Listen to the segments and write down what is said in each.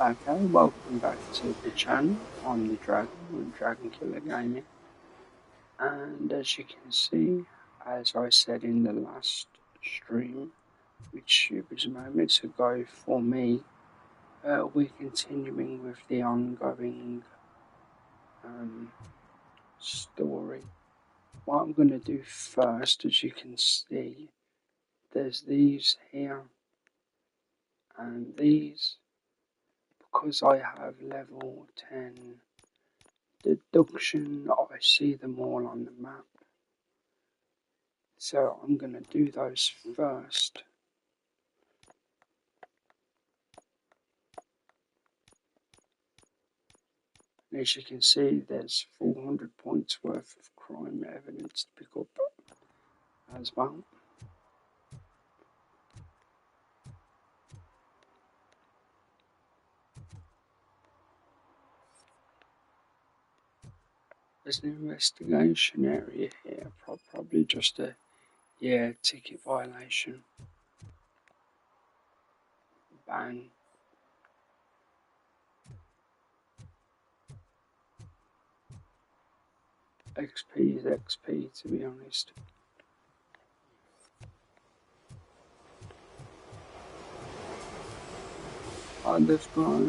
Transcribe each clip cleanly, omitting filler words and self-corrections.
Okay, welcome back to the channel. I'm the Dragon Killer Gaming, and as you can see, as I said in the last stream, which was moments ago for me, we're continuing with the ongoing story. What I'm going to do first, as you can see, there's these here and these. Because I have level 10 deduction, I see them all on the map. So I'm going to do those first. And as you can see, there's 400 points worth of crime evidence to pick up as well. There's an investigation area here, probably just a ticket violation. Bang. XP is XP, to be honest. They've got,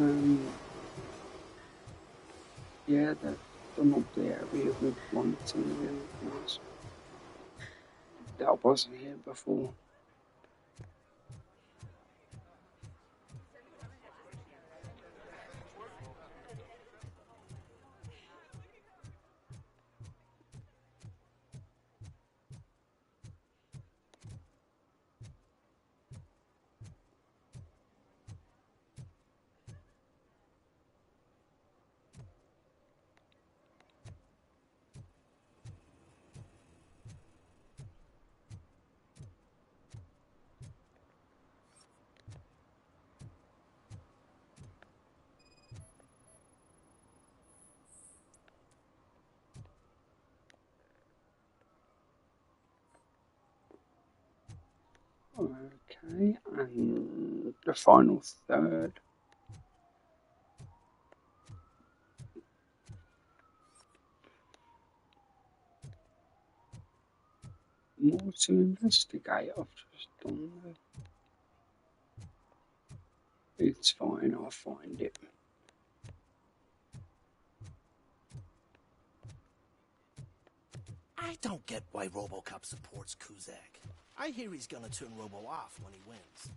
they've done up the area with one team that wasn't here before. Okay, and the final third. More to investigate. I've just done that. It's fine, I'll find it. I don't get why RoboCop supports Kuzak. I hear he's gonna turn Robo off when he wins.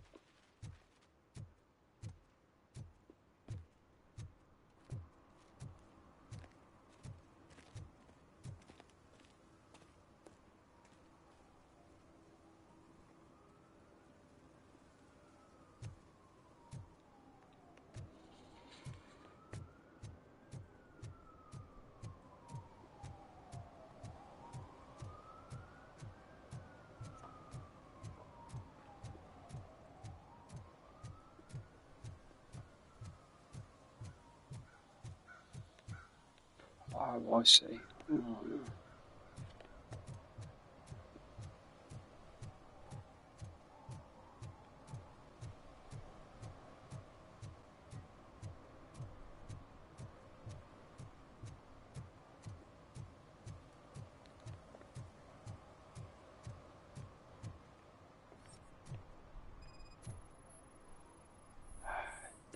Oh, I see. Oh, no.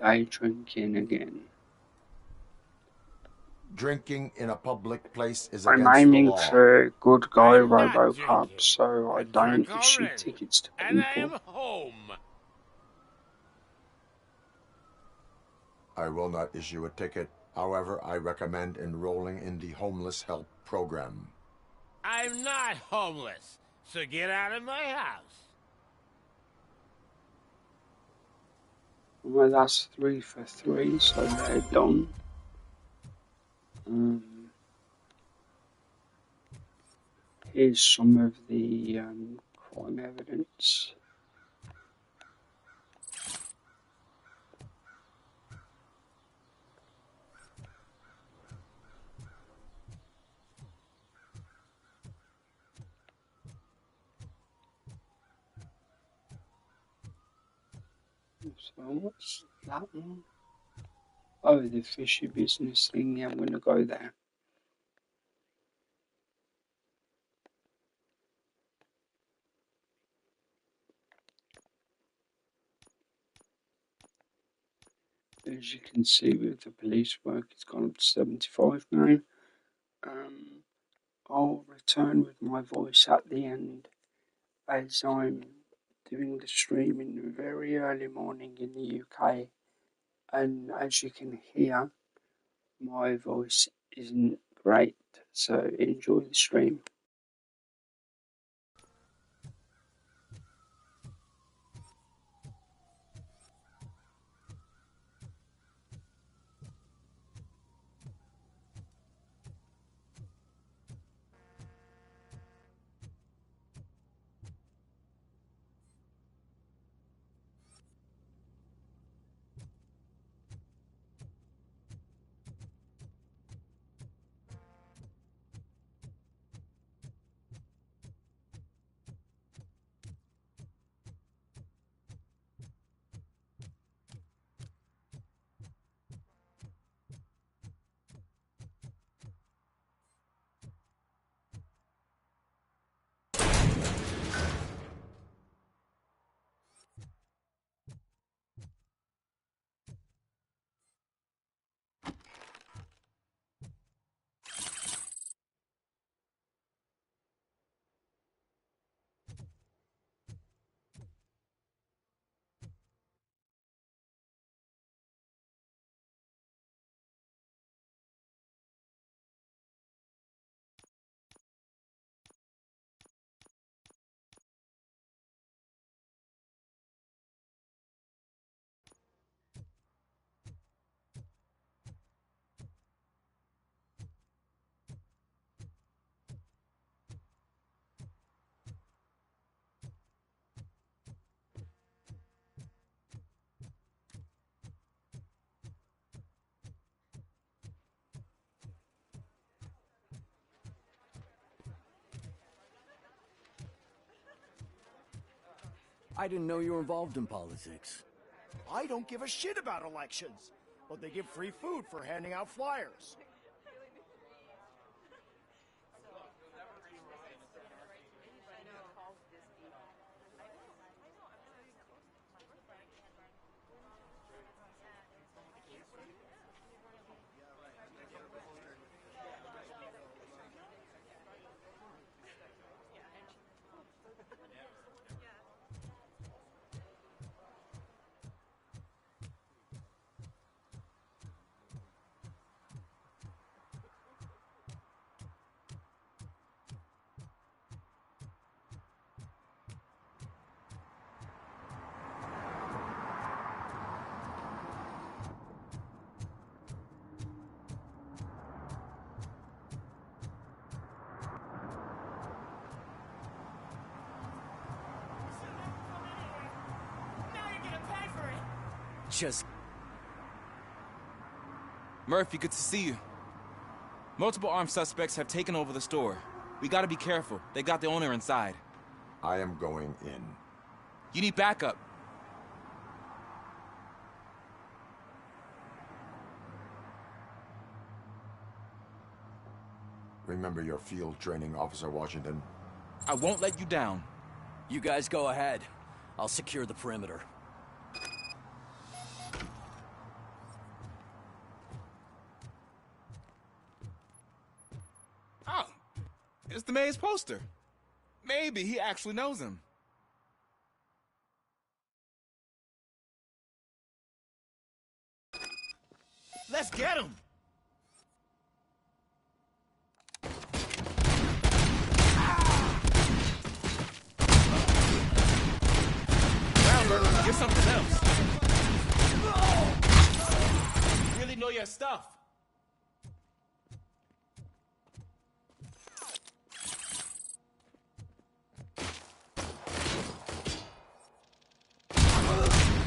Day drinking again. Drinking in a public place is I'm against the aiming law. for good guy I'm not RoboCop, drinking. so I I don't drank issue already, tickets to and I people. am home. I will not issue a ticket. However, I recommend enrolling in the homeless help program. I'm not homeless, so get out of my house. Well, that's 3 for 3, so they're done. Here's some of the crime evidence. So what's that one? Oh, the fishy business thing. Yeah, I'm gonna go there. As you can see with the police work, it's gone up to 75 now. Um, I'll return with my voice at the end as I'm doing the stream in the very early morning in the UK. And as you can hear, my voice isn't great, so enjoy the stream. I didn't know you were involved in politics. I don't give a shit about elections, but they give free food for handing out flyers. Just... Murphy, good to see you. Multiple armed suspects have taken over the store. We gotta be careful. They got the owner inside. I am going in. You need backup. Remember your field training, Officer Washington. I won't let you down. You guys go ahead. I'll secure the perimeter. Oh, it's the mayor's poster. Maybe he actually knows him. Let's get him! Get something else. You really know your stuff.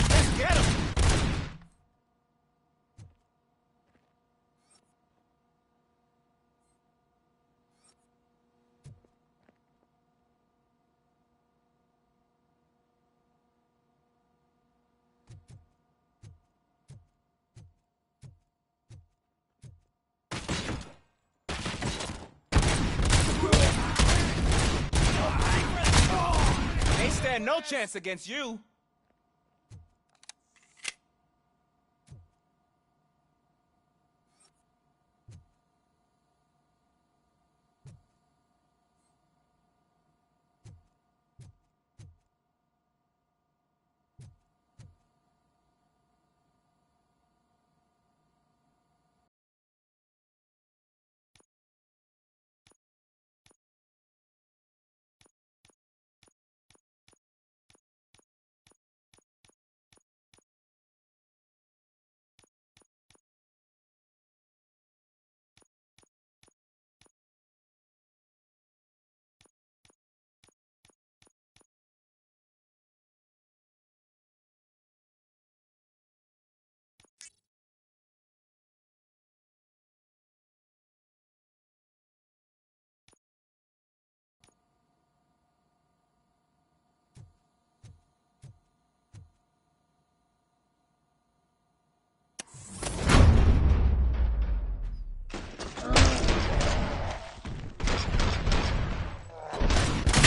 Let's get him! stand no chance against you.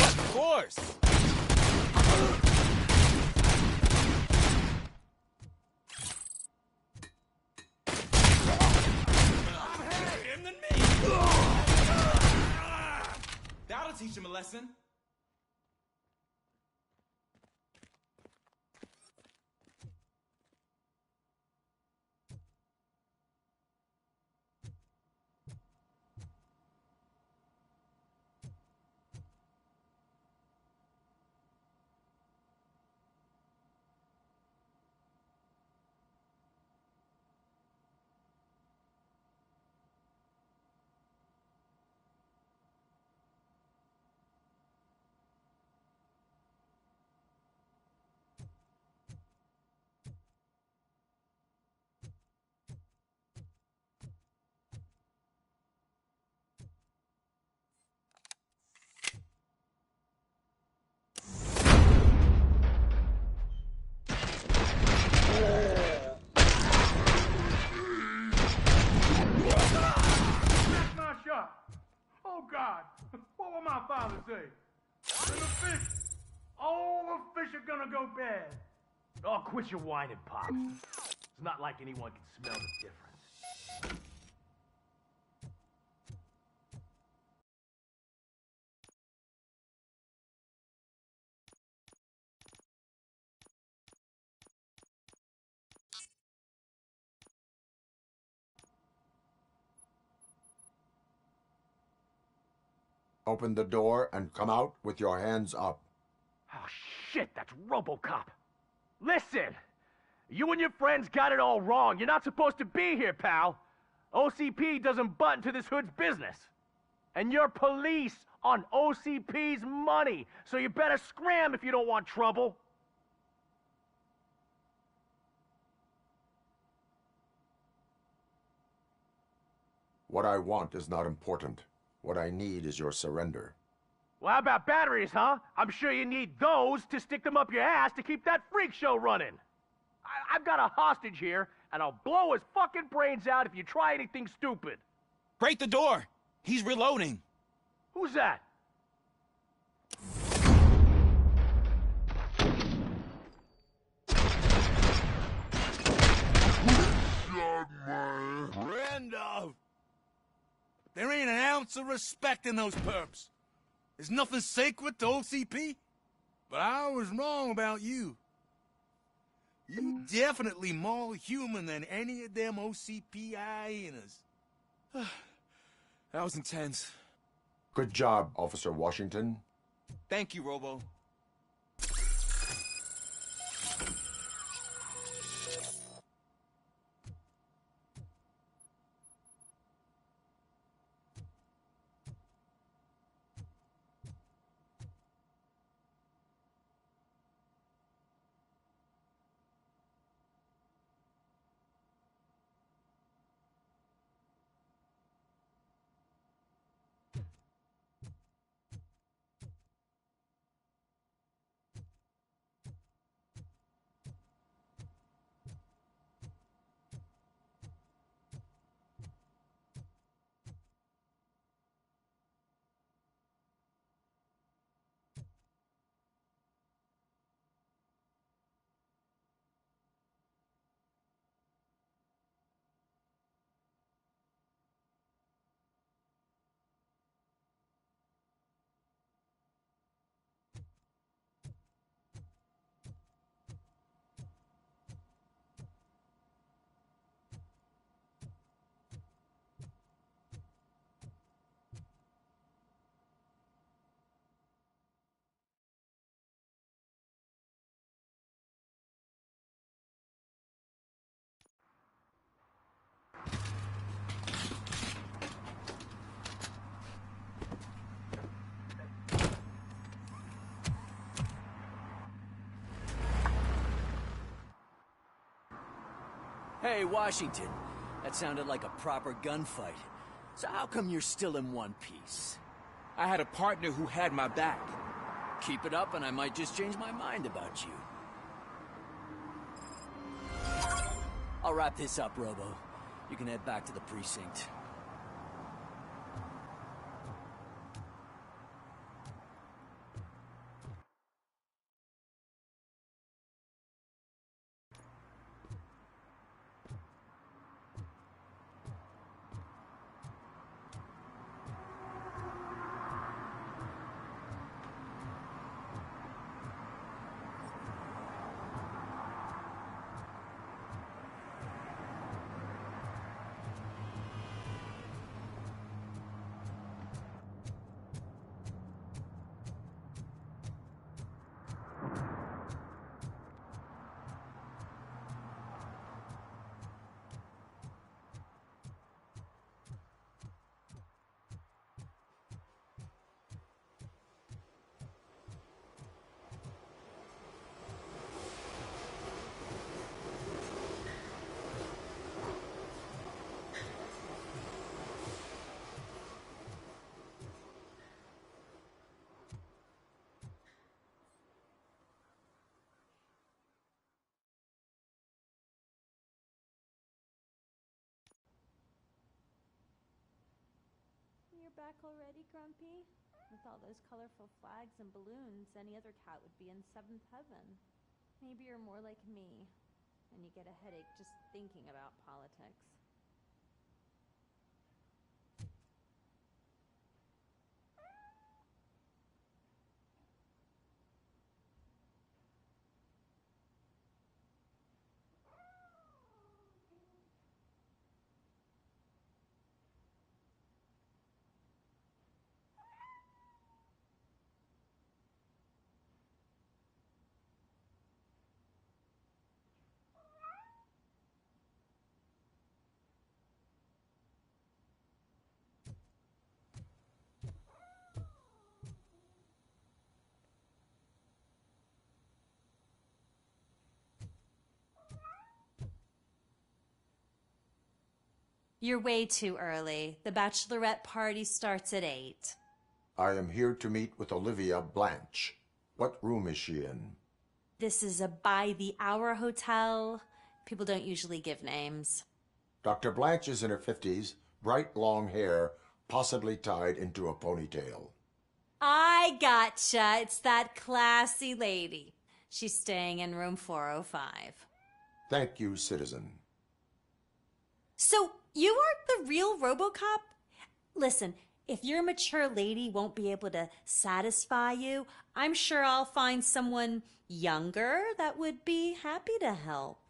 Of course. That'll teach him a lesson. Oh, God. What will my father say? And the fish. All the fish are gonna go bad. Oh, quit your whining, Pop. It's not like anyone can smell the difference. Open the door and come out with your hands up. Oh, shit, that's RoboCop. Listen, you and your friends got it all wrong. You're not supposed to be here, pal. OCP doesn't butt into this hood's business. And you're police on OCP's money, so you better scram if you don't want trouble. What I want is not important. What I need is your surrender. Well, how about batteries, huh? I'm sure you need those to stick them up your ass to keep that freak show running. I've got a hostage here, and I'll blow his fucking brains out if you try anything stupid. Break the door. He's reloading. Who's that? Randolph! There ain't an ounce of respect in those perps. There's nothing sacred to OCP. But I was wrong about you. You definitely more human than any of them OCP hyenas. That was intense. Good job, Officer Washington. Thank you, Robo. Hey, Washington. That sounded like a proper gunfight. So how come you're still in one piece? I had a partner who had my back. Keep it up and I might just change my mind about you. I'll wrap this up, Robo. You can head back to the precinct. You're back already, Grumpy? With all those colorful flags and balloons, any other cat would be in seventh heaven. Maybe you're more like me, and you get a headache just thinking about politics. You're way too early. The bachelorette party starts at 8. I am here to meet with Olivia Blanche. What room is she in? This is a by-the-hour hotel. People don't usually give names. Dr. Blanche is in her 50s, bright long hair, possibly tied into a ponytail. I gotcha. It's that classy lady. She's staying in room 405. Thank you, citizen. So, you aren't the real RoboCop? Listen, if your mature lady won't be able to satisfy you, I'm sure I'll find someone younger that would be happy to help.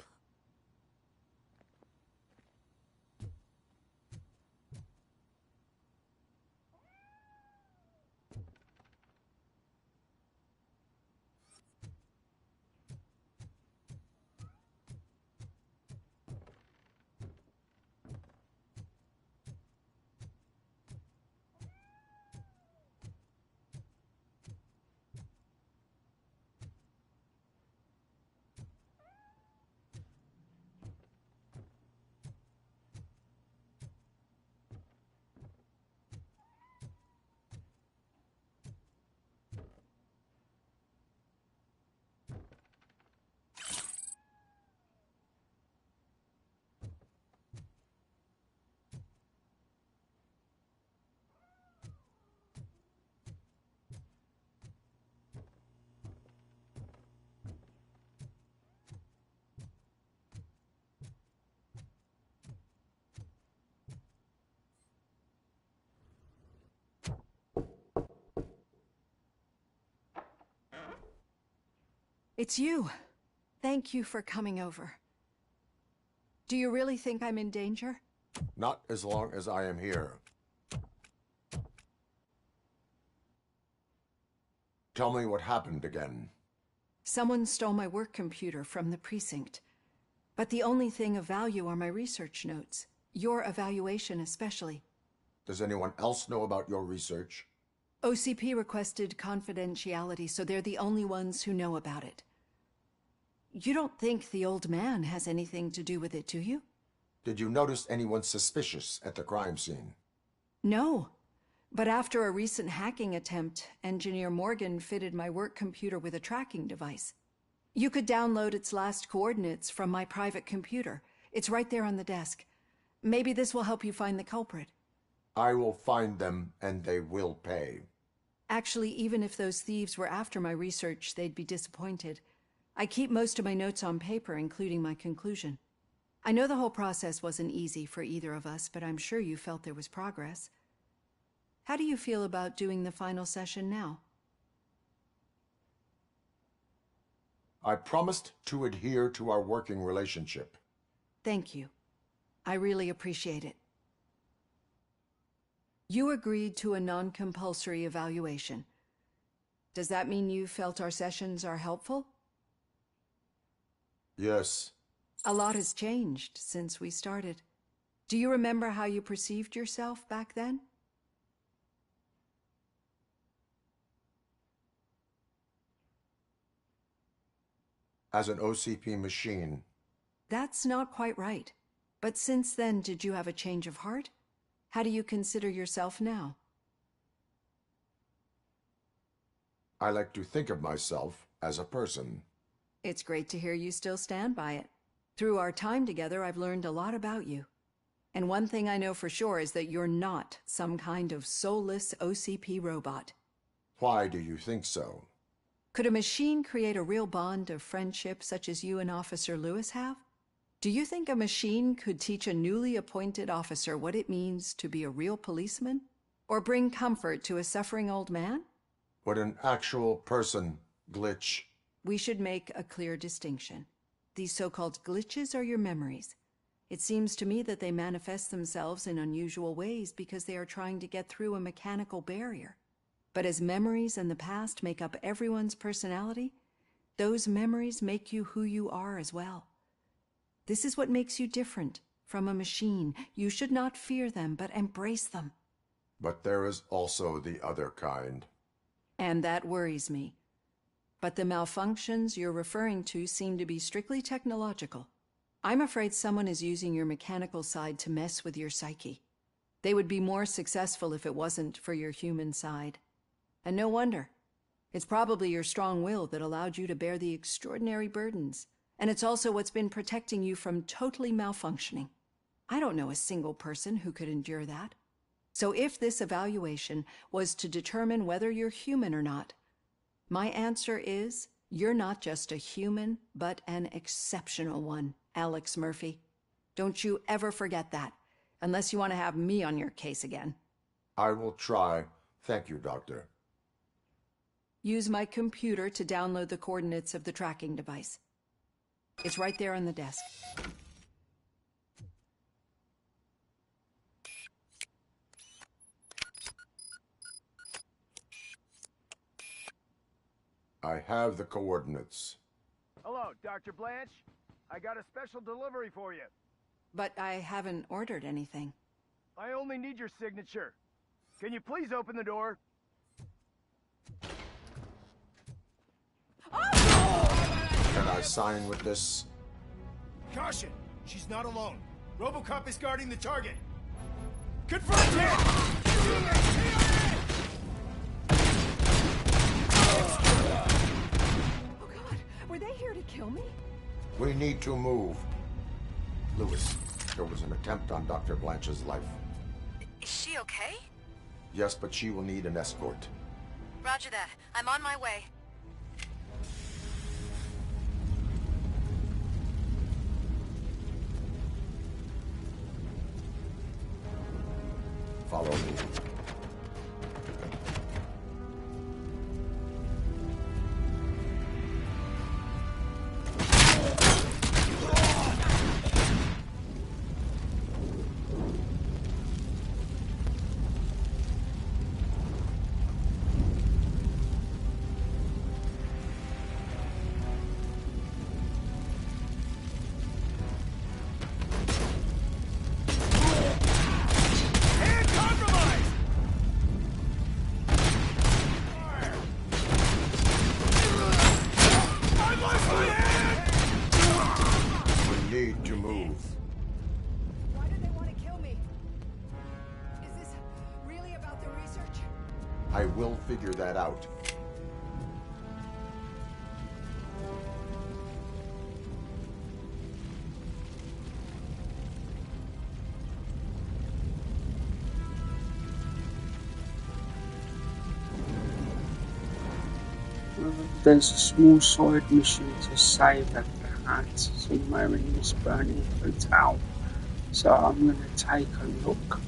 It's you. Thank you for coming over. Do you really think I'm in danger? Not as long as I am here. Tell me what happened again. Someone stole my work computer from the precinct. But the only thing of value are my research notes. Your evaluation especially. Does anyone else know about your research? OCP requested confidentiality, so they're the only ones who know about it. You don't think the old man has anything to do with it, do you? Did you notice anyone suspicious at the crime scene? No. But after a recent hacking attempt, Engineer Morgan fitted my work computer with a tracking device. You could download its last coordinates from my private computer. It's right there on the desk. Maybe this will help you find the culprit. I will find them, and they will pay. Actually, even if those thieves were after my research, they'd be disappointed. I keep most of my notes on paper, including my conclusion. I know the whole process wasn't easy for either of us, but I'm sure you felt there was progress. How do you feel about doing the final session now? I promised to adhere to our working relationship. Thank you. I really appreciate it. You agreed to a non-compulsory evaluation. Does that mean you felt our sessions are helpful? Yes. A lot has changed since we started. Do you remember how you perceived yourself back then? As an OCP machine. That's not quite right. But since then, did you have a change of heart? How do you consider yourself now? I like to think of myself as a person. It's great to hear you still stand by it. Through our time together, I've learned a lot about you. And one thing I know for sure is that you're not some kind of soulless OCP robot. Why do you think so? Could a machine create a real bond of friendship such as you and Officer Lewis have? Do you think a machine could teach a newly appointed officer what it means to be a real policeman? Or bring comfort to a suffering old man? Would an actual person glitch? We should make a clear distinction. These so-called glitches are your memories. It seems to me that they manifest themselves in unusual ways because they are trying to get through a mechanical barrier. But as memories and the past make up everyone's personality, those memories make you who you are as well. This is what makes you different from a machine. You should not fear them, but embrace them. But there is also the other kind. And that worries me. But the malfunctions you're referring to seem to be strictly technological. I'm afraid someone is using your mechanical side to mess with your psyche. They would be more successful if it wasn't for your human side. And no wonder. It's probably your strong will that allowed you to bear the extraordinary burdens. And it's also what's been protecting you from totally malfunctioning. I don't know a single person who could endure that. So if this evaluation was to determine whether you're human or not, my answer is you're not just a human, but an exceptional one, Alex Murphy. Don't you ever forget that, unless you want to have me on your case again. I will try. Thank you, Doctor. Use my computer to download the coordinates of the tracking device. It's right there on the desk. I have the coordinates. Hello, Dr. Blanche. I got a special delivery for you. But I haven't ordered anything. I only need your signature. Can you please open the door? Can I sign with this? Caution! She's not alone. RoboCop is guarding the target. Confront him! Oh God, were they here to kill me? We need to move. Lewis, there was an attempt on Dr. Blanche's life. Is she okay? Yes, but she will need an escort. Roger that. I'm on my way. Follow me. move. Why do they want to kill me? Is this really about the research? I will figure that out. There's a small side mission to save a cat somewhere in this burning hotel, so I'm going to take a look.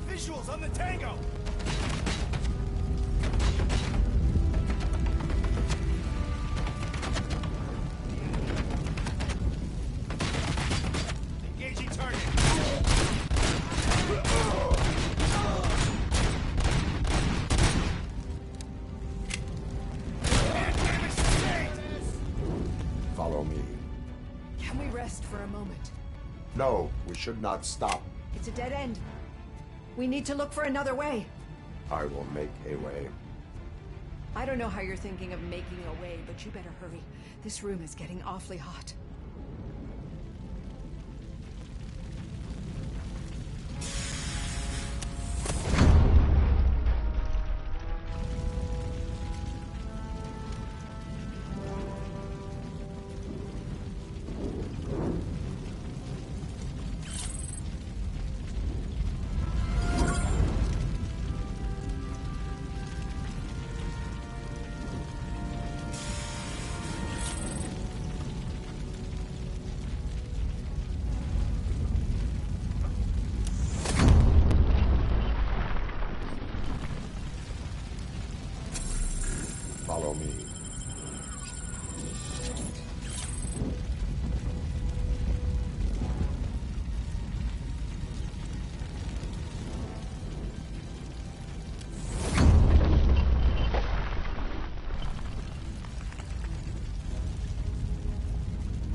Visuals on the Tango! Engaging target. Follow me. Can we rest for a moment? No, we should not stop. It's a dead end. We need to look for another way. I will make a way. I don't know how you're thinking of making a way, but you better hurry. This room is getting awfully hot. Follow me.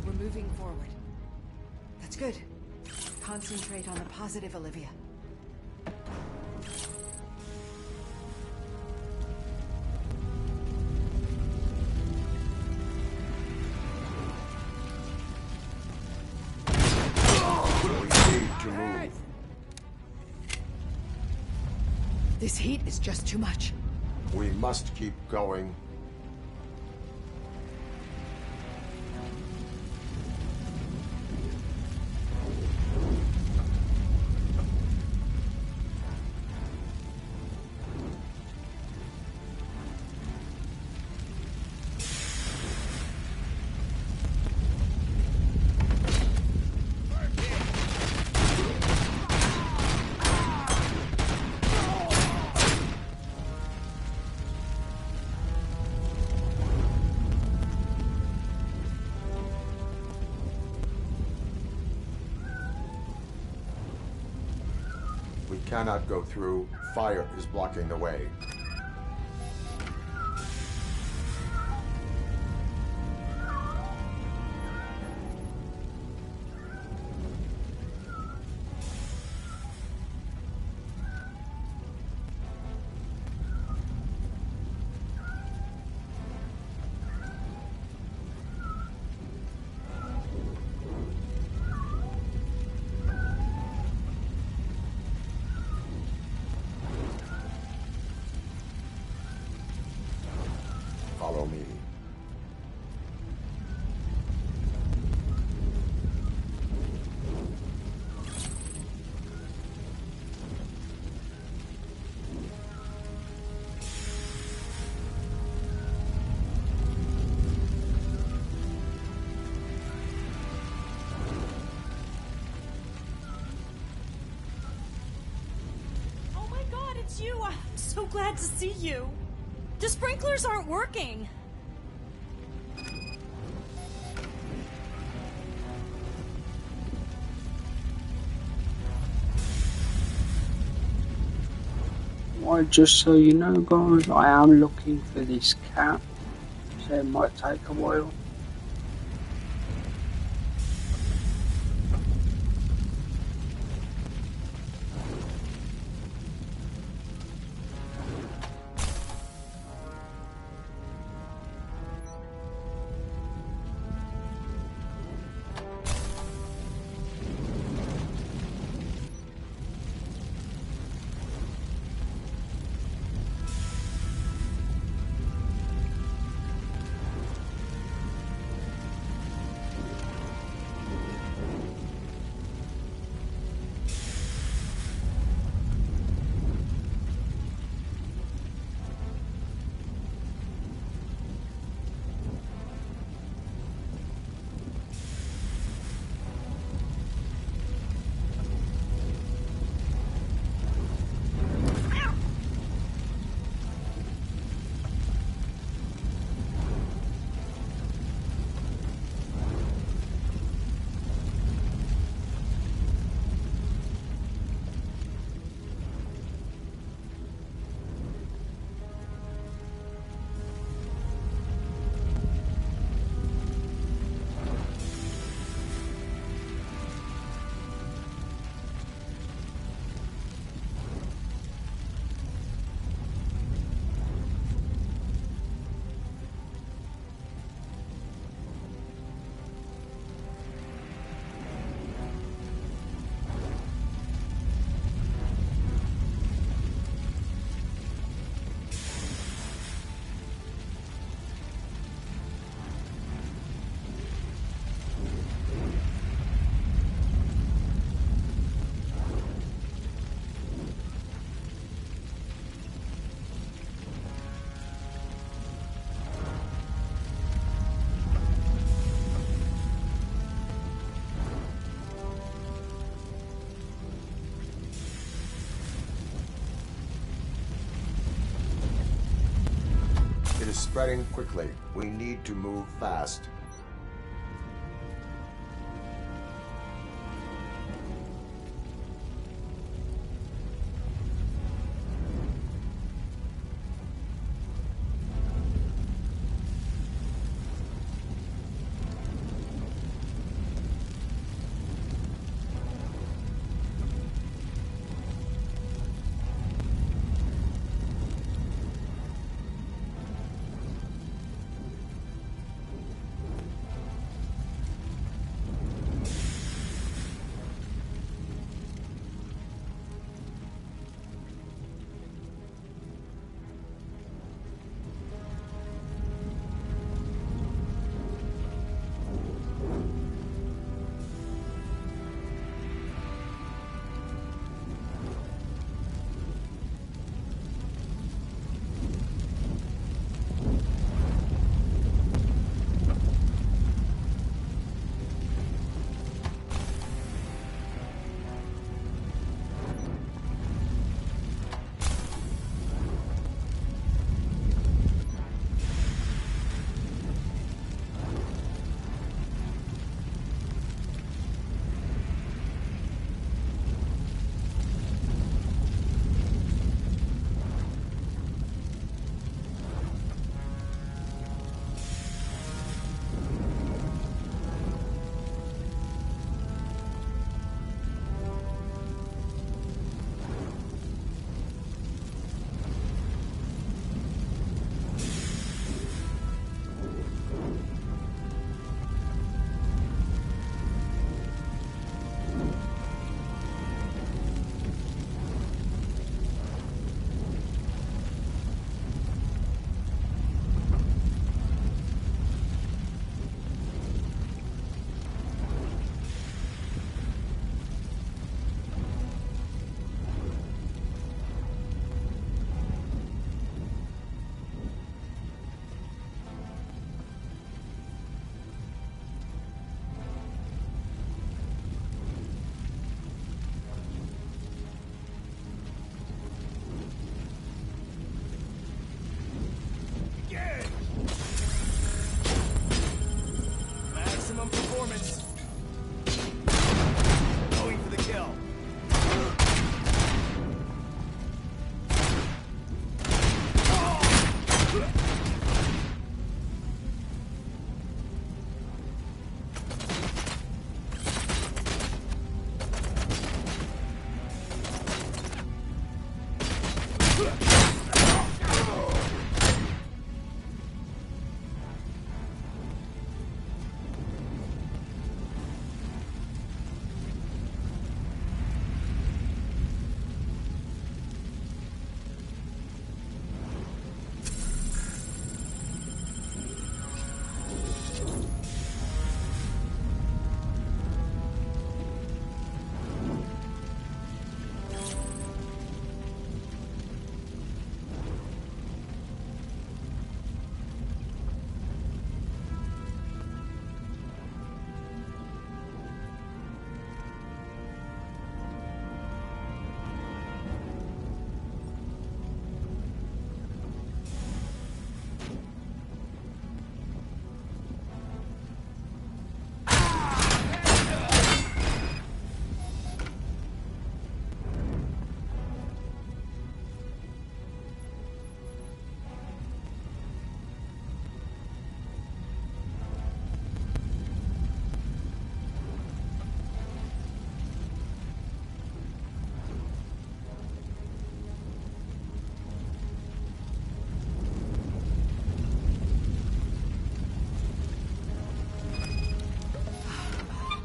We're moving forward. That's good. Concentrate on the positive, Olivia. This heat is just too much. We must keep going. cannot go through. Fire is blocking the way. Follow me. Oh my God, it's you! I'm so glad to see you. The sprinklers aren't working. Well, just so you know, guys, I am looking for this cat, so it might take a while. It is spreading quickly. We need to move fast.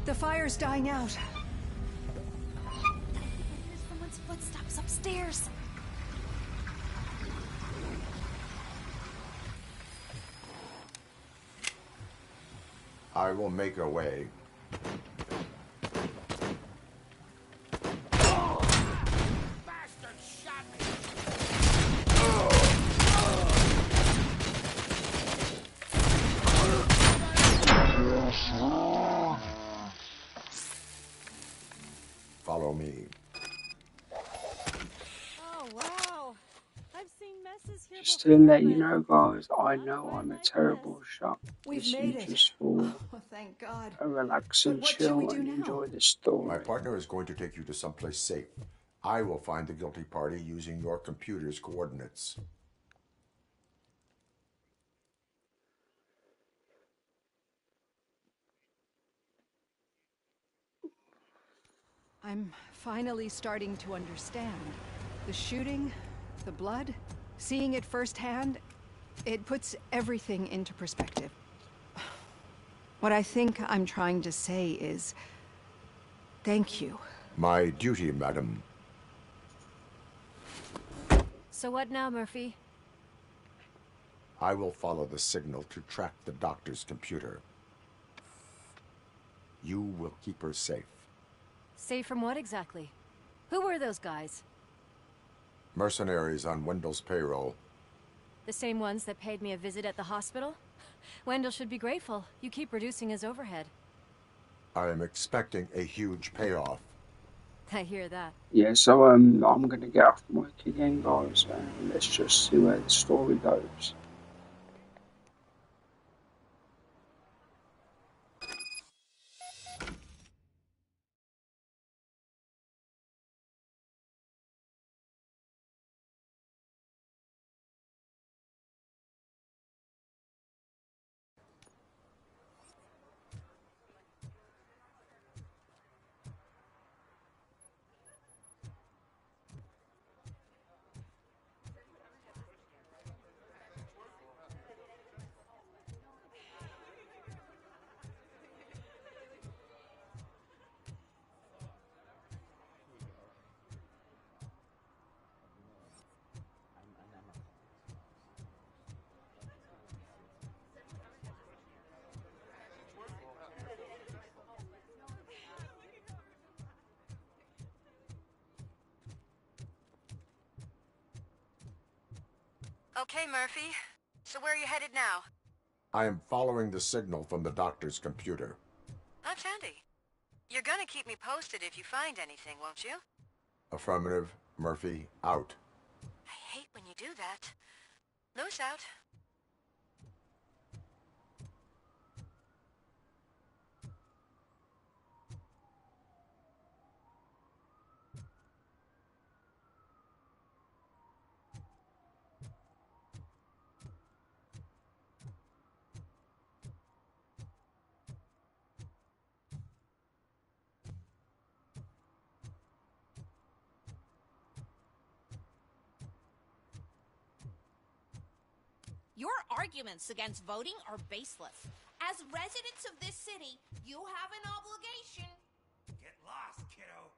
The fire's dying out. There's someone's footsteps upstairs. I will make a way. Follow me. Oh, wow. I've seen messes here Just before, to let you but know, guys, I not know quite I'm a like terrible this. shot. We've This made is it. just for Oh, thank God. a relax But and what should we chill do and now? enjoy the My story. partner is going to take you to someplace safe. I will find the guilty party using your computer's coordinates. I'm finally starting to understand. The shooting, the blood, seeing it firsthand, it puts everything into perspective. What I think I'm trying to say is, thank you. My duty, madam. So what now, Murphy? I will follow the signal to track the doctor's computer. You will keep her safe. Safe from what exactly? Who were those guys? Mercenaries on Wendell's payroll. The same ones that paid me a visit at the hospital? Wendell should be grateful. You keep reducing his overhead. I am expecting a huge payoff. I hear that. Yeah, so I'm gonna get off work again, guys, and let's just see where the story goes. Okay, Murphy. So where are you headed now? I am following the signal from the doctor's computer. That's handy. You're gonna keep me posted if you find anything, won't you? Affirmative. Murphy, out. I hate when you do that. Loose out. Your arguments against voting are baseless. As residents of this city, you have an obligation. Get lost, kiddo.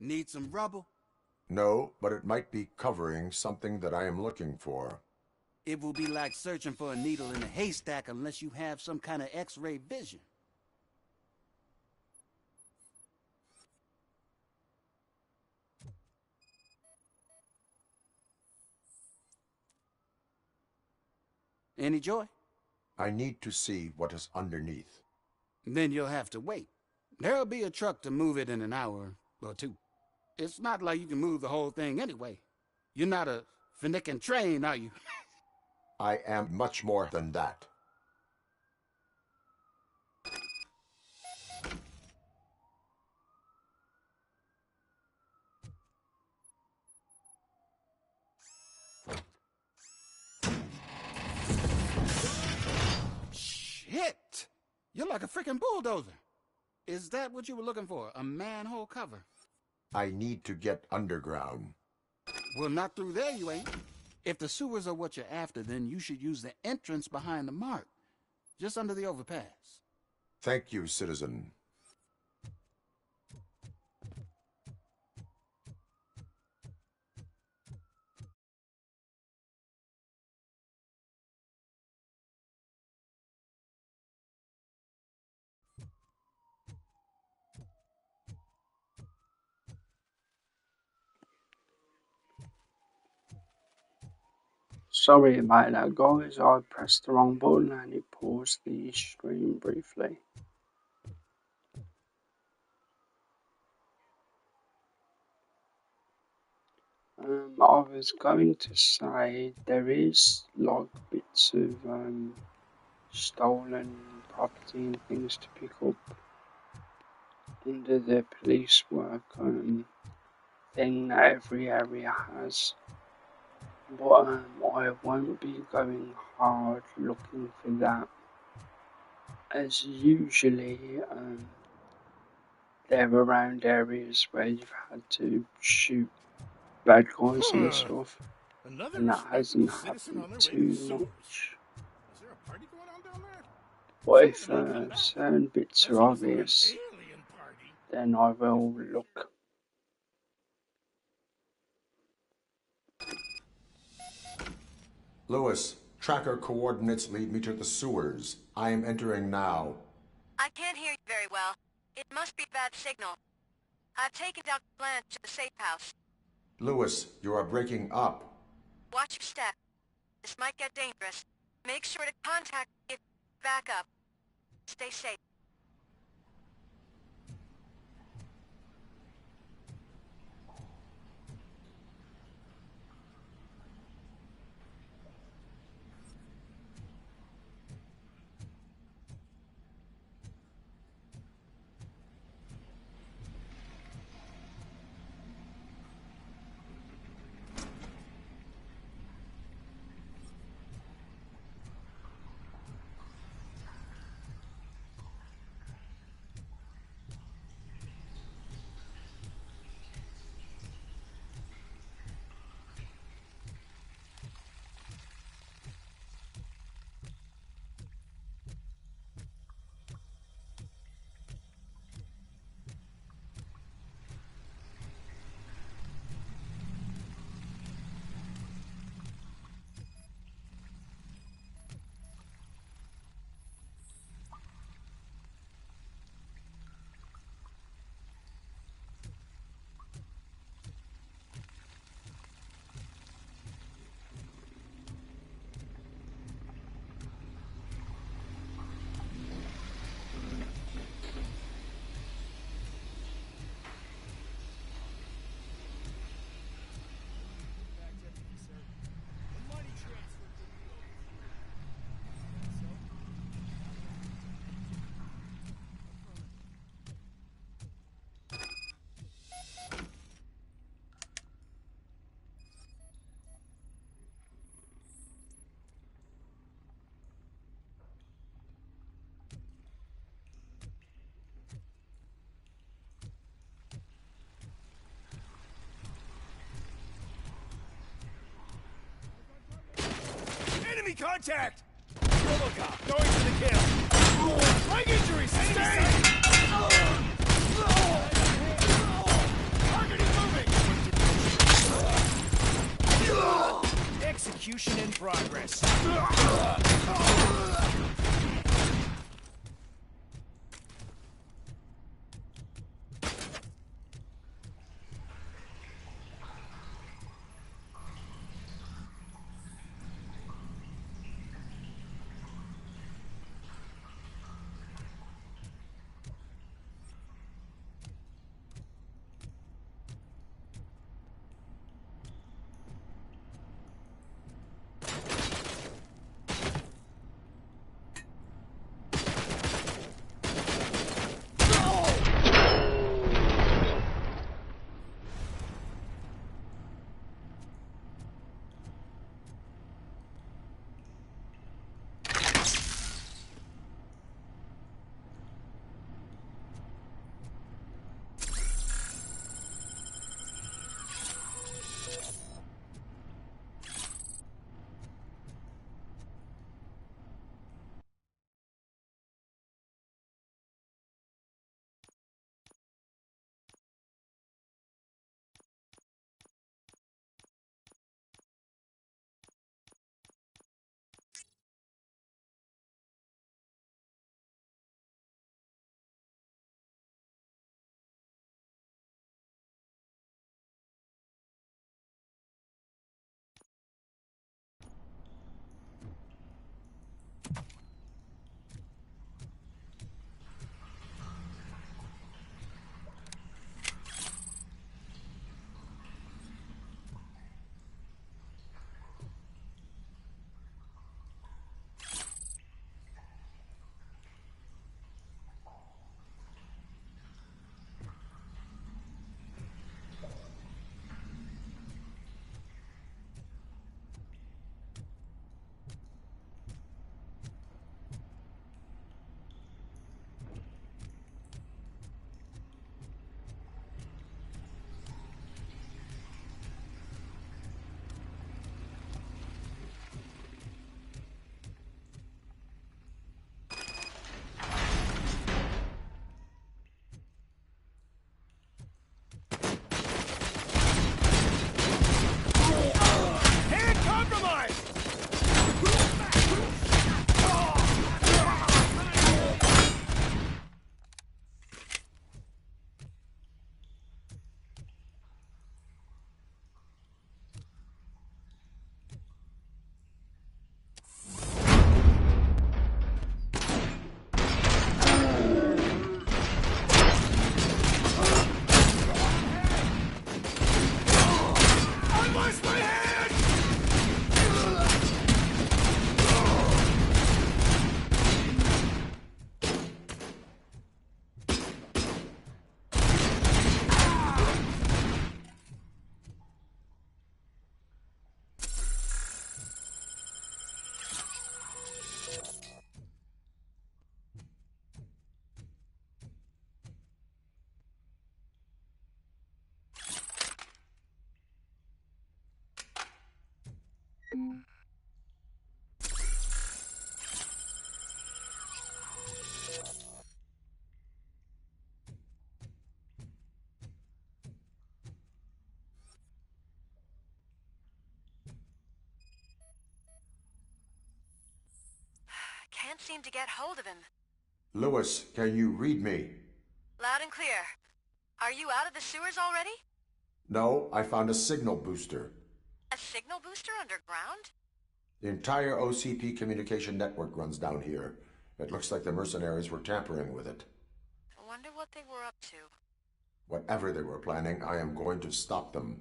Need some rubble? No, but it might be covering something that I am looking for. It will be like searching for a needle in a haystack unless you have some kind of X-ray vision. Any joy? I need to see what is underneath. Then you'll have to wait. There'll be a truck to move it in an hour or two. It's not like you can move the whole thing anyway. You're not a finicking train, are you? I am much more than that. Shit! You're like a freaking bulldozer. Is that what you were looking for? A manhole cover? I need to get underground. Well, not through there, you ain't. If the sewers are what you're after, then you should use the entrance behind the mark, just under the overpass. Thank you, citizen. Sorry about that, guys. I pressed the wrong button and it paused the stream briefly. I was going to say there is like bits of stolen property and things to pick up under the police work thing that every area has. But I won't be going hard looking for that, as usually they're around areas where you've had to shoot bad guys and stuff, and that hasn't happened too much. But if certain bits are obvious, then I will look. Lewis, tracker coordinates lead me to the sewers. I am entering now. I can't hear you very well. It must be bad signal. I've taken Dr. Blanche to the safe house. Lewis, you are breaking up. Watch your step. This might get dangerous. Make sure to contact me if you back up. Stay safe. Enemy contact! RoboCop, going for the kill. Leg injury sustained! Target Execution in progress. Can't seem to get hold of him. Lewis, can you read me? Loud and clear. Are you out of the sewers already? No, I found a signal booster. A signal booster underground? The entire OCP communication network runs down here. It looks like the mercenaries were tampering with it. I wonder what they were up to. Whatever they were planning, I am going to stop them.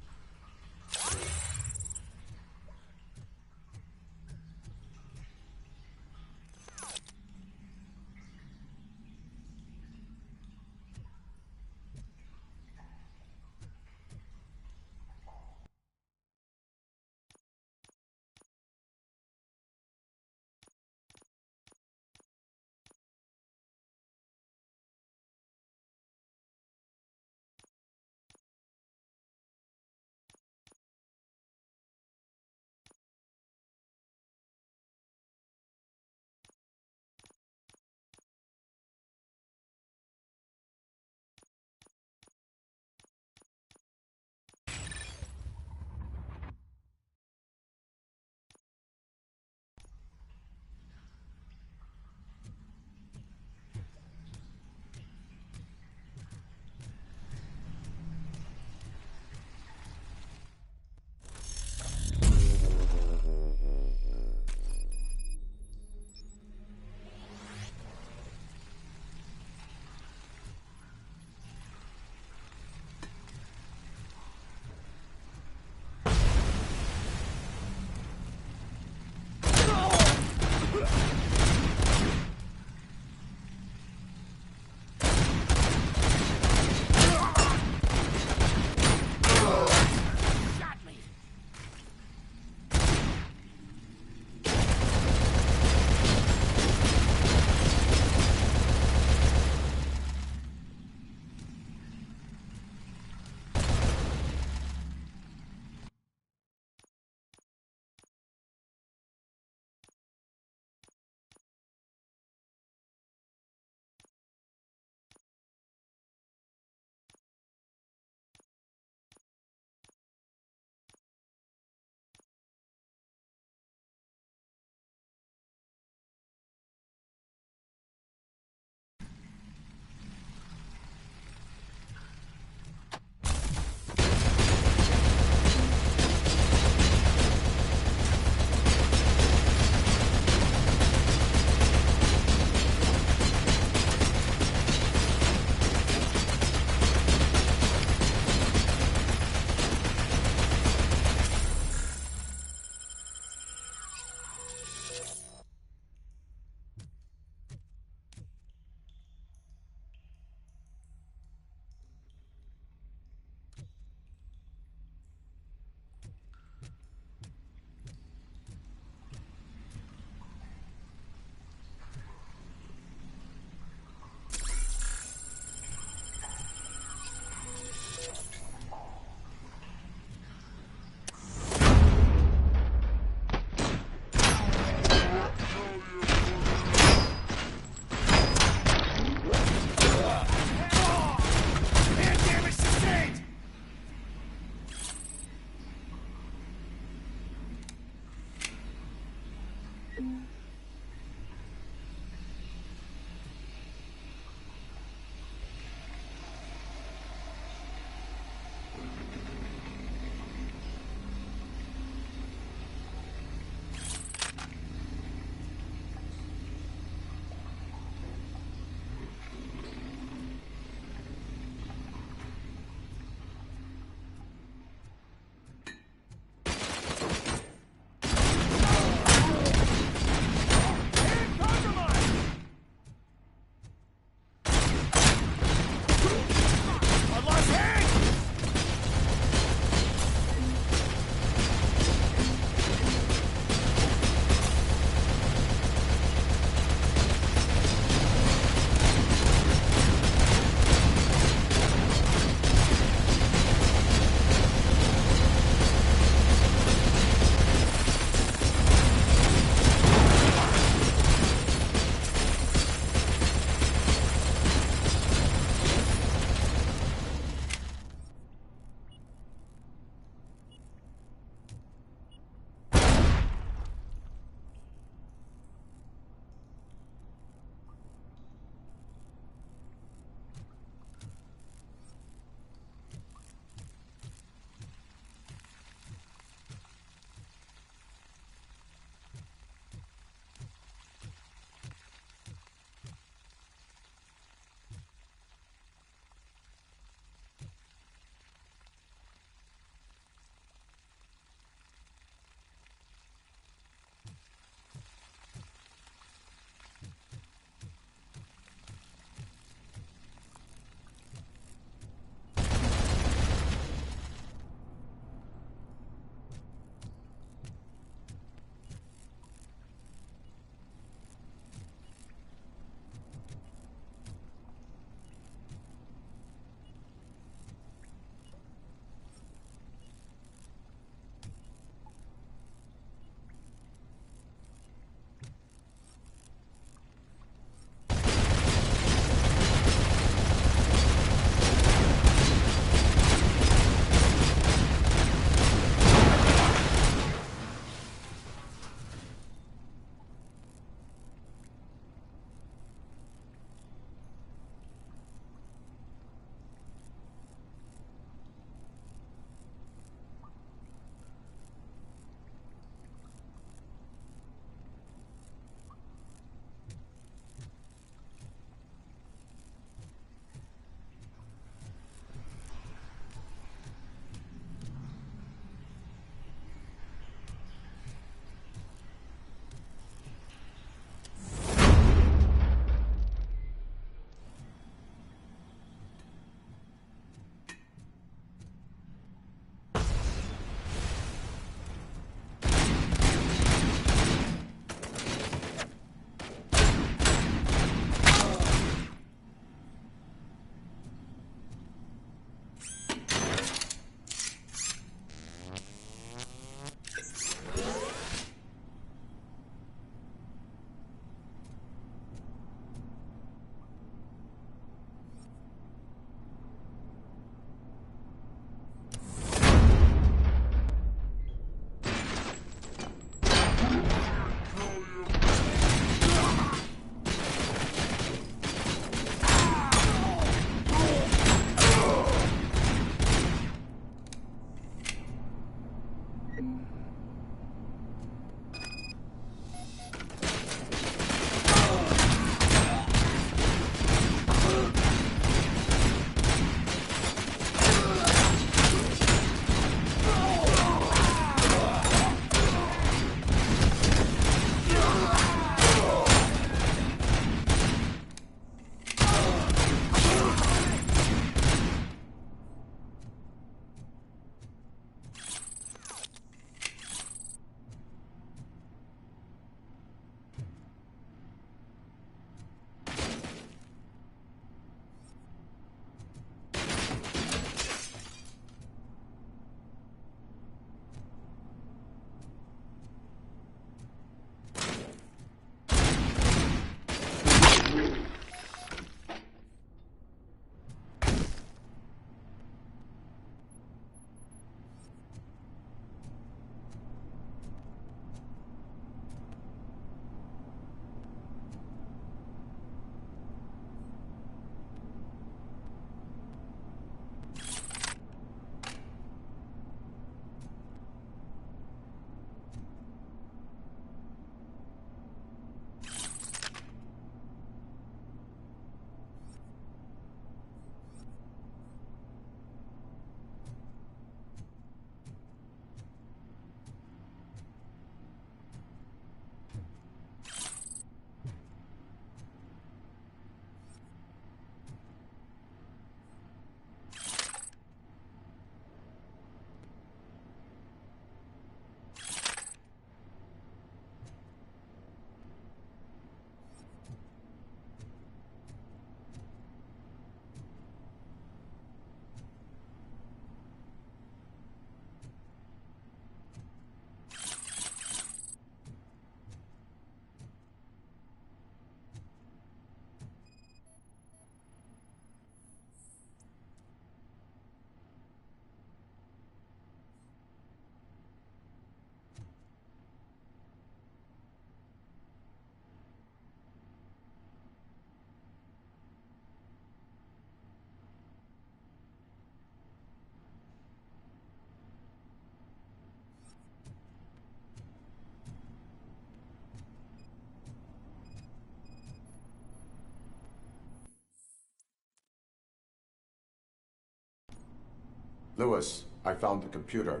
Lewis, I found the computer.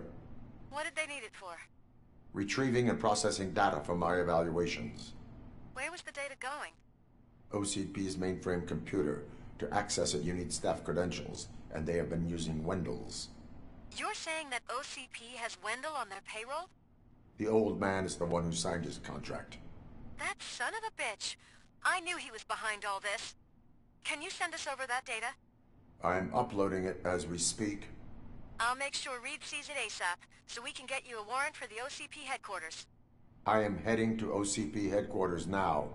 What did they need it for? Retrieving and processing data from my evaluations. Where was the data going? OCP's mainframe computer. To access it, you need staff credentials, and they have been using Wendell's. You're saying that OCP has Wendell on their payroll? The old man is the one who signed his contract. That son of a bitch. I knew he was behind all this. Can you send us over that data? I'm uploading it as we speak. I'll make sure Reed sees it ASAP, so we can get you a warrant for the OCP headquarters. I am heading to OCP headquarters now.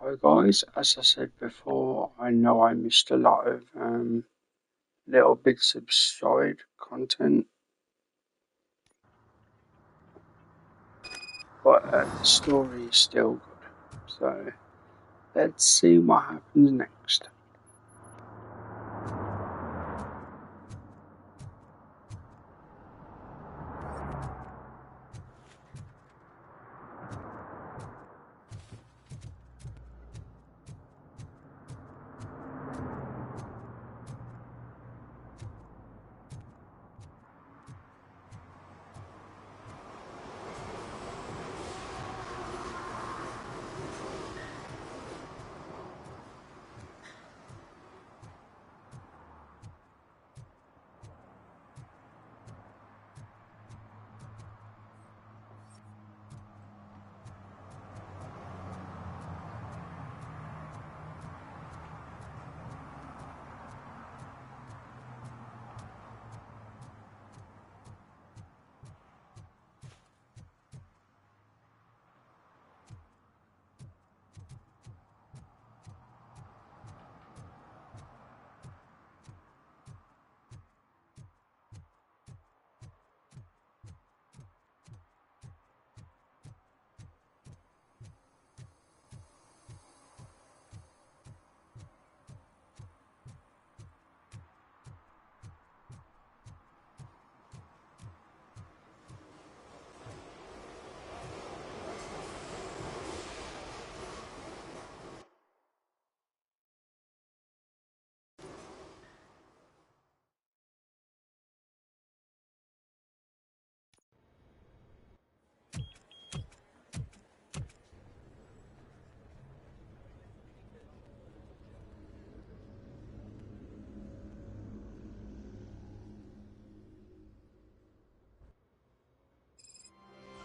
Hi guys, as I said before, I know I missed a lot of little bits of side content, but the story is still good. So let's see what happens next.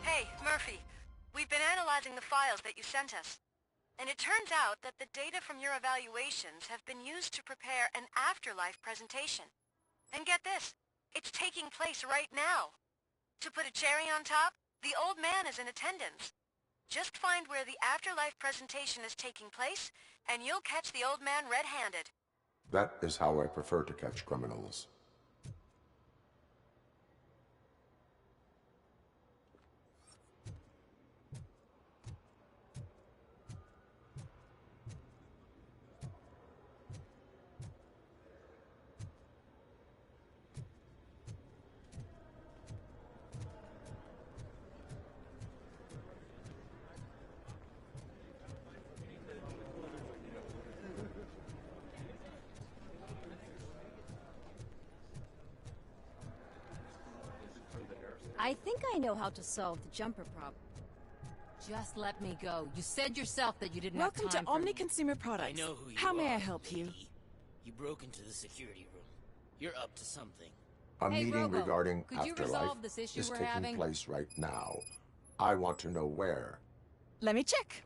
Hey, Murphy. We've been analyzing the files that you sent us. And it turns out that the data from your evaluations have been used to prepare an afterlife presentation. And get this, it's taking place right now. To put a cherry on top, the old man is in attendance. Just find where the afterlife presentation is taking place, and you'll catch the old man red-handed. That is how I prefer to catch criminals. I think I know how to solve the jumper problem. Just let me go. You said yourself that you didn't have time Welcome to for Omni me. Consumer Products. I know who you How may are, I help you? lady. You broke into the security room. You're up to something. A Hey, meeting Robo, regarding could you afterlife resolve this issue is we're taking having? place right now. I want to know where. Let me check.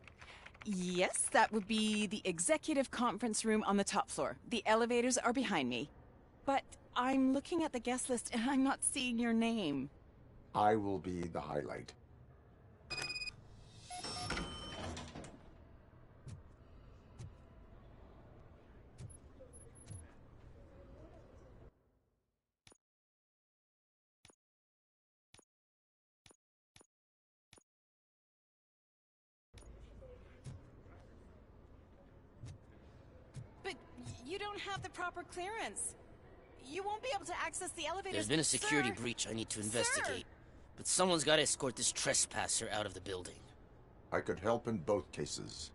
Yes, that would be the executive conference room on the top floor. The elevators are behind me. But I'm looking at the guest list and I'm not seeing your name. I will be the highlight. But you don't have the proper clearance. You won't be able to access the elevators. There's been a security Sir. breach I need to investigate. But someone's got to escort this trespasser out of the building. I could help in both cases.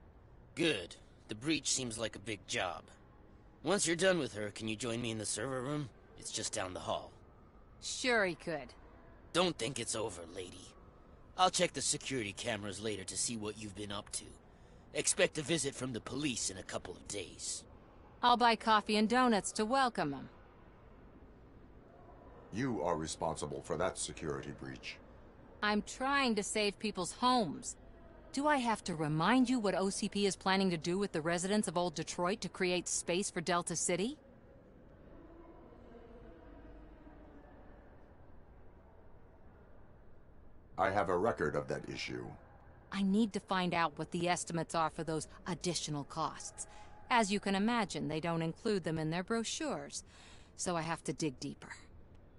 Good. The breach seems like a big job. Once you're done with her, can you join me in the server room? It's just down the hall. Sure he could. Don't think it's over, lady. I'll check the security cameras later to see what you've been up to. Expect a visit from the police in a couple of days. I'll buy coffee and donuts to welcome him. You are responsible for that security breach. I'm trying to save people's homes. Do I have to remind you what OCP is planning to do with the residents of Old Detroit to create space for Delta City? I have a record of that issue. I need to find out what the estimates are for those additional costs. As you can imagine, they don't include them in their brochures, so I have to dig deeper.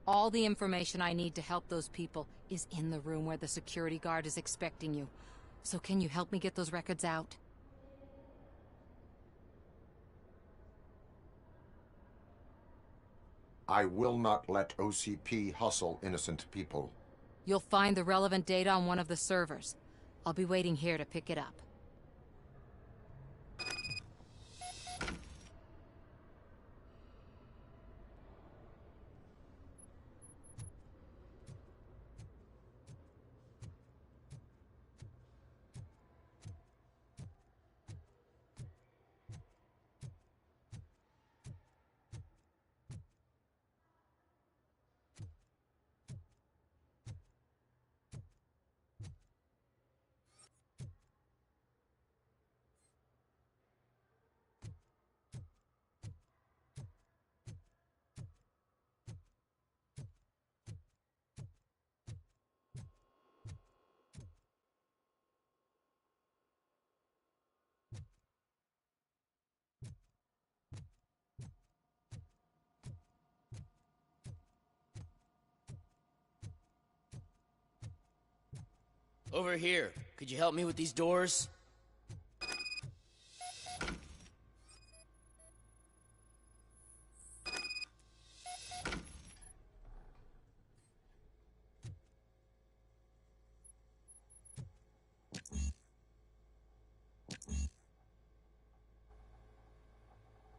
All the information I need to help those people is in the room where the security guard is expecting you. So can you help me get those records out? I will not let OCP hustle innocent people. You'll find the relevant data on one of the servers. I'll be waiting here to pick it up. Over here. Could you help me with these doors?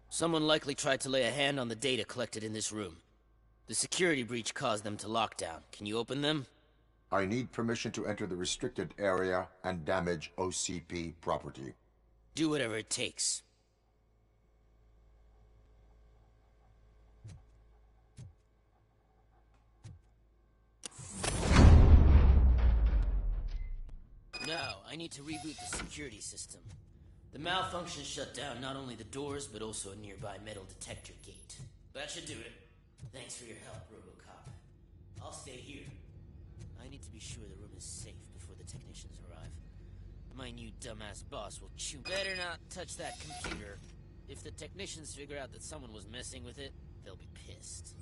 Someone likely tried to lay a hand on the data collected in this room. The security breach caused them to lock down. Can you open them? I need permission to enter the restricted area and damage OCP property. Do whatever it takes. Now, I need to reboot the security system. The malfunction shut down not only the doors, but also a nearby metal detector gate. That should do it. Thanks for your help, RoboCop. I'll stay here. I need to be sure the room is safe before the technicians arrive. My new dumbass boss will chew. Better not touch that computer. If the technicians figure out that someone was messing with it, they'll be pissed.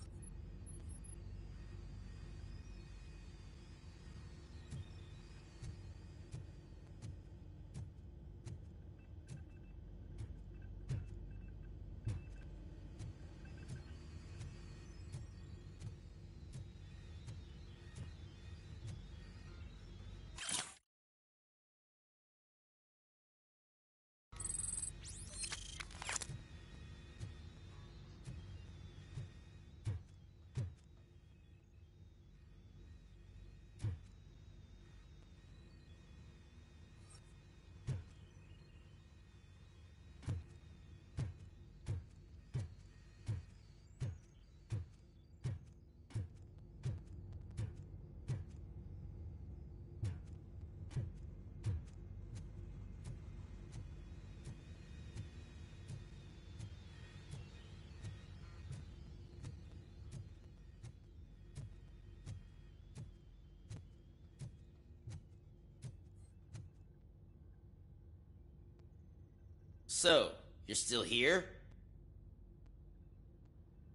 So, you're still here?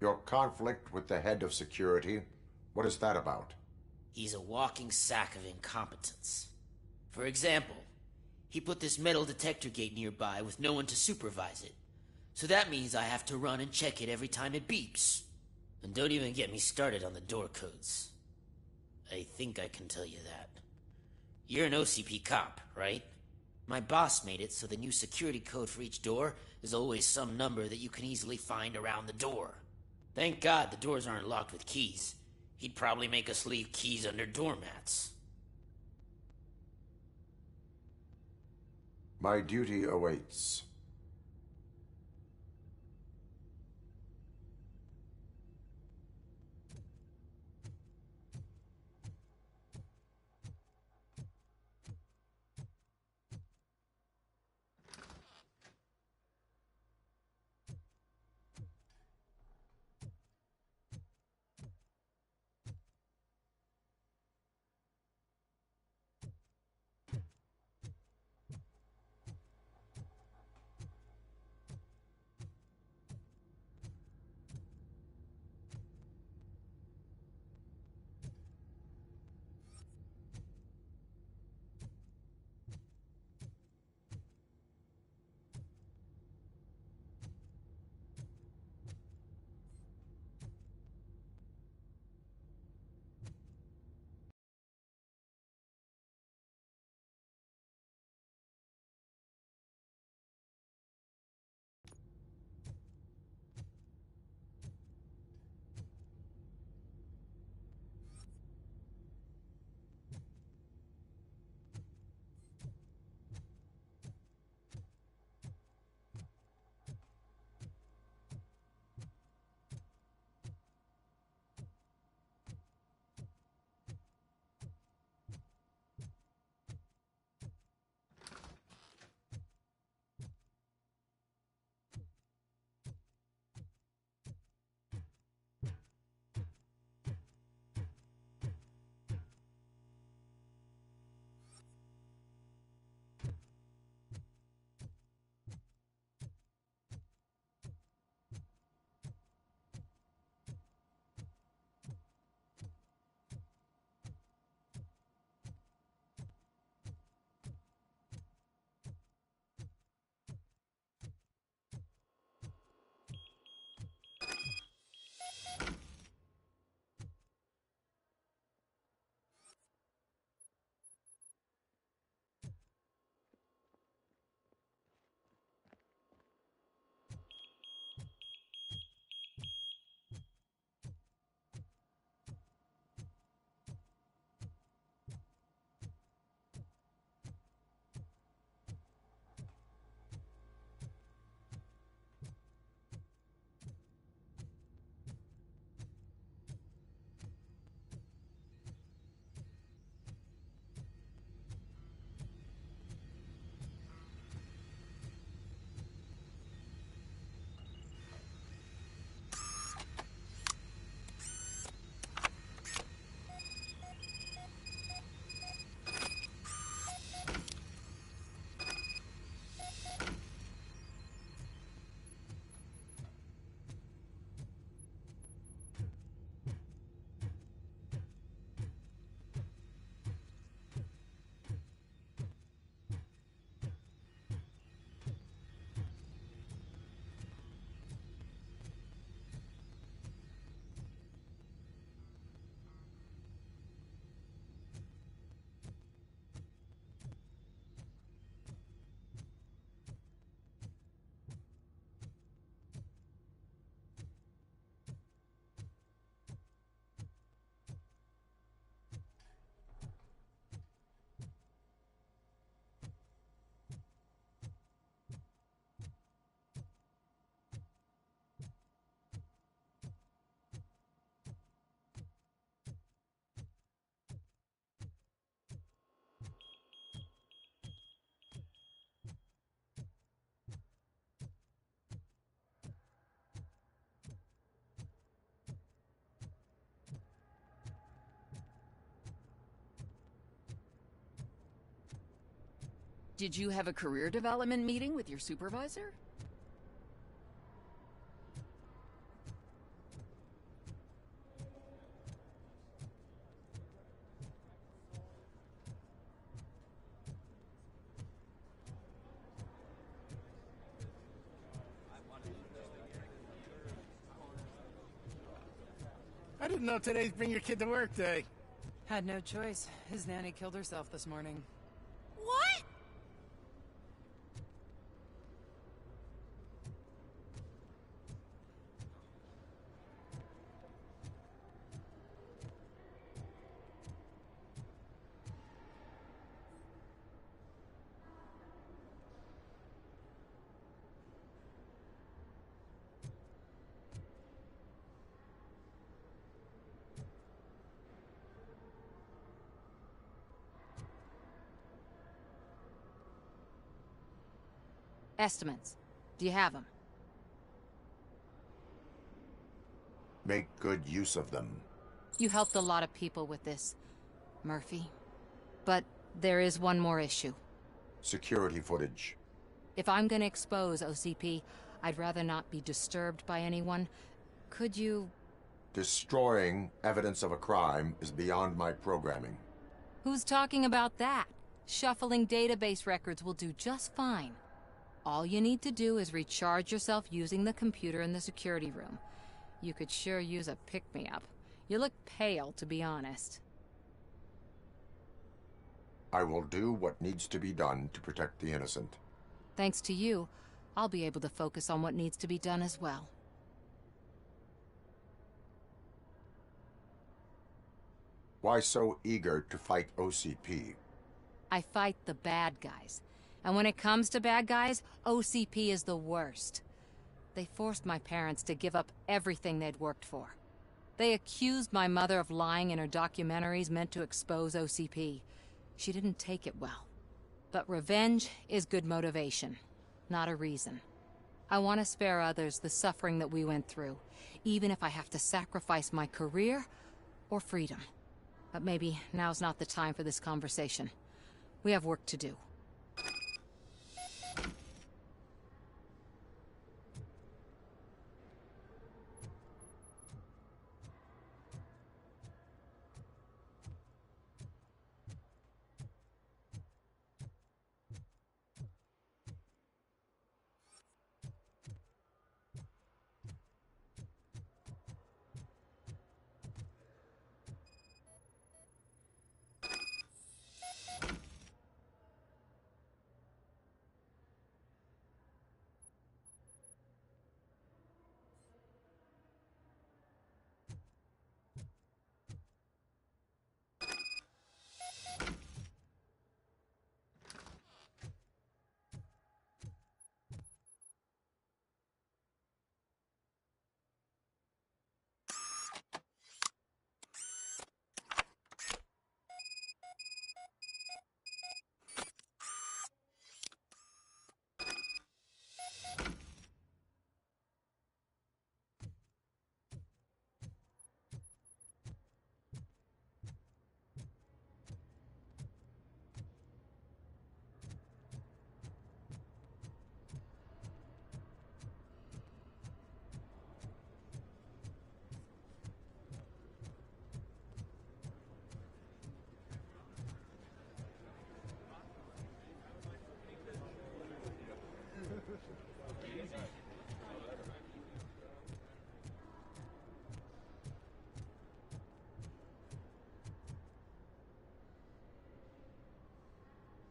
Your conflict with the head of security, what is that about? He's a walking sack of incompetence. For example, he put this metal detector gate nearby with no one to supervise it. So that means I have to run and check it every time it beeps. And don't even get me started on the door codes. I think I can tell you that. You're an OCP cop, right? My boss made it so the new security code for each door is always some number that you can easily find around the door. Thank God the doors aren't locked with keys. He'd probably make us leave keys under doormats. My duty awaits. Did you have a career development meeting with your supervisor? I didn't know today's Bring Your Kid to Work Day. Had no choice. His nanny killed herself this morning. What? Estimates. Do you have them? Make good use of them. You helped a lot of people with this, Murphy. But there is one more issue. Security footage. If I'm gonna expose OCP, I'd rather not be disturbed by anyone. Could you... Destroying evidence of a crime is beyond my programming. Who's talking about that? Shuffling database records will do just fine. All you need to do is recharge yourself using the computer in the security room. You could sure use a pick-me-up. You look pale, to be honest. I will do what needs to be done to protect the innocent. Thanks to you, I'll be able to focus on what needs to be done as well. Why so eager to fight OCP? I fight the bad guys. And when it comes to bad guys, OCP is the worst. They forced my parents to give up everything they'd worked for. They accused my mother of lying in her documentaries meant to expose OCP. She didn't take it well. But revenge is good motivation, not a reason. I want to spare others the suffering that we went through, even if I have to sacrifice my career or freedom. But maybe now's not the time for this conversation. We have work to do.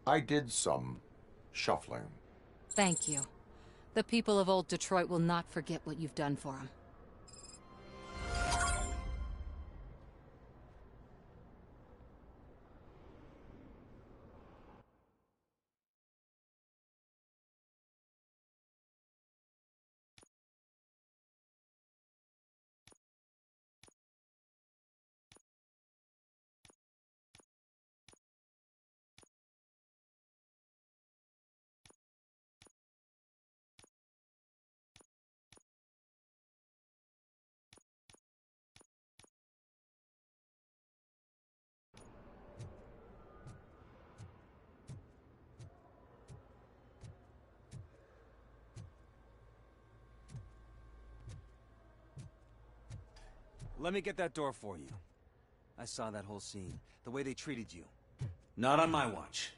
I did some shuffling. Thank you. The people of old Detroit will not forget what you've done for them. Let me get that door for you. I saw that whole scene. The way they treated you. Not on my watch.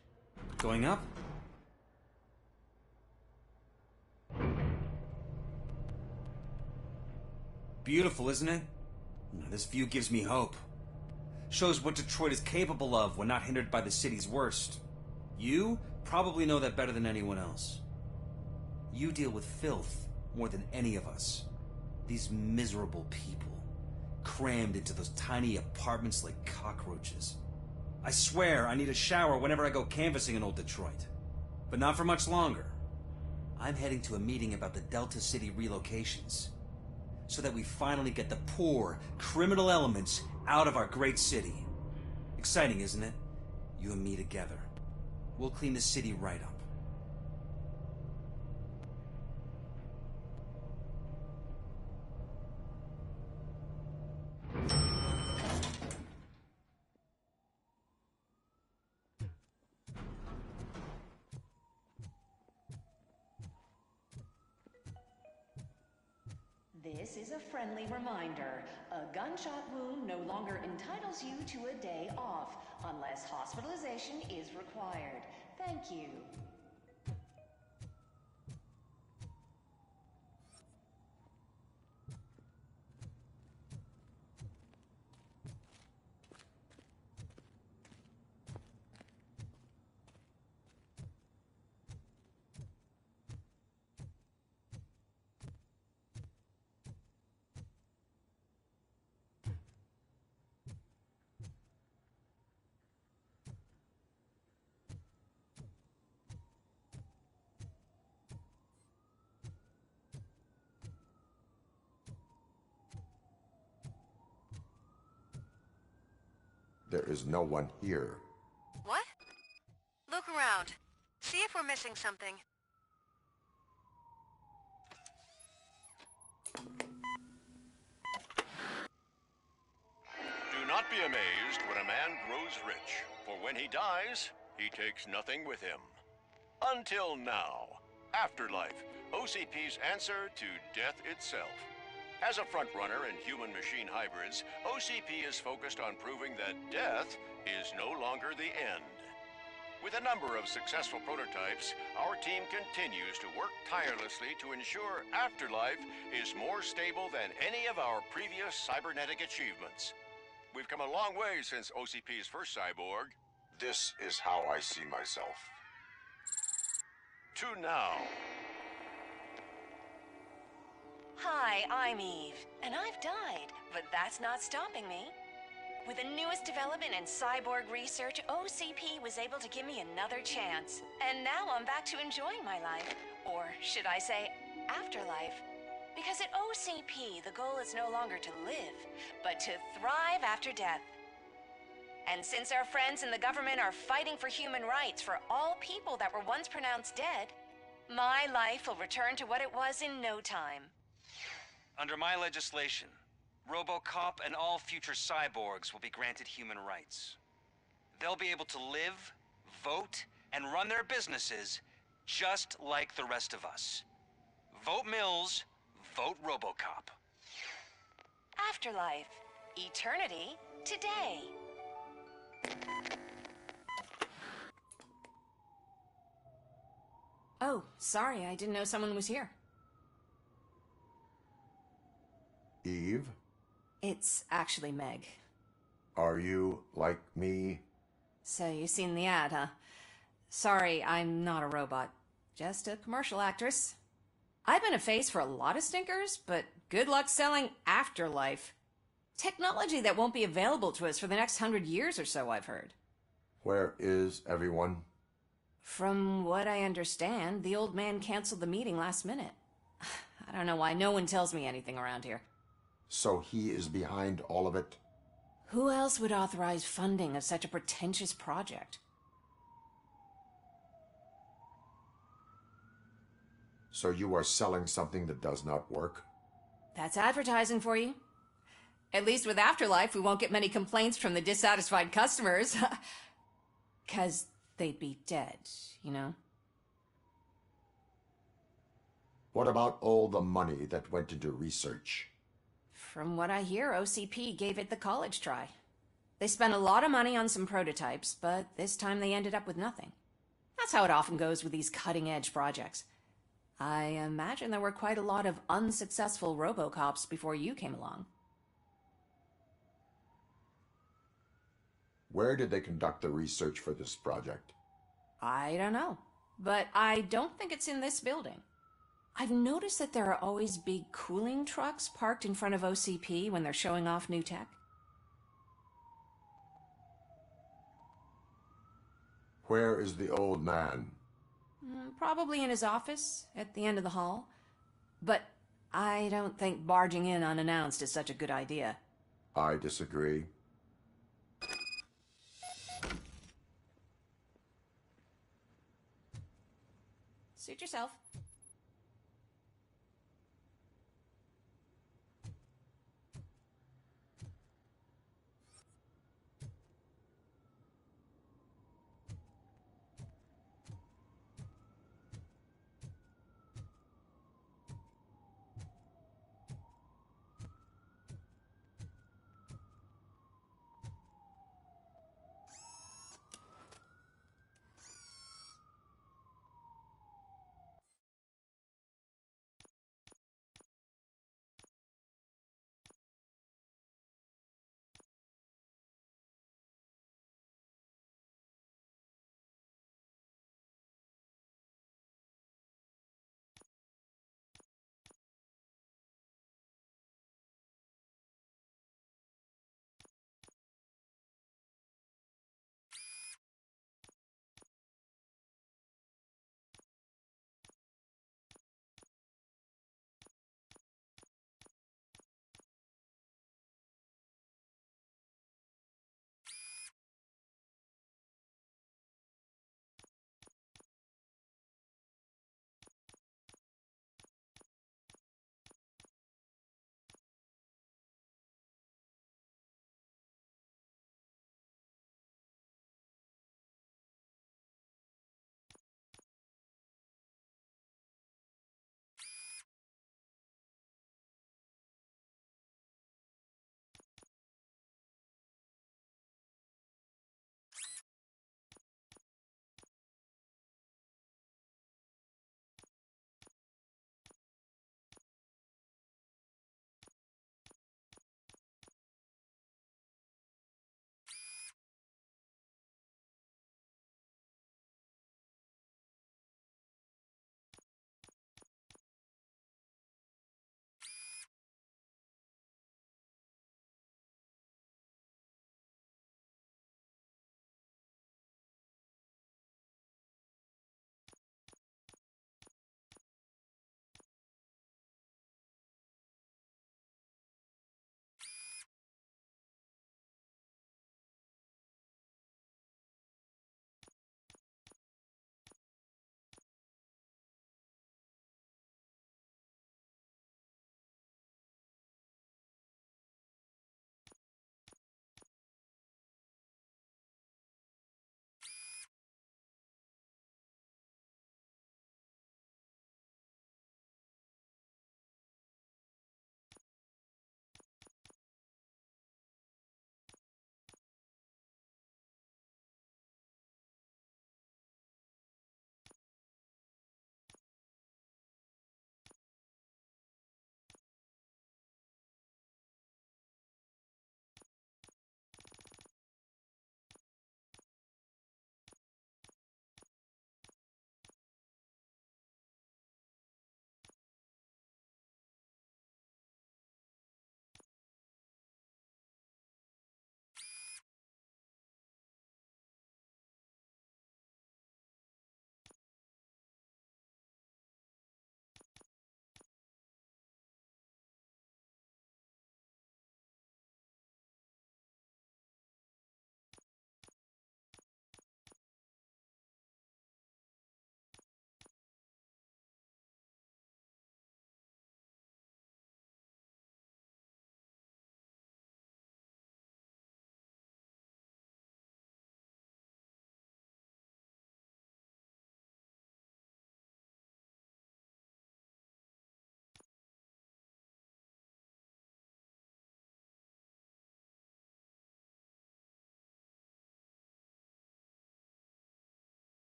Going up? Beautiful, isn't it? This view gives me hope. Shows what Detroit is capable of when not hindered by the city's worst. You probably know that better than anyone else. You deal with filth more than any of us. These miserable people, crammed into those tiny apartments like cockroaches. I swear I need a shower whenever I go canvassing in old Detroit. But not for much longer. I'm heading to a meeting about the Delta City relocations, so that we finally get the poor, criminal elements out of our great city. Exciting, isn't it? You and me together. We'll clean the city right up. This is a friendly reminder. A gunshot wound no longer entitles you to a day off, unless hospitalization is required. Thank you. There is no one here. What? Look around. See if we're missing something. Do not be amazed when a man grows rich, for when he dies, he takes nothing with him. Until now. Afterlife, OCP's answer to death itself. As a frontrunner in human-machine hybrids, OCP is focused on proving that death is no longer the end. With a number of successful prototypes, our team continues to work tirelessly to ensure Afterlife is more stable than any of our previous cybernetic achievements. We've come a long way since OCP's first cyborg. This is how I see myself. To now. Hi, I'm Eve, and I've died, but that's not stopping me. With the newest development in cyborg research, OCP was able to give me another chance. And now I'm back to enjoying my life. Or should I say, afterlife. Because at OCP, the goal is no longer to live, but to thrive after death. And since our friends in the government are fighting for human rights for all people that were once pronounced dead, my life will return to what it was in no time. Under my legislation, RoboCop and all future cyborgs will be granted human rights. They'll be able to live, vote, and run their businesses just like the rest of us. Vote Mills, vote RoboCop. Afterlife. Eternity. Today. Oh, sorry, I didn't know someone was here. Eve? It's actually Meg. Are you like me? So you seen the ad, huh? Sorry, I'm not a robot. Just a commercial actress. I've been a face for a lot of stinkers, but good luck selling Afterlife. Technology that won't be available to us for the next 100 years or so, I've heard. Where is everyone? From what I understand, the old man canceled the meeting last minute. I don't know why no one tells me anything around here. So he is behind all of it? Who else would authorize funding of such a pretentious project? So you are selling something that does not work? That's advertising for you. At least with Afterlife, we won't get many complaints from the dissatisfied customers. 'Cause they'd be dead, you know? What about all the money that went into research? From what I hear, OCP gave it the college try. They spent a lot of money on some prototypes, but this time they ended up with nothing. That's how it often goes with these cutting-edge projects. I imagine there were quite a lot of unsuccessful RoboCops before you came along. Where did they conduct the research for this project? I don't know, but I don't think it's in this building. I've noticed that there are always big cooling trucks parked in front of OCP when they're showing off new tech. Where is the old man? Probably in his office, at the end of the hall. But I don't think barging in unannounced is such a good idea. I disagree. Suit yourself.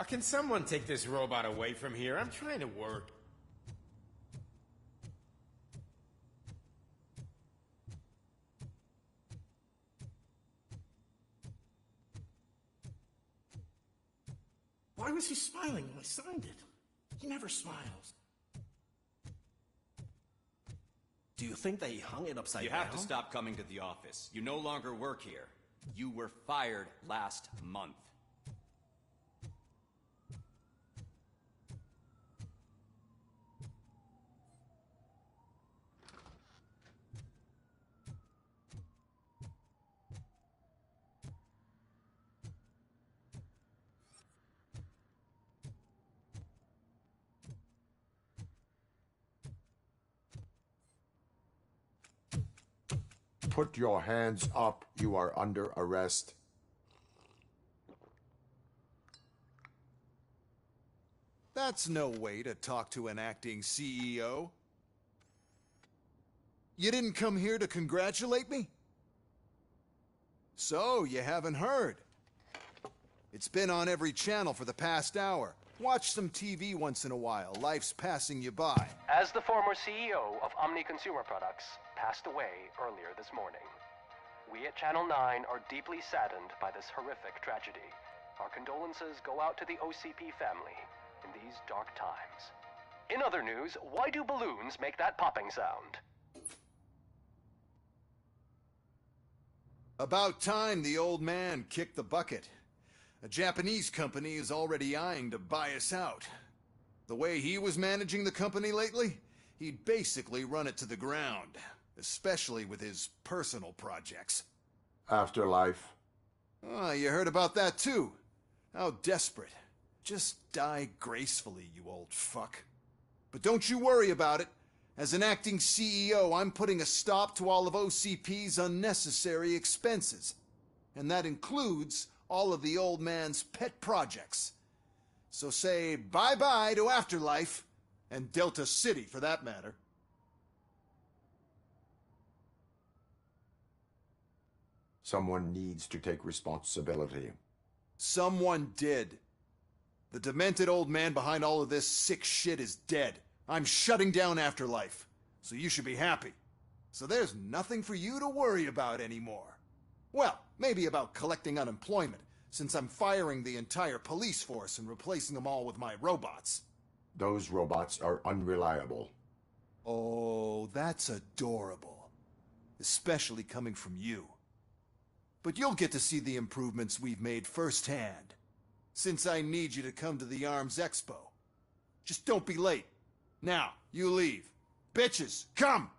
Can someone take this robot away from here? I'm trying to work. Why was he smiling when I signed it? He never smiles. Do you think they hung it upside down? You have to stop coming to the office. You no longer work here. You were fired last month. Put your hands up. You are under arrest. That's no way to talk to an acting CEO. You didn't come here to congratulate me? So, you haven't heard. It's been on every channel for the past hour. Watch some TV once in a while. Life's passing you by. As the former CEO of Omni Consumer Products passed away earlier this morning, we at Channel 9 are deeply saddened by this horrific tragedy. Our condolences go out to the OCP family in these dark times. In other news, why do balloons make that popping sound? About time the old man kicked the bucket. A Japanese company is already eyeing to buy us out. The way he was managing the company lately, he'd basically run it to the ground, especially with his personal projects. Afterlife. Oh, you heard about that too. How desperate. Just die gracefully, you old fuck. But don't you worry about it. As an acting CEO, I'm putting a stop to all of OCP's unnecessary expenses. And that includes all of the old man's pet projects. So say bye-bye to Afterlife, and Delta City for that matter. Someone needs to take responsibility. Someone did. The demented old man behind all of this sick shit is dead. I'm shutting down Afterlife, so you should be happy. So there's nothing for you to worry about anymore. Well, maybe about collecting unemployment, since I'm firing the entire police force and replacing them all with my robots. Those robots are unreliable. Oh, that's adorable. Especially coming from you. But you'll get to see the improvements we've made firsthand, since I need you to come to the ARMS Expo. Just don't be late. Now, you leave. Bitches, come!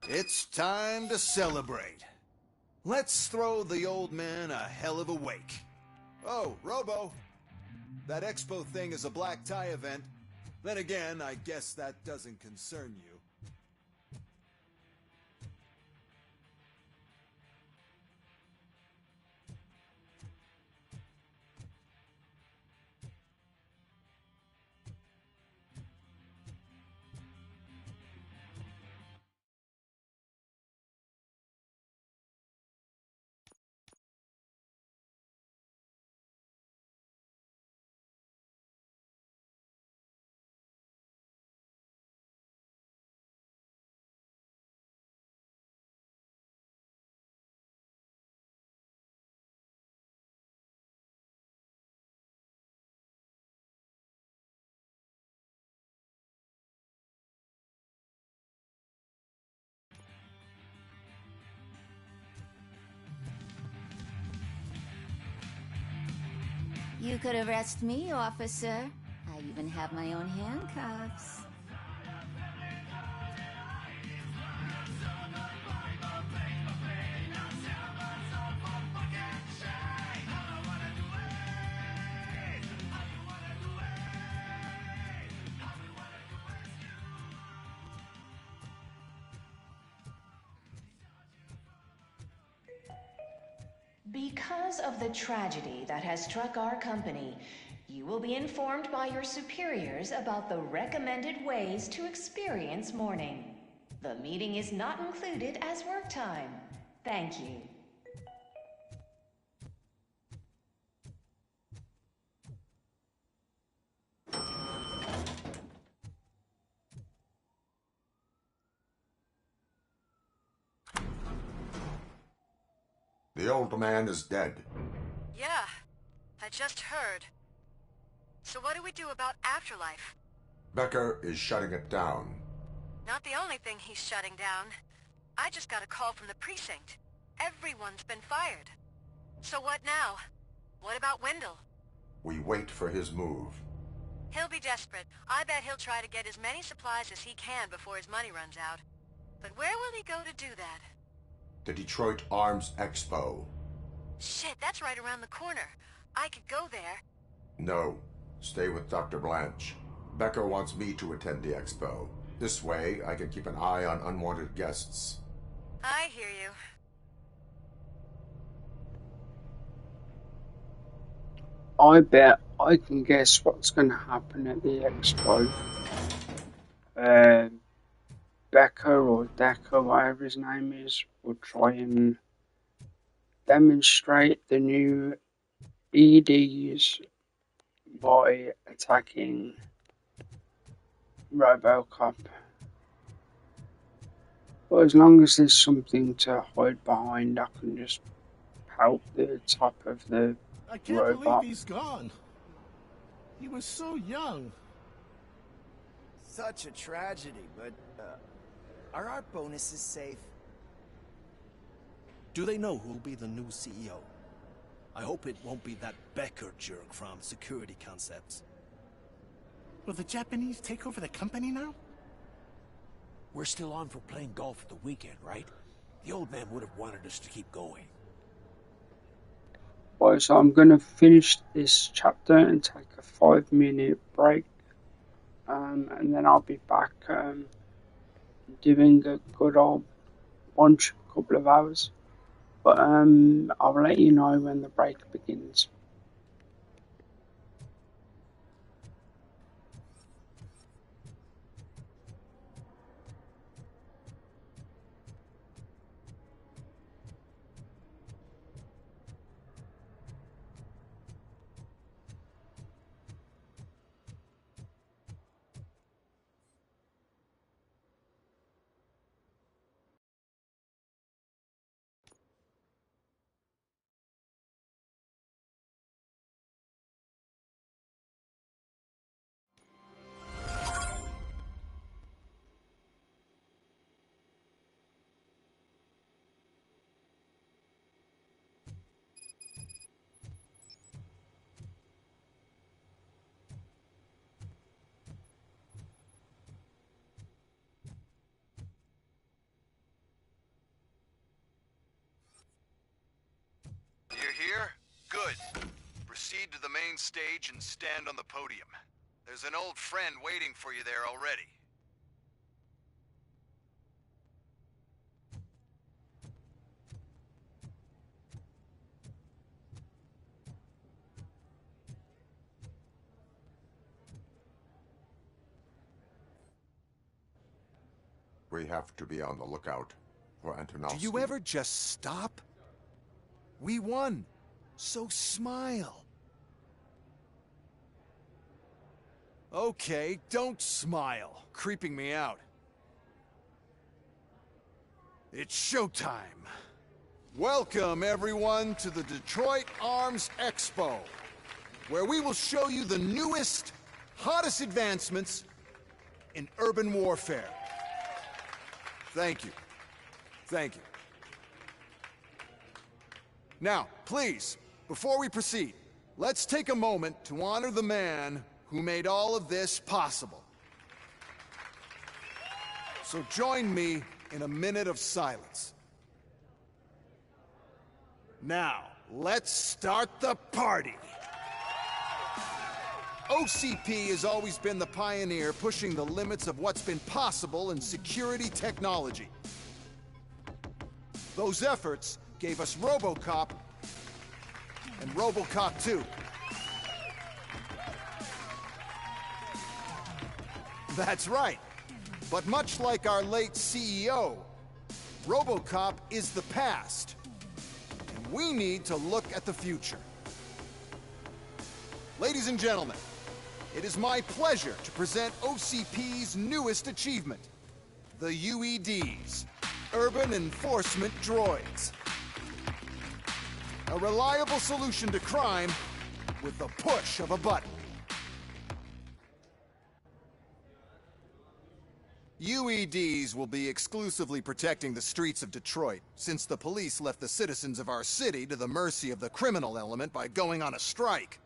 It's time to celebrate. Let's throw the old man a hell of a wake. Oh, Robo. That expo thing is a black tie event. Then again, I guess that doesn't concern you. You could arrest me, officer. I even have my own handcuffs. Because of the tragedy that has struck our company, you will be informed by your superiors about the recommended ways to experience mourning. The meeting is not included as work time. Thank you. The old man is dead. Yeah, I just heard. So what do we do about Afterlife? Becker is shutting it down. Not the only thing he's shutting down. I just got a call from the precinct. Everyone's been fired. So what now? What about Wendell? We wait for his move. He'll be desperate. I bet he'll try to get as many supplies as he can before his money runs out. But where will he go to do that? The Detroit Arms Expo. Shit, that's right around the corner. I could go there. No. Stay with Dr. Blanche. Becker wants me to attend the expo. This way, I can keep an eye on unwanted guests. I hear you. I bet I can guess what's going to happen at the expo. Becker or Decker, whatever his name is, will try and demonstrate the new EDs by attacking RoboCop. But as long as there's something to hide behind, I can just pout the top of the I can't robot. believe he's gone. He was so young. Such a tragedy, but are our bonuses safe? Do they know who'll be the new CEO? I hope it won't be that Becker jerk from Security Concepts. Will the Japanese take over the company now? We're still on for playing golf at the weekend, right? The old man would have wanted us to keep going. Right, so I'm going to finish this chapter and take a 5-minute break. And then I'll be back doing a good old couple of hours. But I'll let you know when the break begins. You're here? Good. Proceed to the main stage and stand on the podium. There's an old friend waiting for you there already. We have to be on the lookout for Antonovsky. Do you ever just stop? We won, so smile. Okay, don't smile. Creeping me out. It's showtime. Welcome, everyone, to the Detroit Arms Expo, where we will show you the newest, hottest advancements in urban warfare. Thank you. Thank you. Now, please, before we proceed, let's take a moment to honor the man who made all of this possible. So join me in a minute of silence. Now, let's start the party. OCP has always been the pioneer pushing the limits of what's been possible in security technology. Those efforts gave us RoboCop and RoboCop 2. That's right. But much like our late CEO, RoboCop is the past. And we need to look at the future. Ladies and gentlemen, it is my pleasure to present OCP's newest achievement, the UEDs, Urban Enforcement Droids. A reliable solution to crime with the push of a button. UEDs will be exclusively protecting the streets of Detroit, since the police left the citizens of our city to the mercy of the criminal element by going on a strike.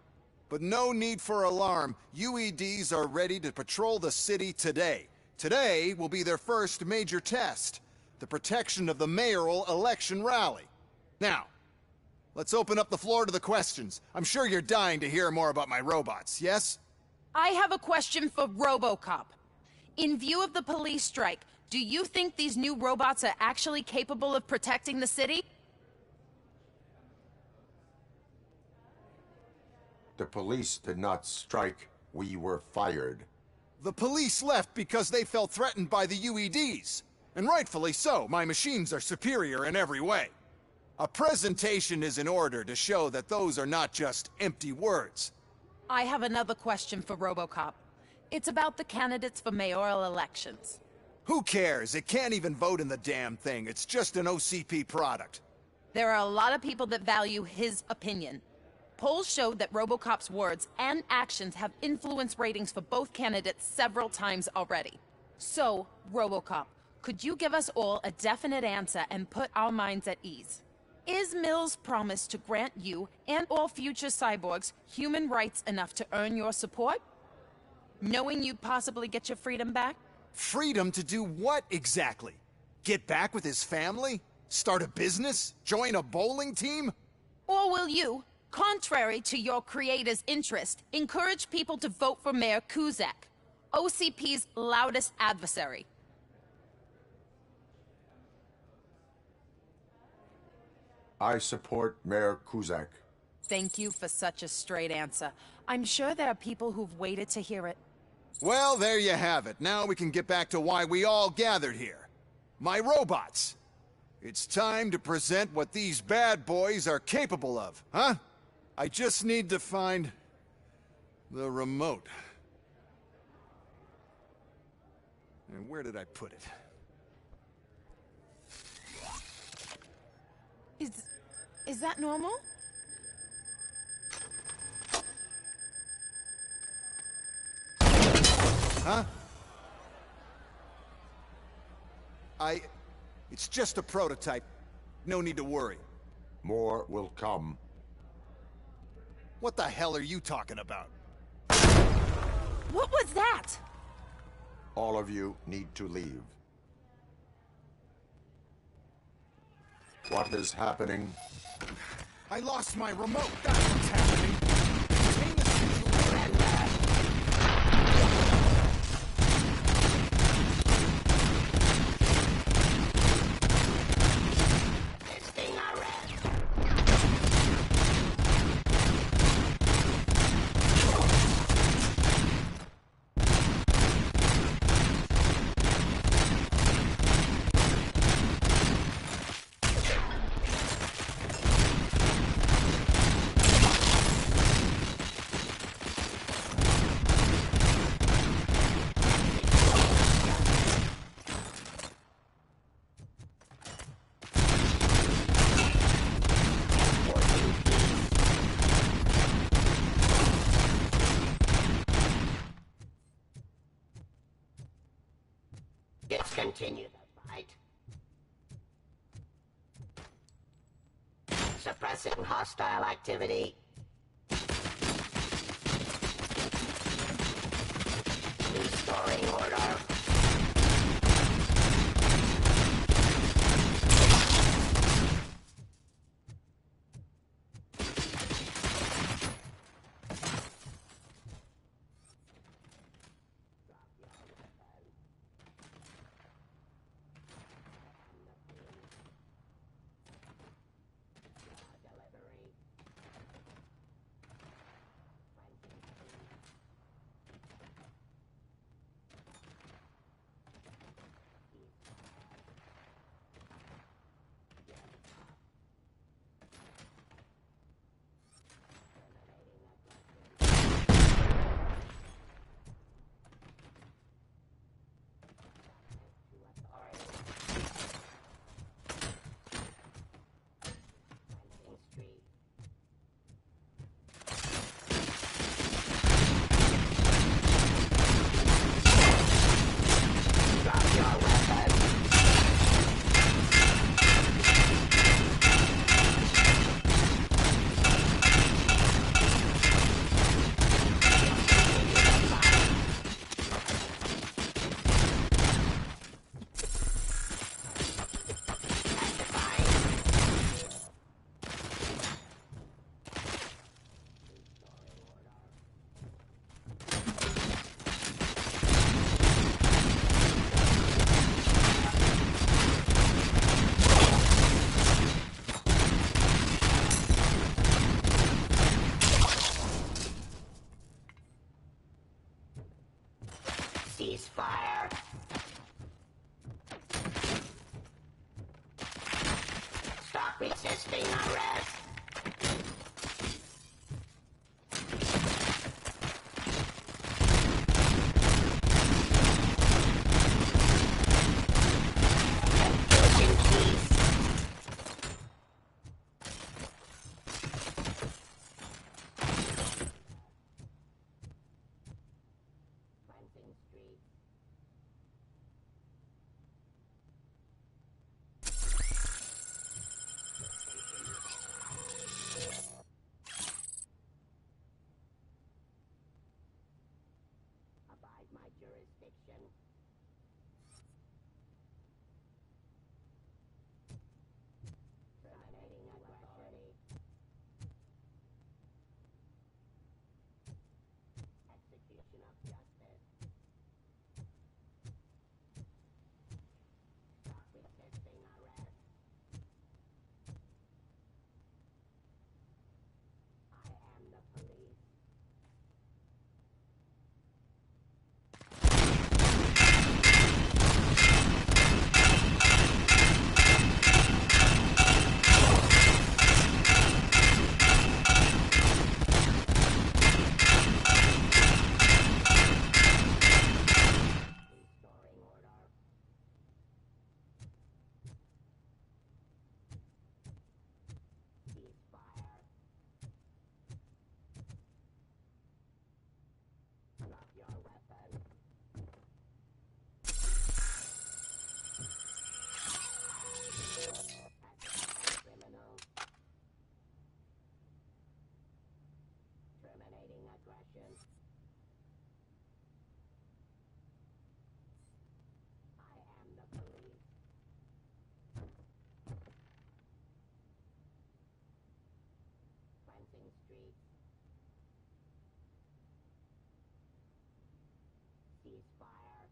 But no need for alarm. UEDs are ready to patrol the city today. Today will be their first major test, the protection of the mayoral election rally. Now, let's open up the floor to the questions. I'm sure you're dying to hear more about my robots, yes? I have a question for RoboCop. In view of the police strike, do you think these new robots are actually capable of protecting the city? The police did not strike. We were fired. The police left because they felt threatened by the UEDs. And rightfully so. My machines are superior in every way. A presentation is in order to show that those are not just empty words. I have another question for RoboCop. It's about the candidates for mayoral elections. Who cares? It can't even vote in the damn thing. It's just an OCP product. There are a lot of people that value his opinion. Polls showed that RoboCop's words and actions have influenced ratings for both candidates several times already. So, RoboCop, could you give us all a definite answer and put our minds at ease? Is Mills' promise to grant you and all future cyborgs human rights enough to earn your support? Knowing you'd possibly get your freedom back? Freedom to do what exactly? Get back with his family? Start a business? Join a bowling team? Or will you, contrary to your creator's interest, encourage people to vote for Mayor Kuzak, OCP's loudest adversary? I support Mayor Kuzak. Thank you for such a straight answer. I'm sure there are people who've waited to hear it. Well, there you have it. Now we can get back to why we all gathered here. My robots. It's time to present what these bad boys are capable of, huh? I just need to find the remote. And where did I put it? Is that normal? Huh? It's just a prototype. No need to worry. More will come. What the hell are you talking about? What was that? All of you need to leave. What is happening? I lost my remote. That's what's happening. Contain the Discontinue the fight. Suppressing hostile activity. Restoring order. resisting arrest. Jurisdiction. Terminating authority. Execution of justice. Stop resisting arrest. I am the police. Terminating aggression. I am the police. Cleansing streets. Ceasefire.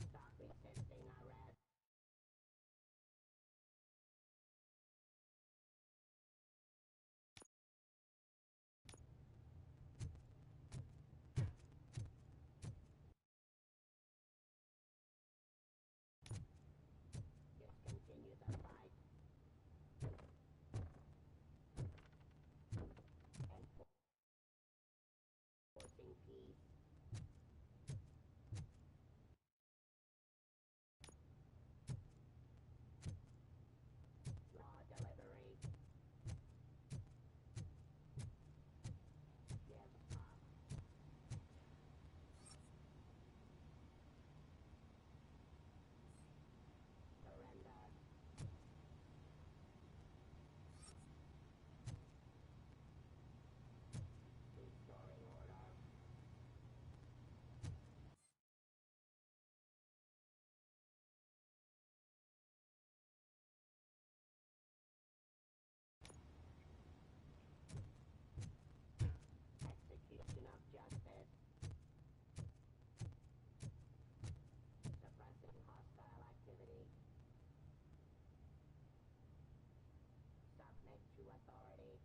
Stop resisting arrest. Discontinue the fight. Enforcing peace. Law delivery. Give up. Surrender. Restoring order. Execution of justice. Suppressing hostile activity. Submit to authority.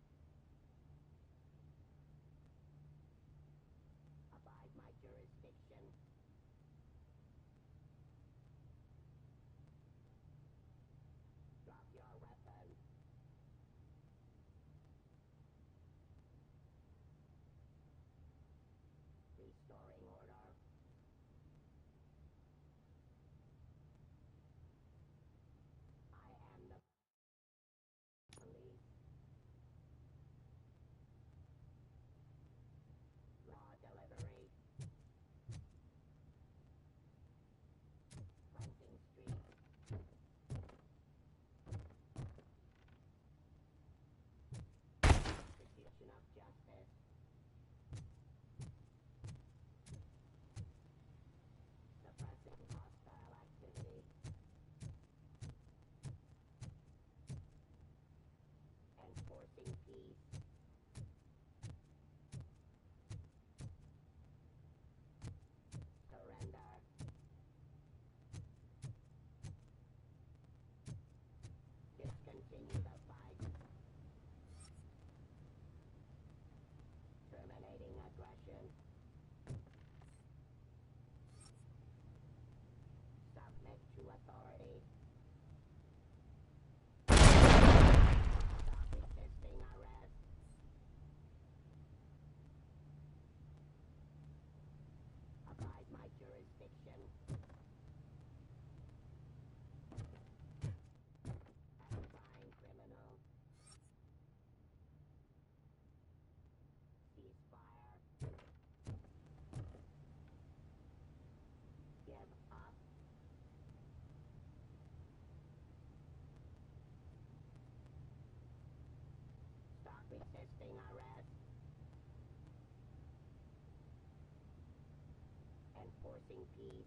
Abide my jurisdiction. Drop your weapon. Restoring order. I am the police. Law delivery. Cleansing streets. Execution of justice. Suppressing hostile activity. Enforcing peace. Surrender. Discontinue the fight. Terminating aggression. Submit to authority. enforcing peace.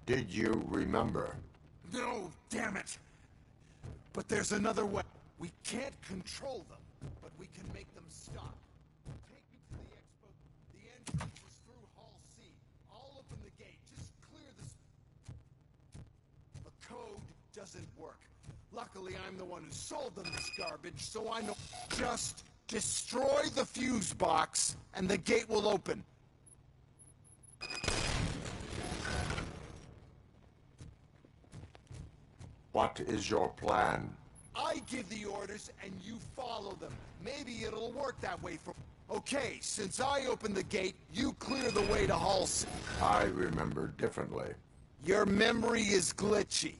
Did you remember? No, damn it! But there's another way. We can't control them, but we can make them stop. Take me to the expo. The entrance is through Hall C. I'll open the gate. Just clear this. The code doesn't work. Luckily, I'm the one who sold them this garbage, so I know. Just destroy the fuse box, and the gate will open. What is your plan? I give the orders and you follow them. Maybe it'll work that way for... Okay, since I opened the gate, you clear the way to Hall C. I remember differently. Your memory is glitchy.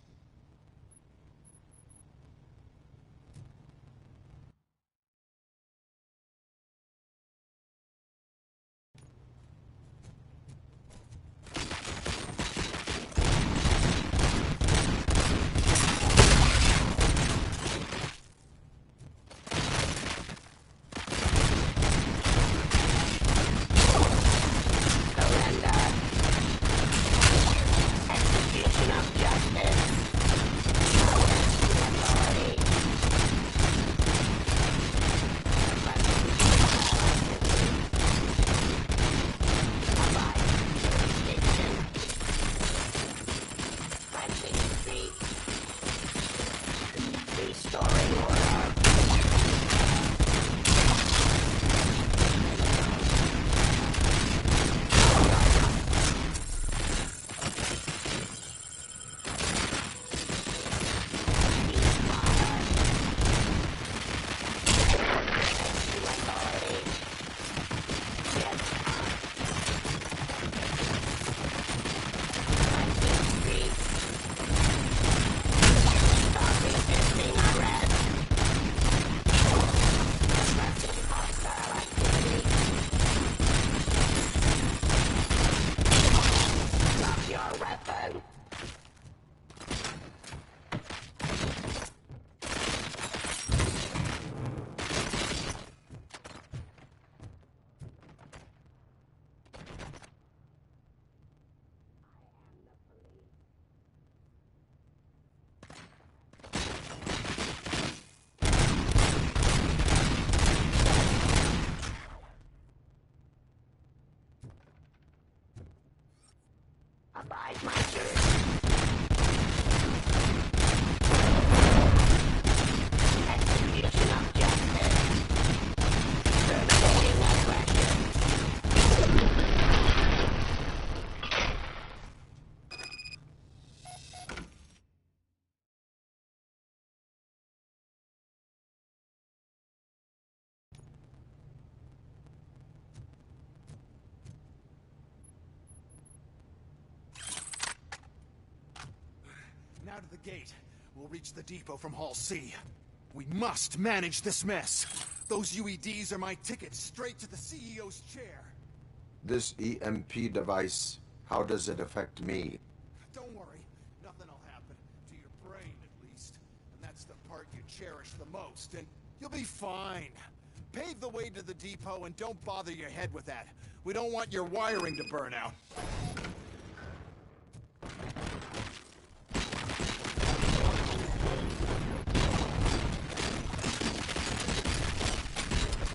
Abide my jurisdiction. Execution of justice. Terminating aggression. Now to the gate. We'll reach the depot from Hall C. We must manage this mess. Those UEDs are my ticket straight to the CEO's chair. This EMP device, how does it affect me? Don't worry. Nothing will happen. To your brain, at least. And that's the part you cherish the most. And you'll be fine. Pave the way to the depot and don't bother your head with that. We don't want your wiring to burn out.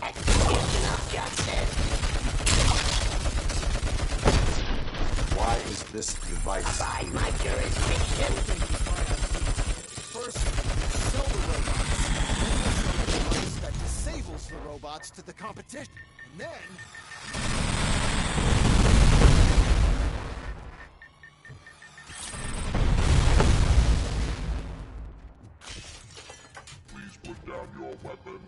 Execution of justice. Why is this device... Abide my jurisdiction. First, sell the robots. Then there's a device that disables the robots to the competition. And then... Please put down your weapon.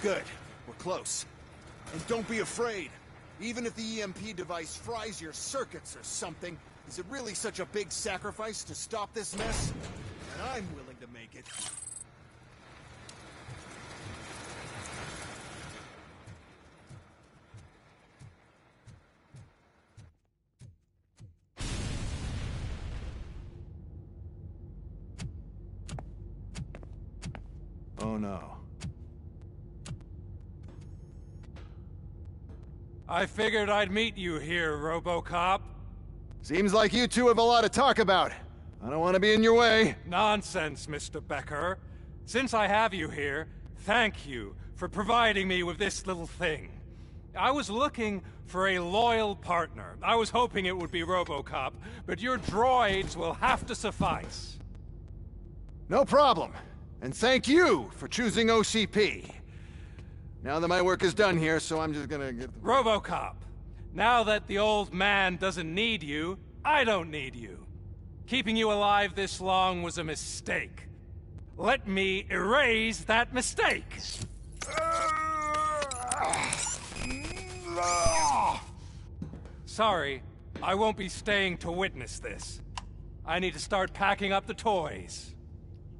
Good. We're close. And don't be afraid. Even if the EMP device fries your circuits or something, is it really such a big sacrifice to stop this mess? And I'm willing to make it. Oh no. I figured I'd meet you here, RoboCop. Seems like you two have a lot to talk about. I don't want to be in your way. Nonsense, Mr. Becker. Since I have you here, thank you for providing me with this little thing. I was looking for a loyal partner. I was hoping it would be RoboCop, but your droids will have to suffice. No problem. And thank you for choosing OCP. Now that my work is done here, so I'm just gonna get... RoboCop, now that the old man doesn't need you, I don't need you. Keeping you alive this long was a mistake. Let me erase that mistake! Sorry, I won't be staying to witness this. I need to start packing up the toys.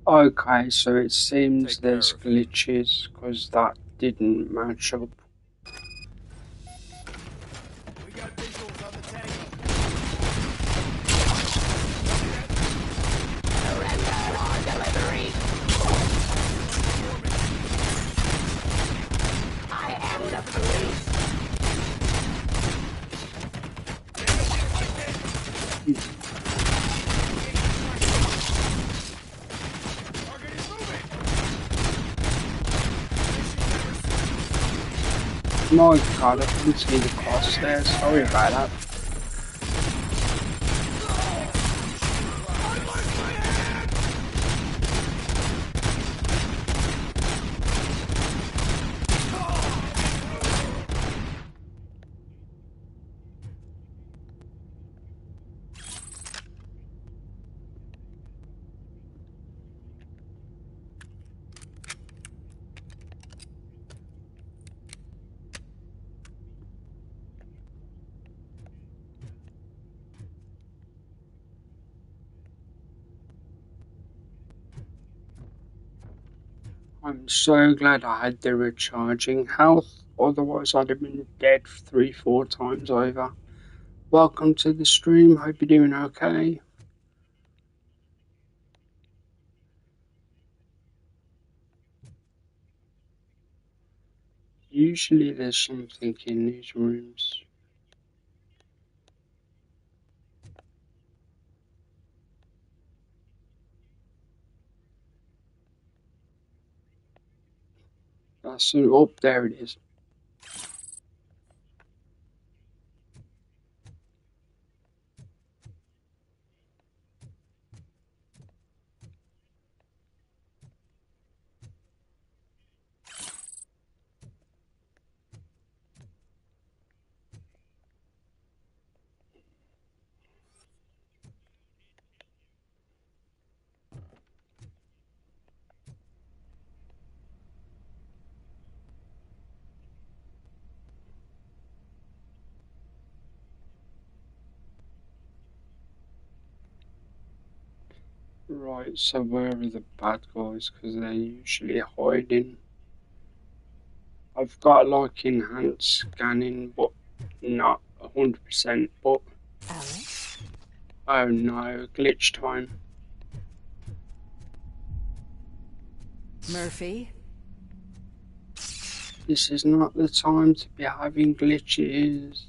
Okay, so it seems there's glitches because that didn't match up. I am the police. My god, I couldn't see the cross there, sorry about that. I'm so glad I had the recharging health, otherwise I'd have been dead 3-4 times over. Welcome to the stream, hope you're doing okay. Usually there's something in these rooms. Oh, there it is. Right, so where are the bad guys? Because they're usually hiding. I've got like enhanced scanning, but not 100%. But Alex? Oh no, glitch time. Murphy? This is not the time to be having glitches.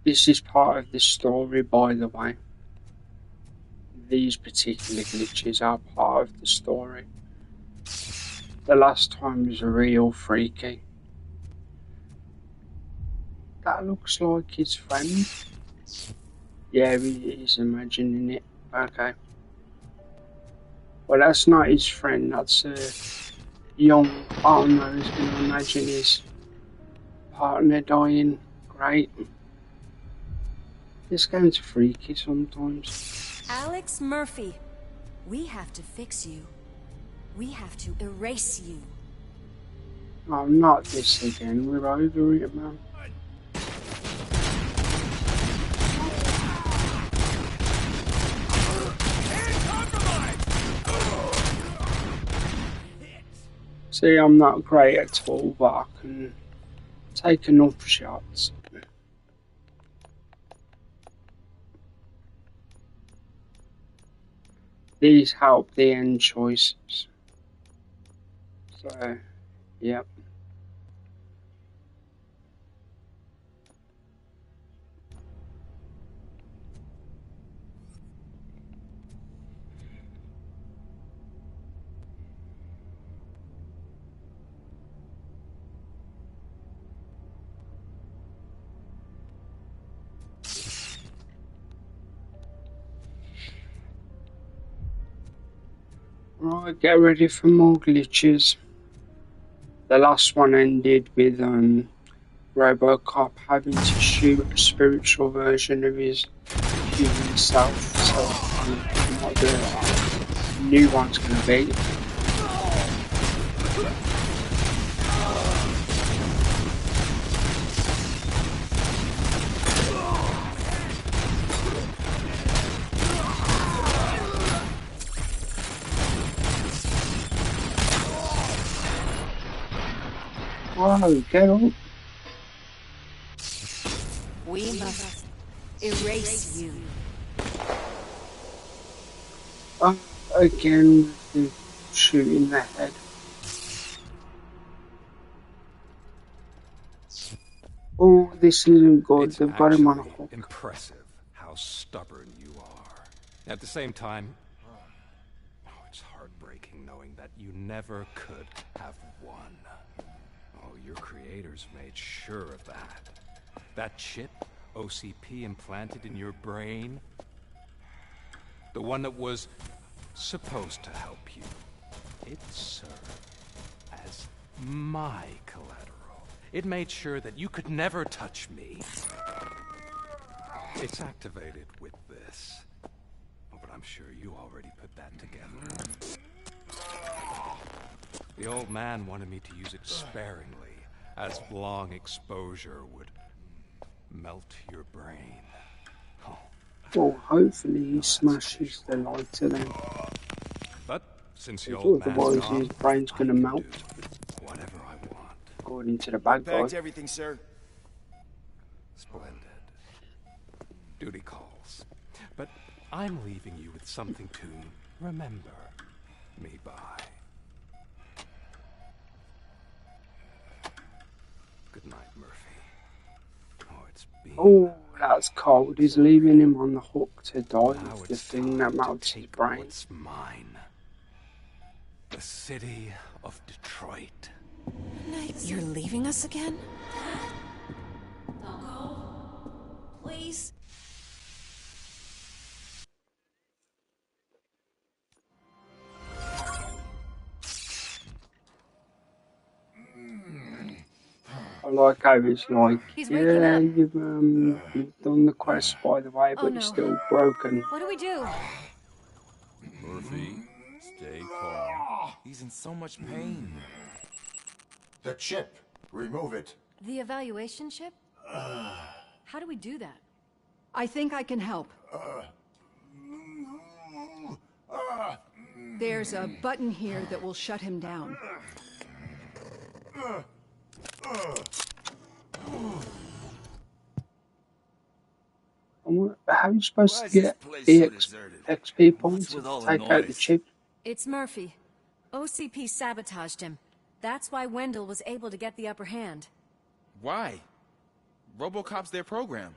This is part of the story, by the way. These particular glitches are part of the story. The last time was real freaky. That looks like his friend. Yeah, he's imagining it. Okay. Well, that's not his friend, that's a young partner who's going to imagine his partner dying. Great. This game's freaky sometimes. Alex Murphy, we have to fix you. We have to erase you. Oh, not this again. We're over it, man. See, I'm not great at all, but I can take enough shots. These help the end choices. So, yep. Right, get ready for more glitches. The last one ended with RoboCop having to shoot a spiritual version of his human self, so what the new one's gonna be. Whoa, get up. We must erase you. Again with the shooting the head. Oh, this isn't good. They've got him on a hook. Impressive how stubborn you are. At the same time, it's heartbreaking knowing that you never could have won. Oh, your creators made sure of that. That chip OCP implanted in your brain, the one that was supposed to help you, it served as my collateral. It made sure that you could never touch me. It's activated with this. Oh, but I'm sure you already put that together. The old man wanted me to use it sparingly, as long exposure would melt your brain. Oh. Well, hopefully he smashes the lighter then. But since the old man's otherwise gone, his brain's gonna melt. Whatever I want. According to the bad guy. Bagged everything, sir. Splendid. Duty calls. But I'm leaving you with something to remember me by. Good night, Murphy. Oh, it's been... Oh, that's cold. He's leaving him on the hook to die with the thing that melts his brain. It's mine. The city of Detroit. You're leaving us again? Don't go. Please. I like how it's like, He's waking yeah, up. you've done the quest by the way, but Oh, it's no. still broken. What do we do? Murphy, stay calm. He's in so much pain. The chip. Remove it. The evaluation chip? How do we do that? I think I can help. There's a button here that will shut him down. How are you supposed to get the XP points to take out the chip? It's Murphy. OCP sabotaged him. That's why Wendell was able to get the upper hand. Why? RoboCop's their program.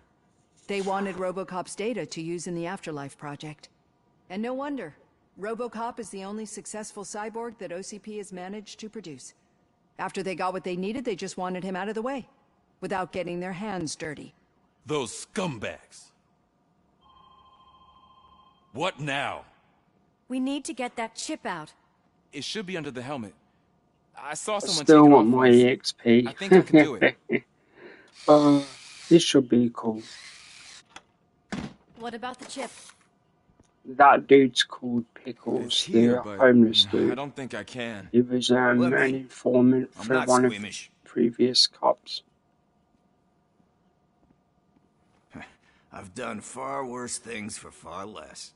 They wanted RoboCop's data to use in the Afterlife project. And no wonder. RoboCop is the only successful cyborg that OCP has managed to produce. After they got what they needed, they just wanted him out of the way, without getting their hands dirty. Those scumbags. What now? We need to get that chip out. It should be under the helmet. I saw someone Still take it want off my once. EXP. I think I can do it. This should be cool. What about the chip? That dude's called It's Pickles, here, the but homeless I dude. don't think I can. He was Let an me. informant I'm for not one of the squeamish. previous cops. I've done far worse things for far less.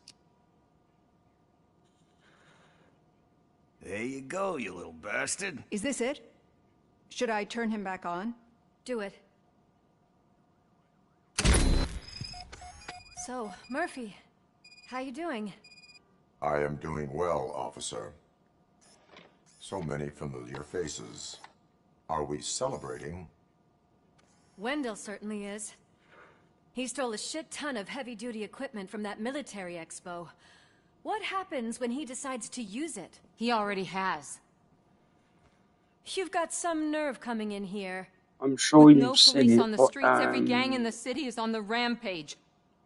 There you go, you little bastard. Is this it? Should I turn him back on? Do it. So, Murphy, how you doing? I am doing well, officer. So many familiar faces. Are we celebrating? Wendell certainly is. He stole a shit ton of heavy-duty equipment from that military expo. What happens when he decides to use it? He already has. You've got some nerve coming in here. I'm sure With you've no seen police it, on the but streets, every gang in the city is on the rampage.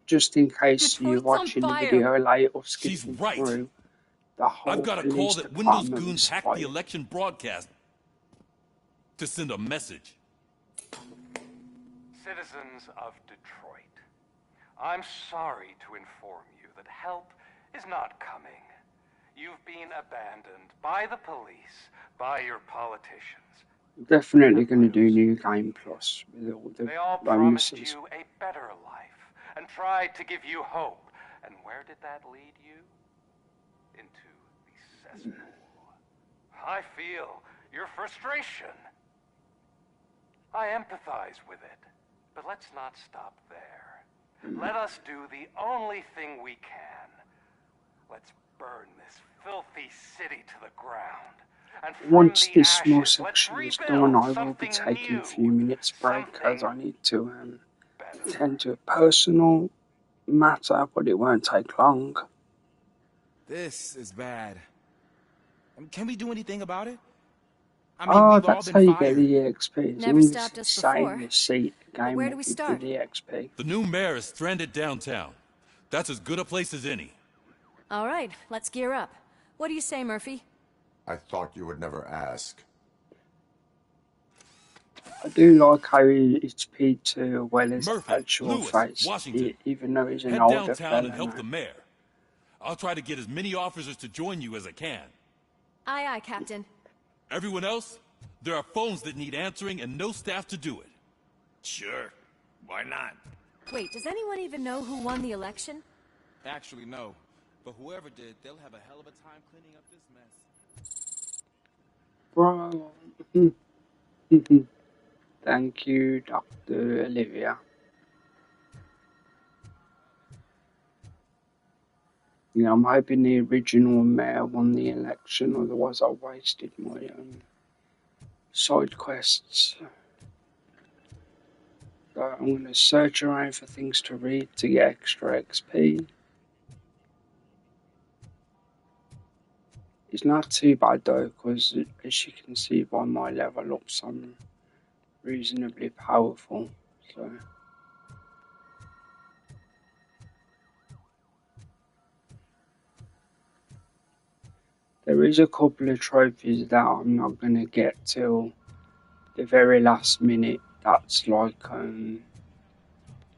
just in case you're Detroit's on watching the fire. video late or She's skipping right. through, the whole I've got a police call that Windows department goons was hacked the fired. election broadcast to send a message. Citizens of Detroit, I'm sorry to inform you that help is not coming. You've been abandoned by the police, by your politicians. Definitely going to do New Game Plus with all the They all promised bonuses. you a better life and tried to give you hope. And where did that lead you? Into the cesspool. I feel your frustration. I empathize with it. But let's not stop there. Let us do the only thing we can. Let's burn this filthy city to the ground. And from Once the this small ashes, section let's is done, rebuild I will be something taking a new. few minutes break as I need to attend to a personal matter, but it won't take long. This is bad. Can we do anything about it? I mean, Oh, we've all that's been how you get fired. the EXP. As Never long as stopped it's us same before. receipt, the But game where will do we give you start? the XP. The new mayor is stranded downtown. That's as good a place as any. All right, let's gear up. What do you say, Murphy? I thought you would never ask. I do like how it's P2 well as Murphy, actual Lewis, face, Washington. even though he's an Head older downtown fella and help now. the mayor. I'll try to get as many officers to join you as I can. Aye, aye, Captain. Everyone else, there are phones that need answering and no staff to do it. Sure. Why not? Wait, does anyone even know who won the election? Actually, no. But whoever did, they'll have a hell of a time cleaning up this mess. Bro. Thank you, Dr. Olivia. Yeah, I'm hoping the original mayor won the election, otherwise I wasted my side quests. So I'm going to search around for things to read to get extra XP. It's not too bad though, because as you can see by my level ups, I'm reasonably powerful. So there is a couple of trophies that I'm not going to get till the very last minute. That's like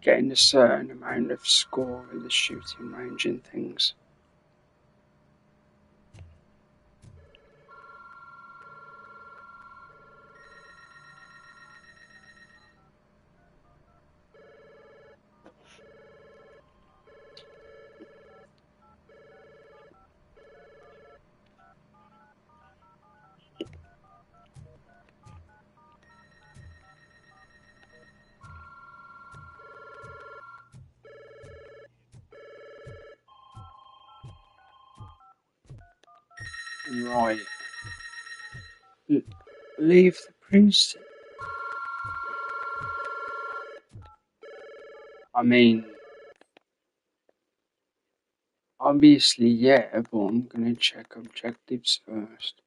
getting a certain amount of score in the shooting range and things. Right. Leave the priest. I mean, obviously, yeah, but I'm gonna check objectives first.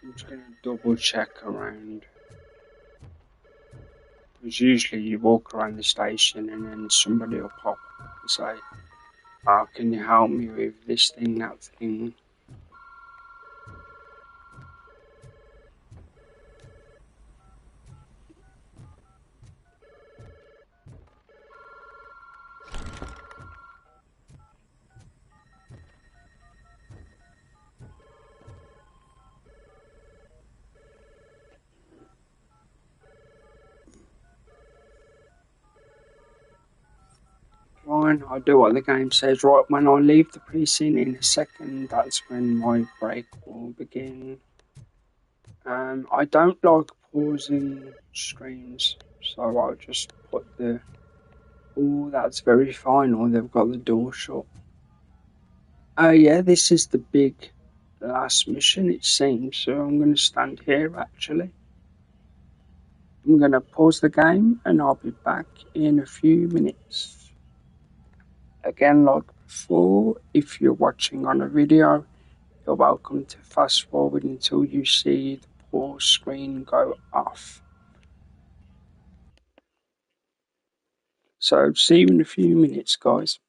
I'm just gonna double check around. Because usually you walk around the station and then somebody will pop up and say, "Oh, can you help me with this thing, that thing?" fine. I do what the game says. Right, when I leave the precinct in a second, that's when my break will begin. I don't like pausing streams, so I'll just put the... Oh, that's very final. They've got the door shut. Oh yeah, this is the big last mission, it seems. So I'm going to stand here, actually. I'm going to pause the game, and I'll be back in a few minutes. Again, like before, if you're watching on a video, you're welcome to fast forward until you see the pause screen go off. So see you in a few minutes, guys.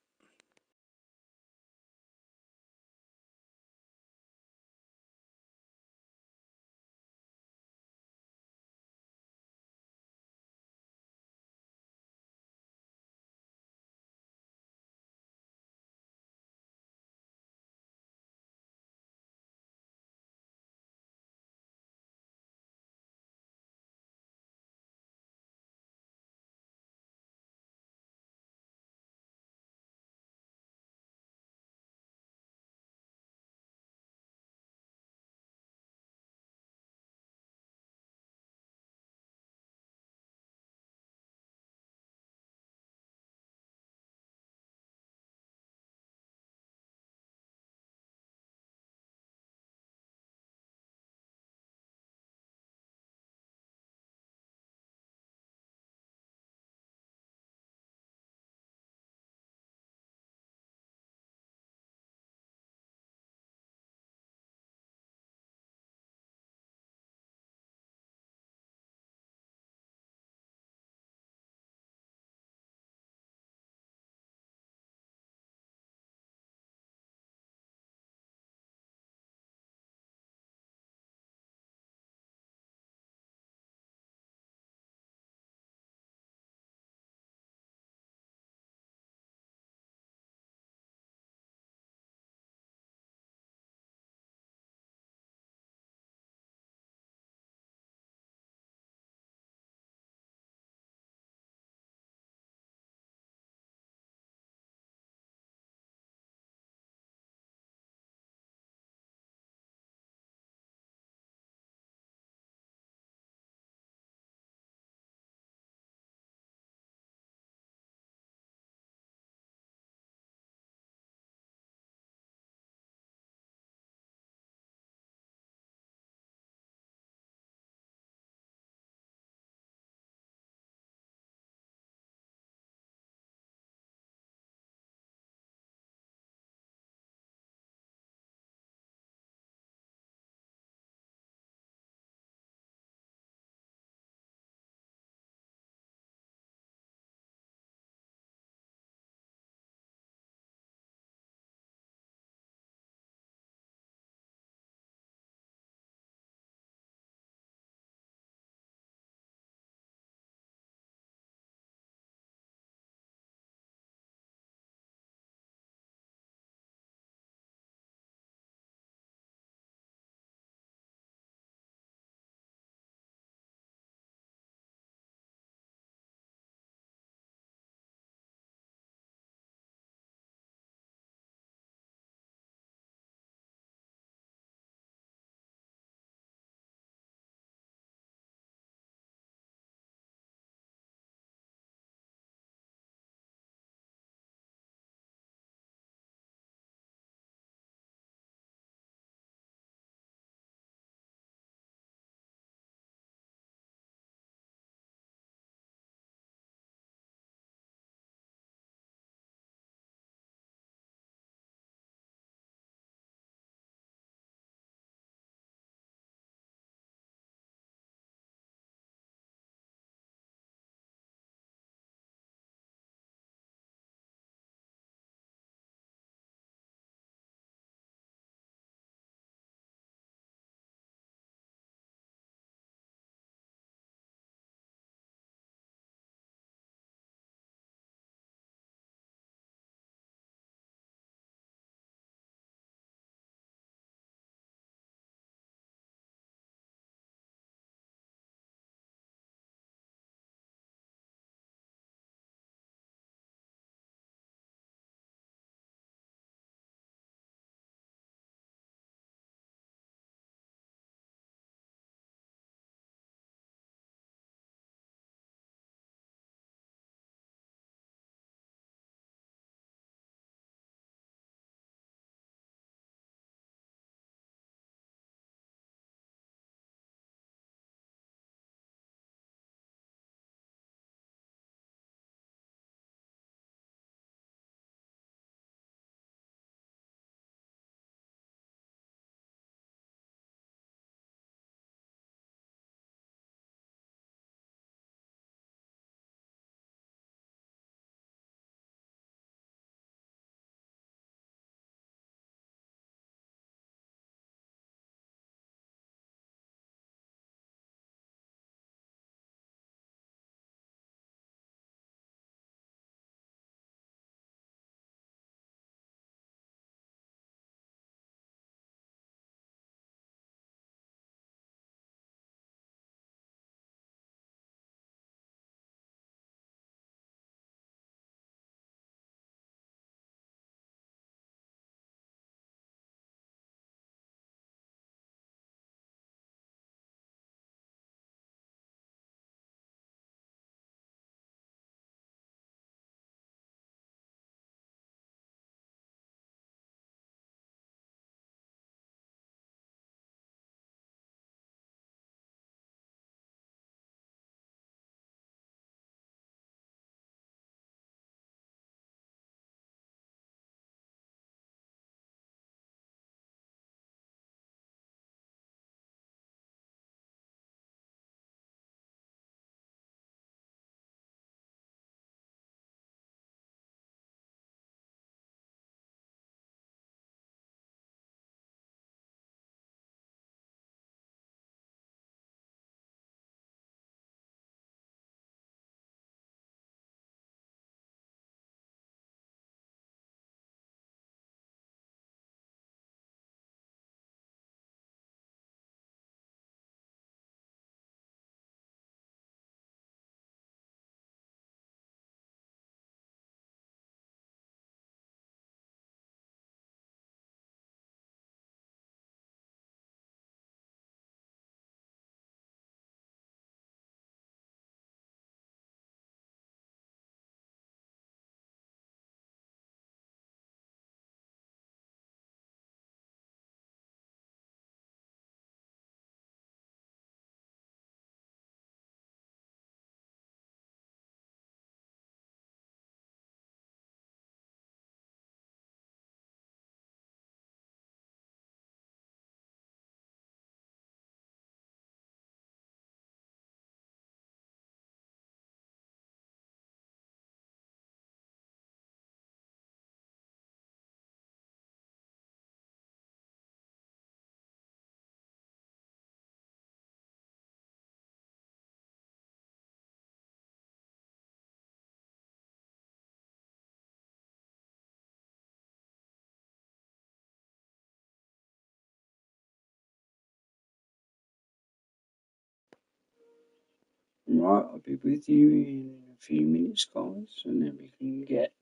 Right, I'll be with you in a few minutes, guys, and then we can get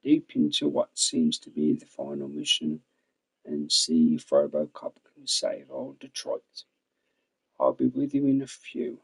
deep into what seems to be the final mission and see if RoboCop can save old Detroit. I'll be with you in a few.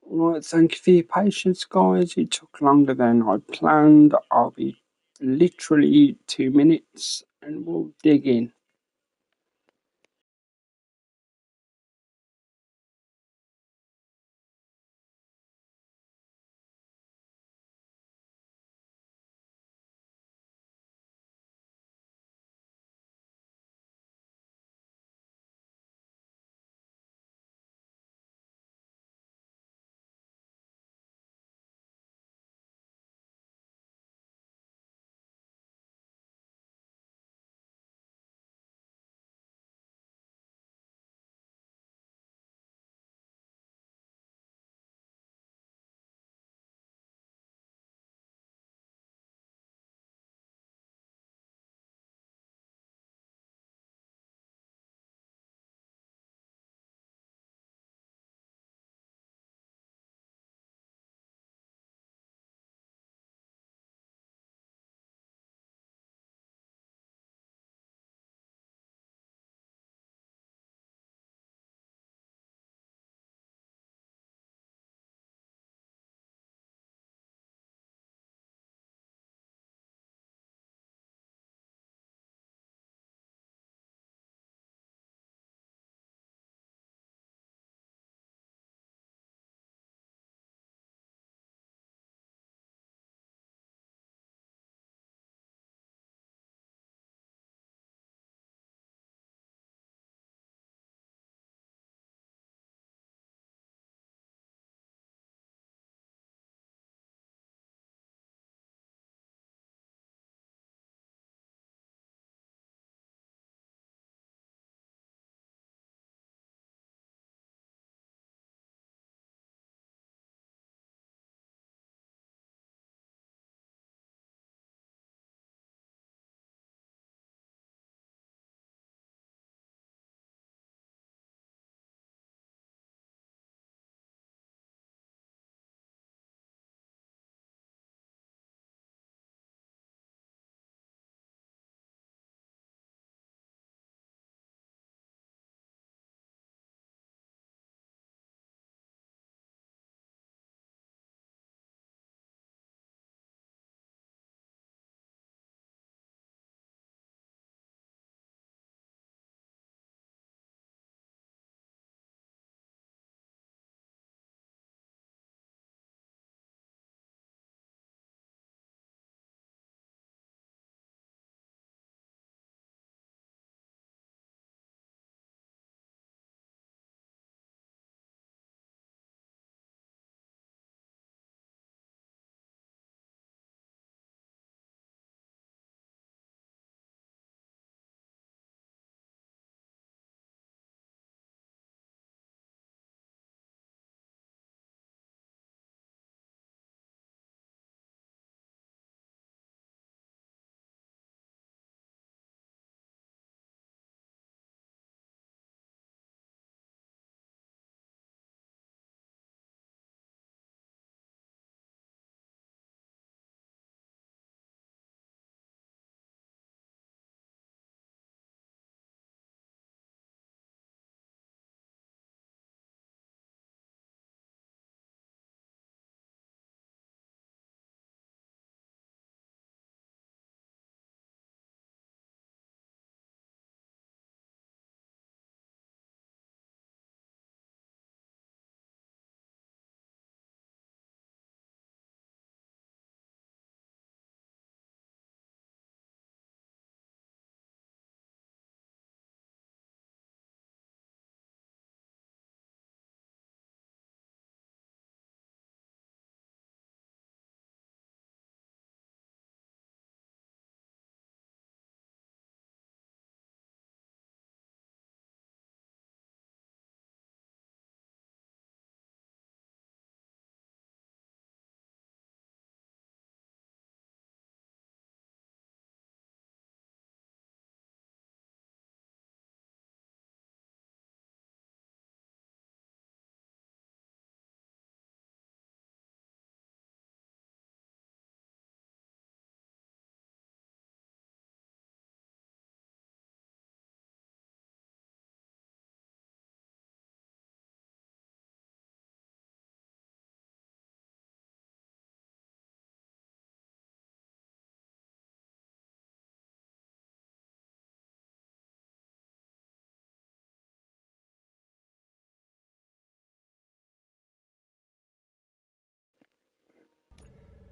Right, thank you for your patience, guys. It took longer than I planned. I'll be literally 2 minutes and we'll dig in.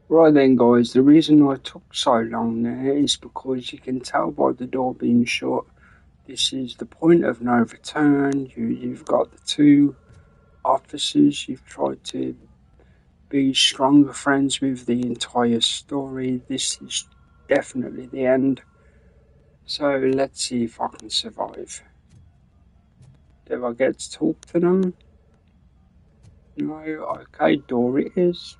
Right then, guys, the reason I took so long there is because you can tell by the door being shut. This is the point of no return. You've got the two officers you've tried to be stronger friends with the entire story. This is definitely the end. So let's see if I can survive. Do I get to talk to them? No, okay, door it is.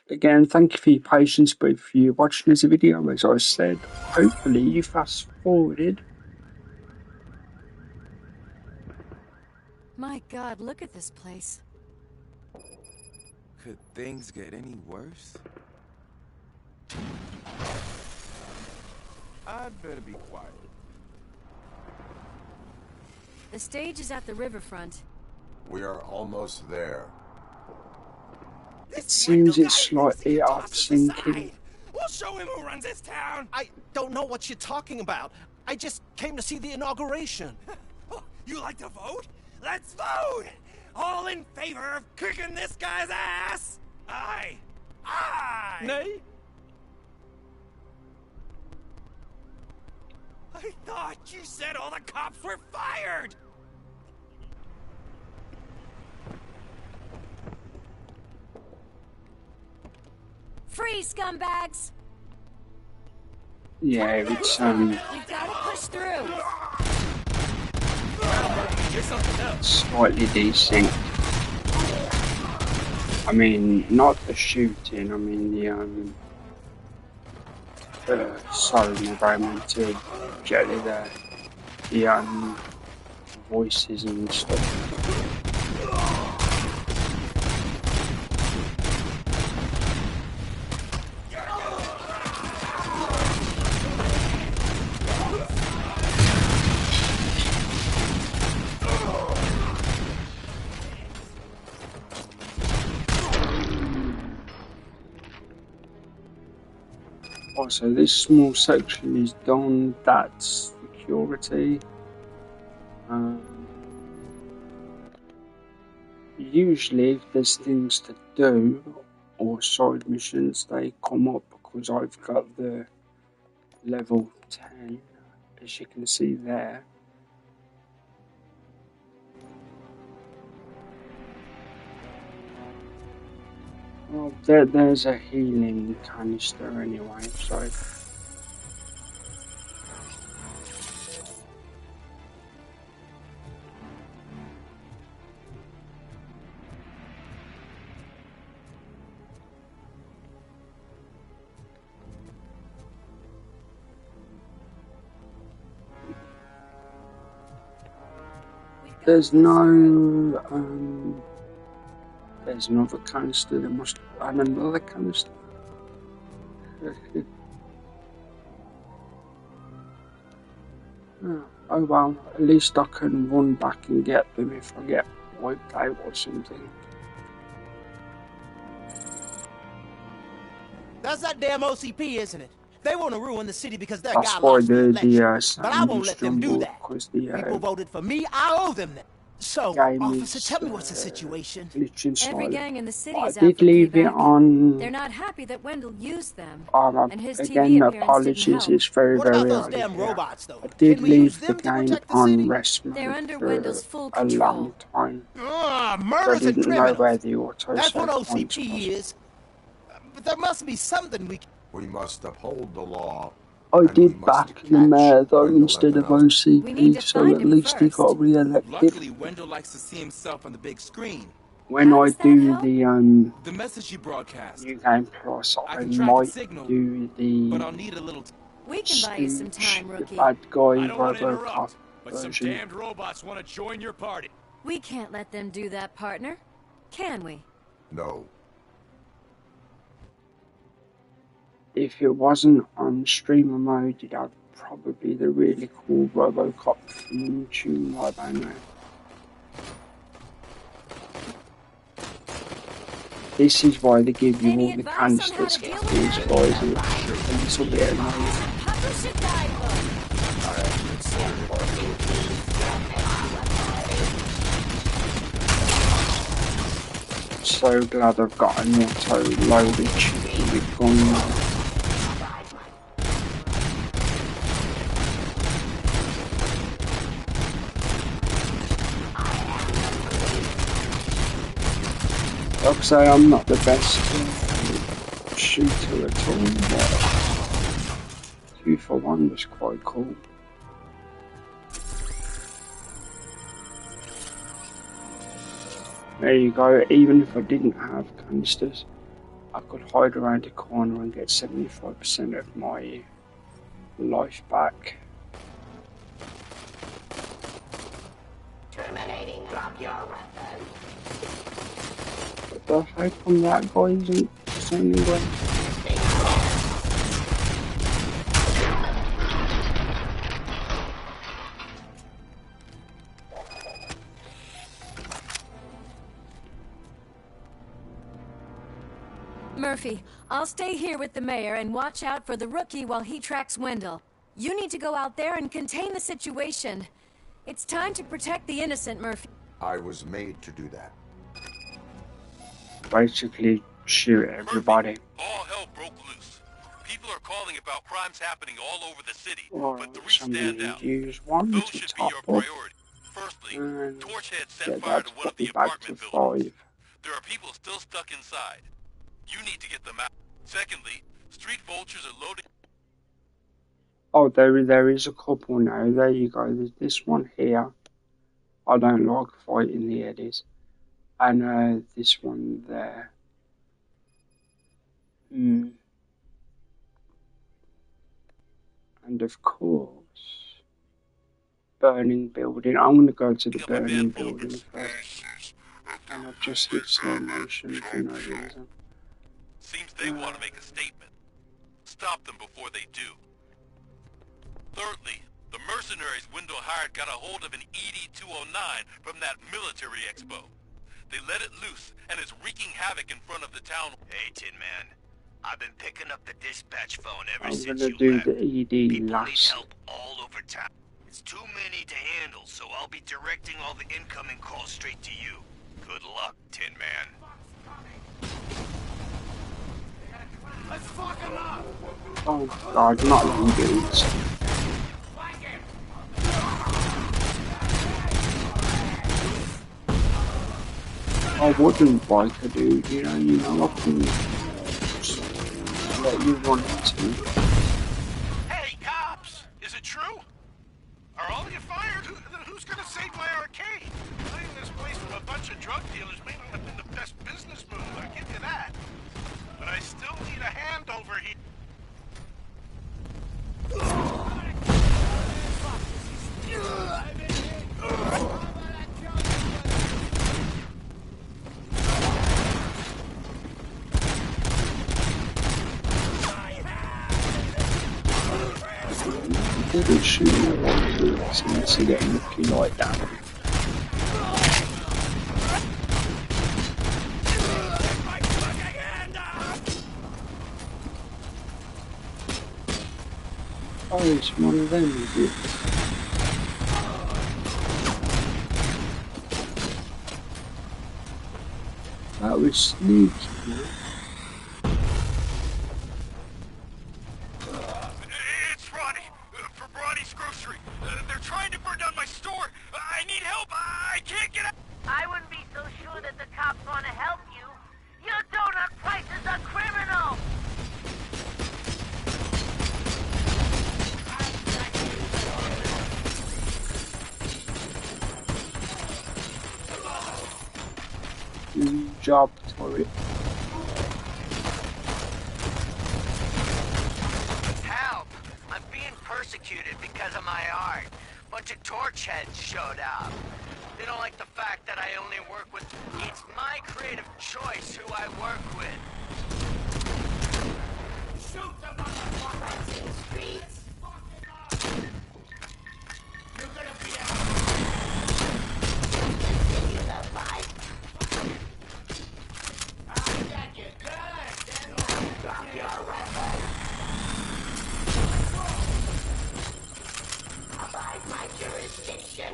Again, thank you for your patience, but if you're watching this video, as I said, hopefully you fast forwarded. My God, look at this place. Could things get any worse? I'd better be quiet. The stage is at the riverfront. We are almost there. It seems it's slightly off-sinking. We'll show him who runs this town. I don't know what you're talking about. I just came to see the inauguration. You like to vote? Let's vote! All in favor of kicking this guy's ass? Aye. Nay? I thought you said all the cops were fired! Freeze, scumbags! Yeah, it's We've gotta push through. slightly decent. I mean, not the shooting, I mean sorry, my brain went to jelly there. The voices and stuff. Also, this small section is done. That's security. Usually, if there's things to do or side missions, they come up because I've got the level 10, as you can see there. Well, there's a healing canister anyway, so... There's no, there's another canister, there must have been another canister. Oh well, at least I can run back and get them if I get wiped out or something. That's that damn OCP, isn't it? They want to ruin the city because their That's guy why lost the election. But I sound won't let them do jumbled, that. because the People voted for me, I owe them that. So, game officer, is, tell me what's the situation. glitching Every slightly. gang in the city I is out did for leave it payback. on. They're not happy that Wendell used them, and his Again, TV appearance apologies, didn't help. it's very, What about very those early damn here. robots, though? I did Can we use leave the them to game protect the on city? rest mode They're under for Wendell's full a control. long time. I Murders and didn't know where criminals. the auto That's what save points OCP was. is. But there must be something we can... We must uphold the law. I did back the mayor though instead of OCP, so at least he got re-elected. Luckily, Wendell likes to see himself on the big screen. When I do The message you broadcast. New Game Plus, I can track might its signal, do but the I'll need a little. We can buy you some time, the rookie. bad guy I don't want to RoboCop interrupt, but some version. damned robots want to join your party. We can't let them do that, partner. Can we? No. If it wasn't on streamer mode, you'd have probably the really cool RoboCop theme tune right by now. This is why they give you all the canisters for these guys, and it's a little bit annoying. So glad I've got an auto-loaded cheeky gun now. Like I say, I'm not the best shooter at all, but 2 for 1 was quite cool. There you go, even if I didn't have canisters, I could hide around the corner and get 75% of my life back. Terminating, drop your weapon. But how come that guy isn't sending away? Murphy, I'll stay here with the mayor and watch out for the rookie while he tracks Wendell. You need to go out there and contain the situation. It's time to protect the innocent, Murphy. I was made to do that. Basically, shoot everybody. All hell broke loose. People are calling about crimes happening all over the city, Or but 3 somebody stand out. use one Those to should be top your up priority. Firstly, and Torchhead set get fire that to to one of put me the back to apartment buildings. 5. There are people still stuck inside. You need to get them out. Secondly, street vultures are loading. Oh, there is a couple now. There you go. There's this one here. I don't like fighting the eddies. And this one there. And of course, burning building. I'm going to go to the burning building first. And I've just hit slow motion for no reason. Seems they want to make a statement. Stop them before they do. Thirdly, the mercenaries Wendell hired got a hold of an ED-209 from that military expo. They let it loose, and it's wreaking havoc in front of the town. Hey, Tin Man. I've been picking up the dispatch phone ever I'm since going to you do left. the ED People need last. help all over town. It's too many to handle, so I'll be directing all the incoming calls straight to you. Good luck, Tin Man. Let's fuck him up! Oh god, not them dudes. I wouldn't like a dude, you know, I can just let you run into me. Hey, cops! Is it true? Are all of you fired? Who's gonna save my arcade? Cleaning this place from a bunch of drug dealers may not have been the best business move, I give you that. But I still need a hand over here. Didn't shoot me like this unless you get lucky like that. Oh, it's one of them, is it? That was sneaky. It's Ronnie, from Ronnie's Grocery. They're trying to burn down my store. I need help. I can't get out. I wouldn't be so sure that the cops want to help you. Your donut price is a criminal! Good job, Tori. Help! I'm being persecuted because of my art. Bunch of torch heads showed up. They don't like the fact that I only work with... It's my creative choice who I work with. Shoot the motherfuckers in the streets! You're gonna be a... Continue the fight. I got you good! Drop your weapon! Abide my jurisdiction!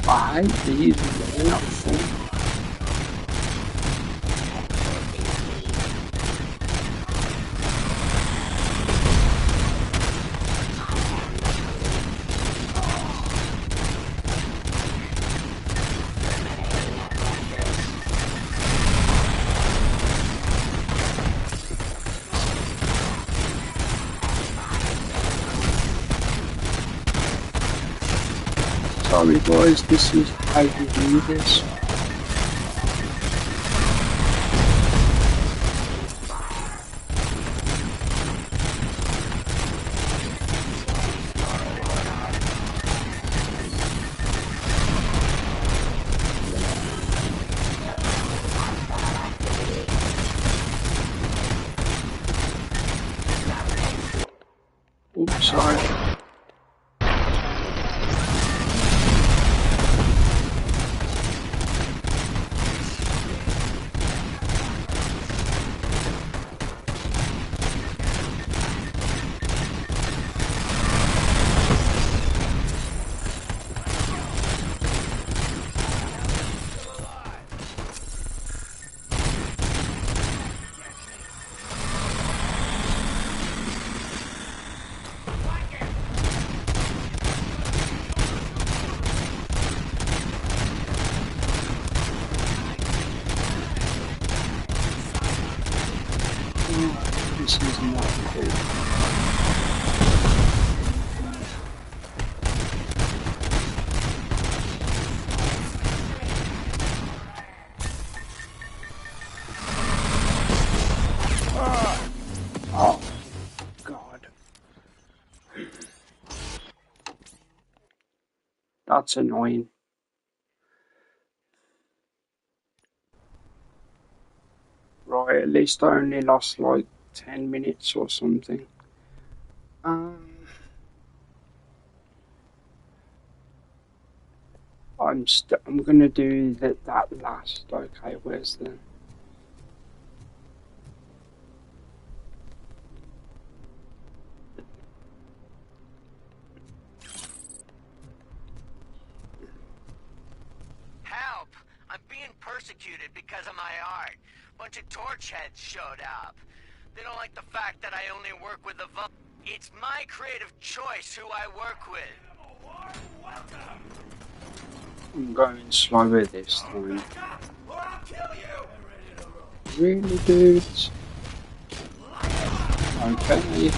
I hate these, they're not fun. Sorry boys, this is how you do this. Oops, sorry. This is not cool. Oh, God. That's annoying. Right, at least I only lost like 10 minutes or something. I'm gonna do that last. Okay, where's the... Help! I'm being persecuted because of my art. Bunch of torch heads showed up. They don't like the fact that I only work with the vote. It's my creative choice who I work with. I'm going slower this time. Really, dudes? Okay.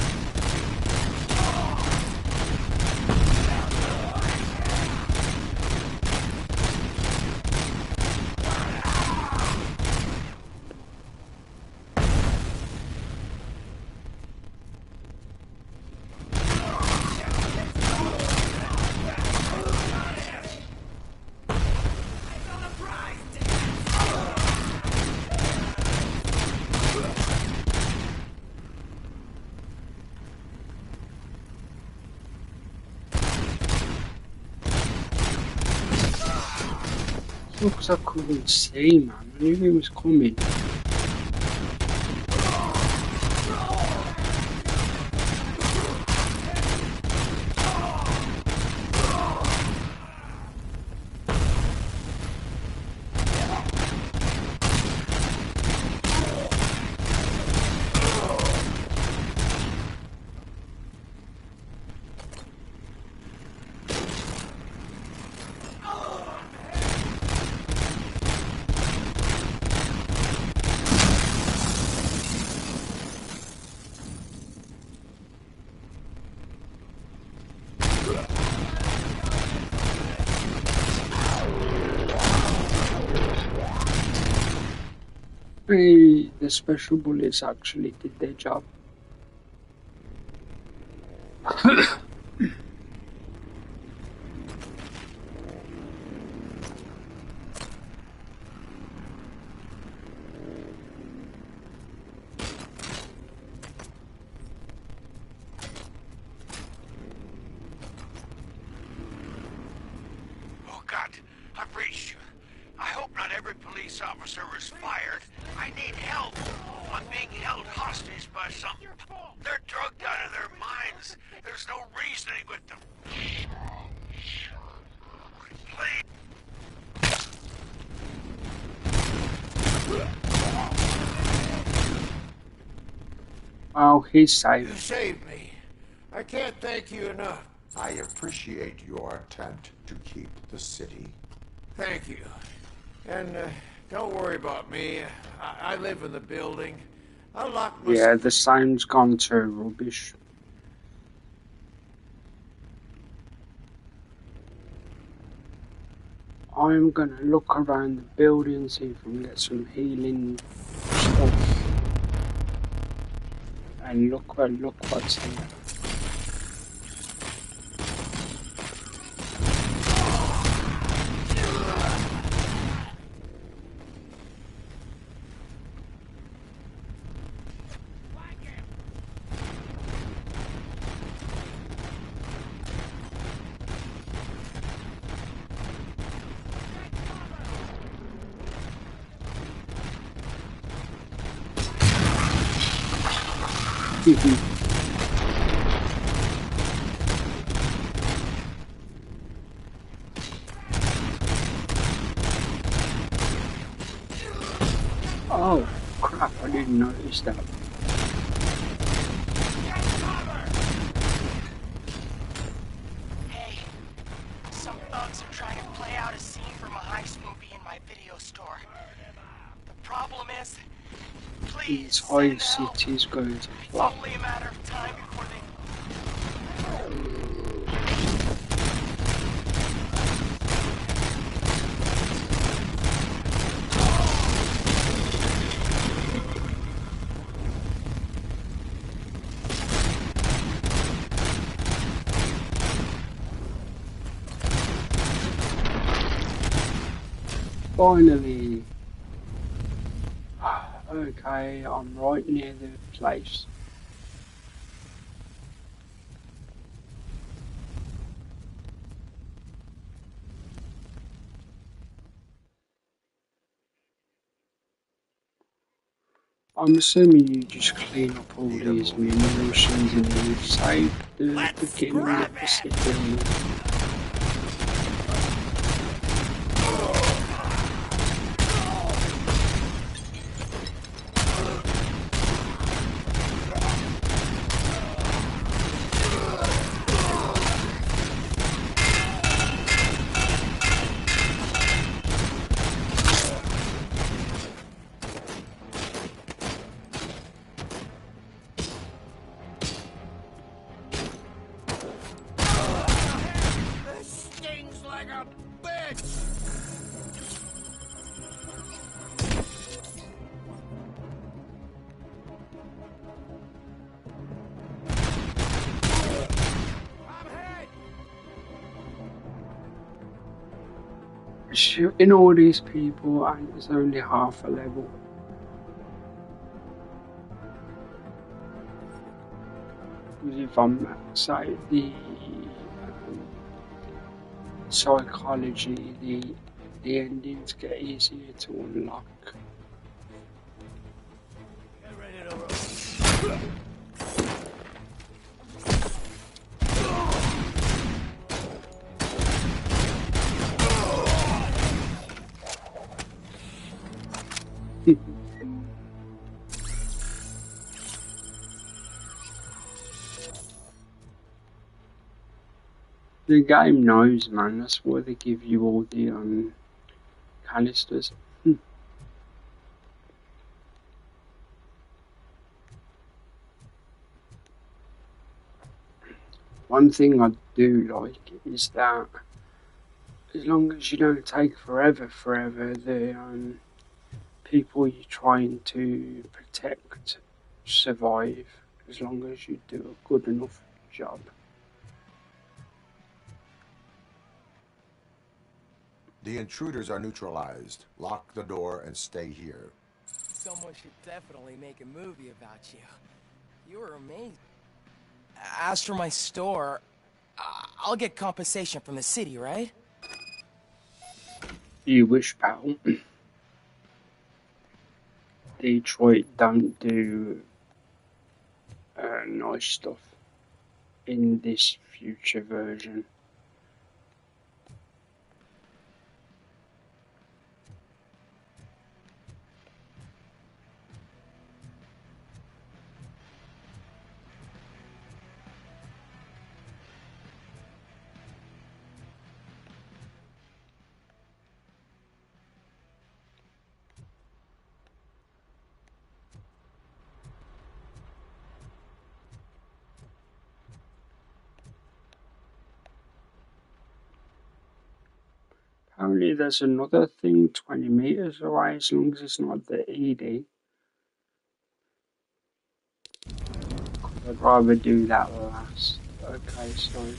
Because I couldn't see, man. I knew he was coming. Hey, the special bullets actually did their job. Oh, God. reached you. I hope not every police officer was fired. I need help. I'm being held hostage by some... They're drugged out of their minds. There's no reasoning with them. Please. Oh, he's safe. You saved me. I can't thank you enough. I appreciate your attempt to keep the city. Thank you. And don't worry about me. I live in the building. I'll lock myself. Yeah, the sound's gone to rubbish. I'm gonna look around the building, see if I can get some healing stuff. And look what's here. Oh crap, I didn't notice that. Hey, some thugs are trying to play out a scene from a heist movie in my video store. The problem is, These high cities going to flop. only a matter of time before they... Finally. Okay, I'm right near the place. I'm assuming you just clean up all these munitions and you've saved the beginning of the city. Shooting all these people and it's only half a level. Because if I'm outside the psychology, the endings get easier to unlock. The game knows, man. That's why they give you all the canisters. One thing I do like is that as long as you don't take forever, the people you're trying to protect survive. As long as you do a good enough job. The intruders are neutralized. Lock the door and stay here. Someone should definitely make a movie about you. You were amazing. As for my store, I'll get compensation from the city, right? You wish, pal. Detroit don't do nice stuff in this future version. Apparently there's another thing 20 meters away as long as it's not the ED. I'd rather do that last. Okay, sorry.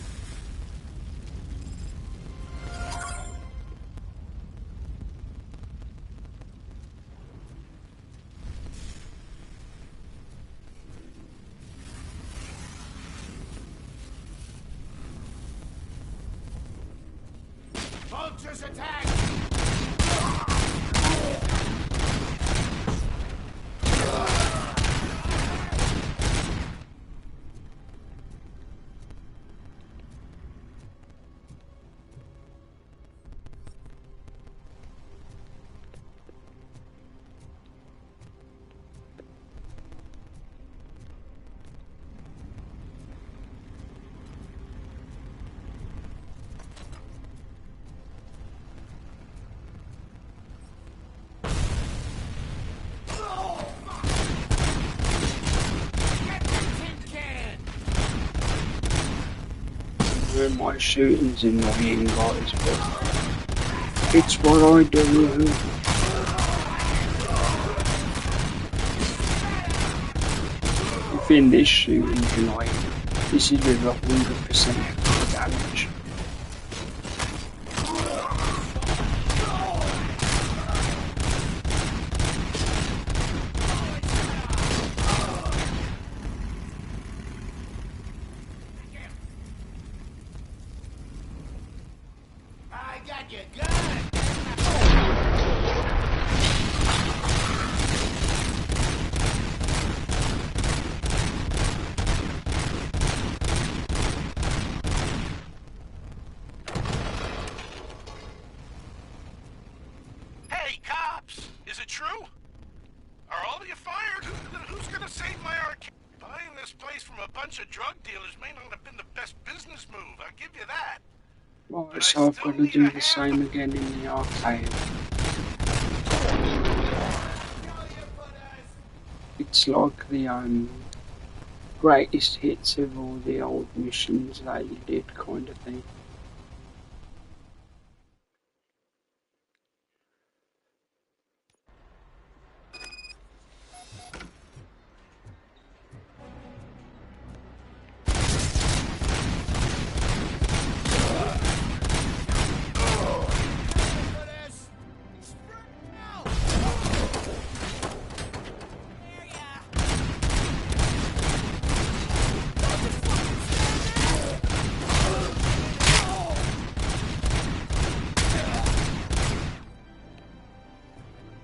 Vultures attack! My shooting's annoying, guys, but it's what I do. I think this shooting's annoying. This is with 100% damage. Right, so I've got to do the same again in the arcade. It's like the greatest hits of all the old missions that you did kind of thing.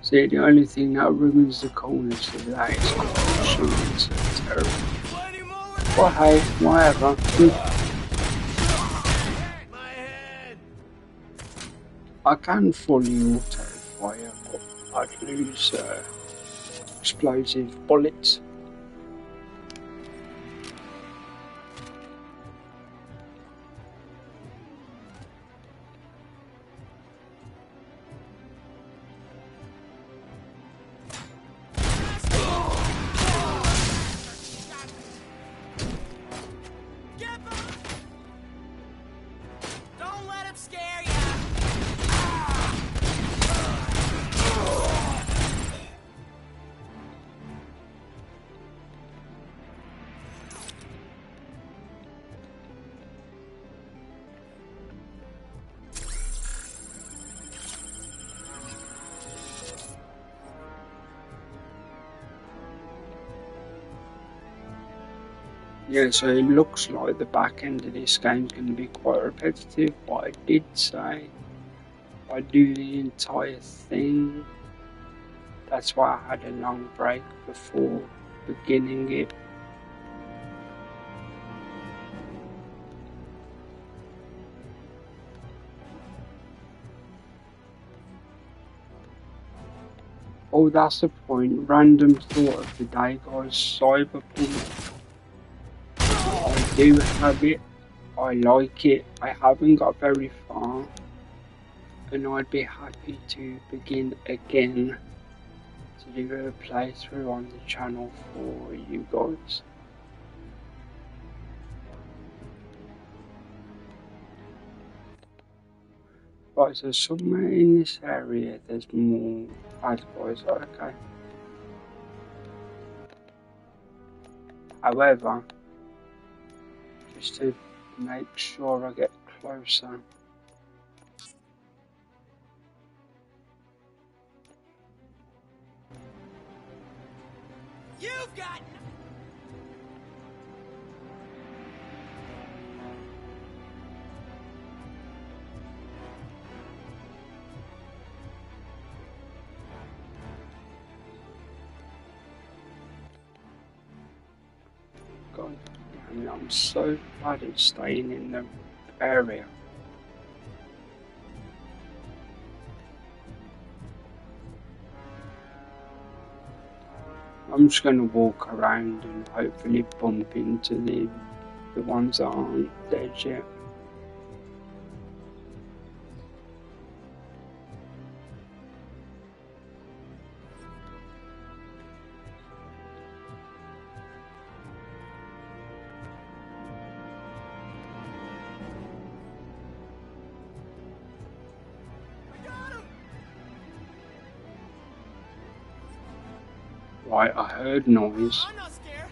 See, the only thing that ruins the coolness of that is shooting, so it's terrible. Well, hey, whatever. I can fully auto-fire, but I'd lose explosive bullets. Yeah, so it looks like the back end of this game's going to be quite repetitive, but I did say I do the entire thing. That's why I had a long break before beginning it. Oh, that's the point. Random thought of the day, guys. Cyberpunk. I do have it. I like it. I haven't got very far. And I'd be happy to begin again to do a playthrough on the channel for you guys. Right, so somewhere in this area there's more bad guys, okay. However, just to make sure I get closer. You've got... God damn it, I'm so bad at staying in the area. I'm just gonna walk around and hopefully bump into the ones that aren't dead yet. Right, I heard noise. I'm not scared.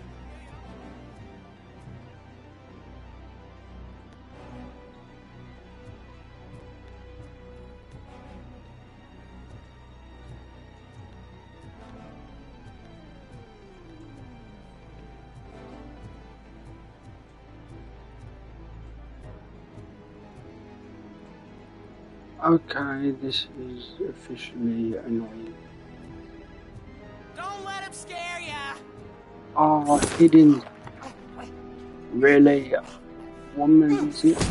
Okay, this is officially annoying. Don't let him scare ya. Oh, hidden. Really? Woman, is it?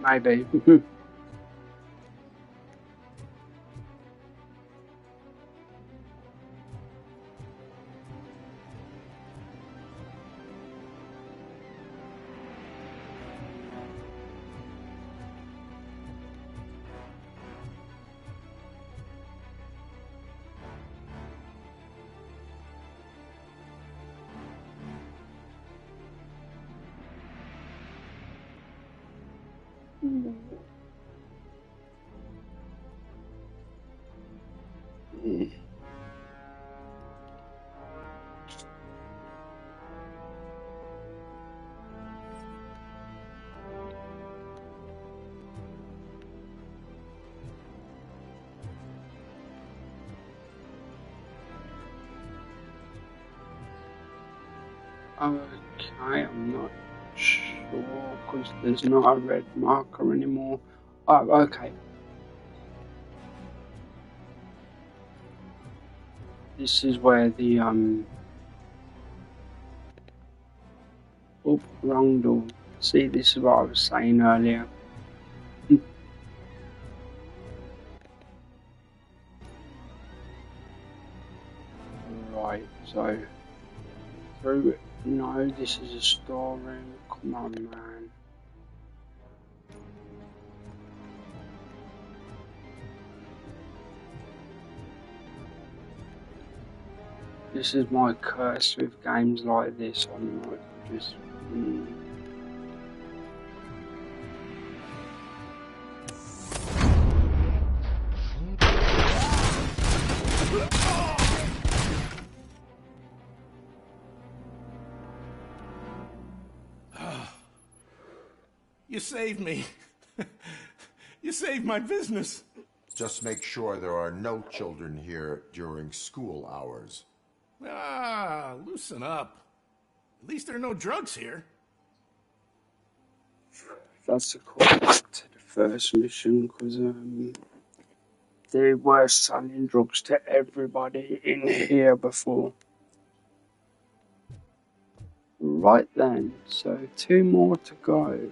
Maybe. Okay, I'm not sure because there's not a red marker anymore. Oh, okay. This is where the oh, wrong door. See, this is what I was saying earlier. Right, so through it. No, this is a storeroom. Come on, man. This is my curse with games like this. I'm like just. You saved me. You saved my business. Just make sure there are no children here during school hours. Ah, loosen up. At least there are no drugs here. That's a call back to the first mission because they were selling drugs to everybody in here before. Right then, so 2 more to go.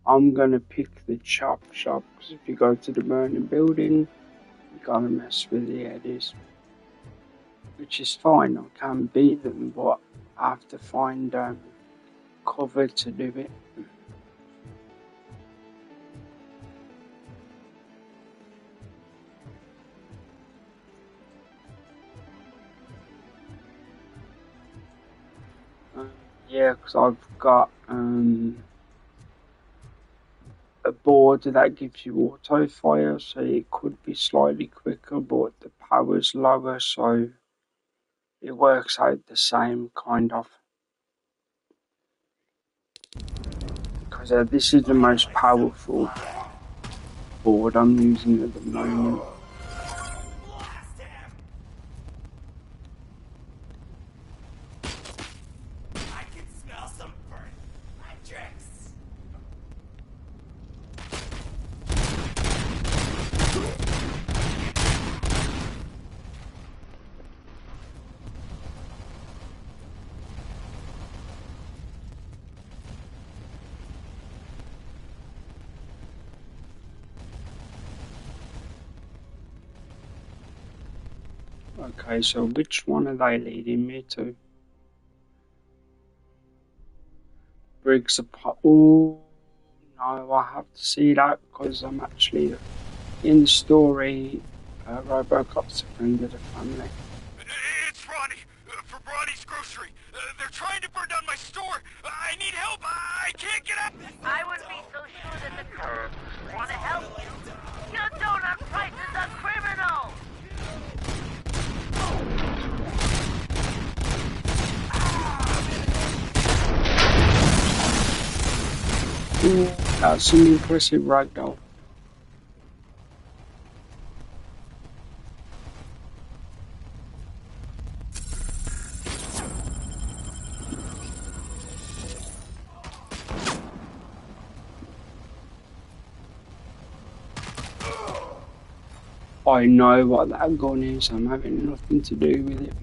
I'm gonna pick the chop shop because if you go to the burning building, you gotta mess with the eddies. Which is fine, I can beat them, but I have to find cover to do it. Yeah, because I've got a board that gives you auto fire, so it could be slightly quicker, but the power's lower, so it works out the same kind of. Because this is the most powerful board I'm using at the moment. I can smell some burnt electrics. Okay, so which one are they leading me to? Briggs apart. Oh no, I have to see that because I'm actually in the story. RoboCop's a friend of the family. It's Ronnie, from Ronnie's Grocery. They're trying to burn down my store. I need help. I can't get out. I wouldn't be so sure that the cops want to help you. Your donut prices are criminal. Ooh, that's an impressive ragdoll. I know what that gun is, I'm having nothing to do with it.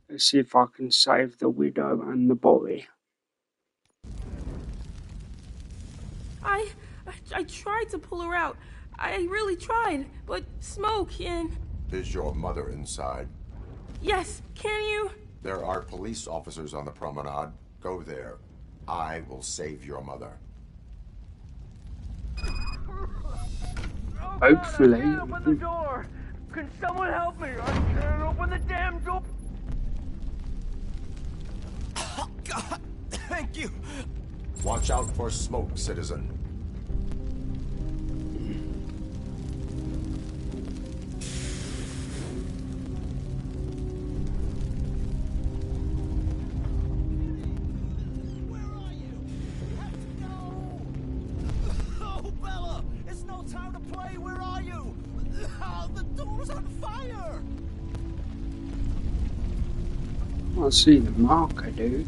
Let's see if I can save the widow and the boy. I tried to pull her out. I really tried, but smoke and... Is your mother inside? Yes, can you? There are police officers on the promenade. Go there. I will save your mother. Hopefully. Open the door! Can someone help me? I can't open the damn door! God, thank you. Watch out for smoke, citizen. Oh, Bella, it's no time to play. Where are you? Oh, the door's on fire. I see the marker, dude.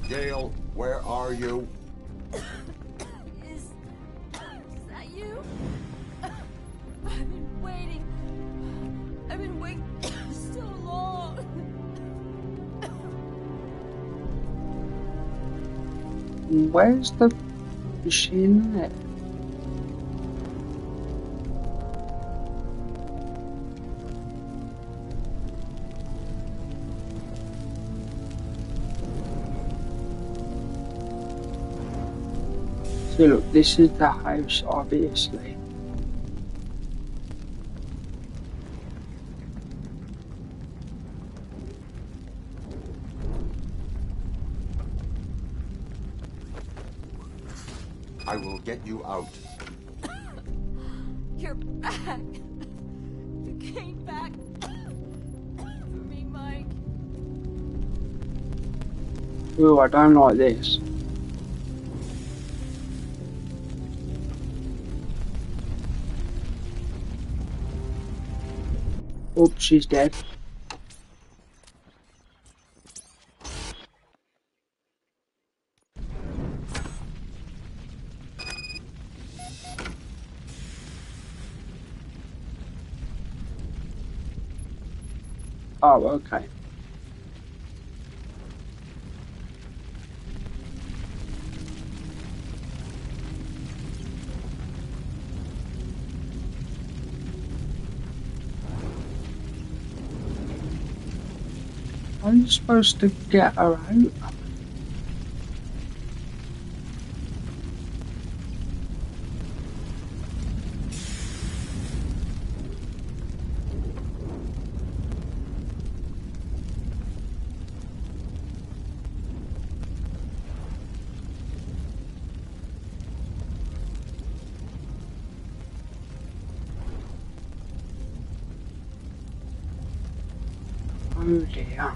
Gail, where are you? Is that you? I've been waiting. I've been waiting so long. Where's the machine at? So look, this is the house, obviously. I will get you out. You're back. You came back for me, Mike. Ooh, I don't like this. Oops, she's dead. Oh, okay. Are you supposed to get her out? Oh dear.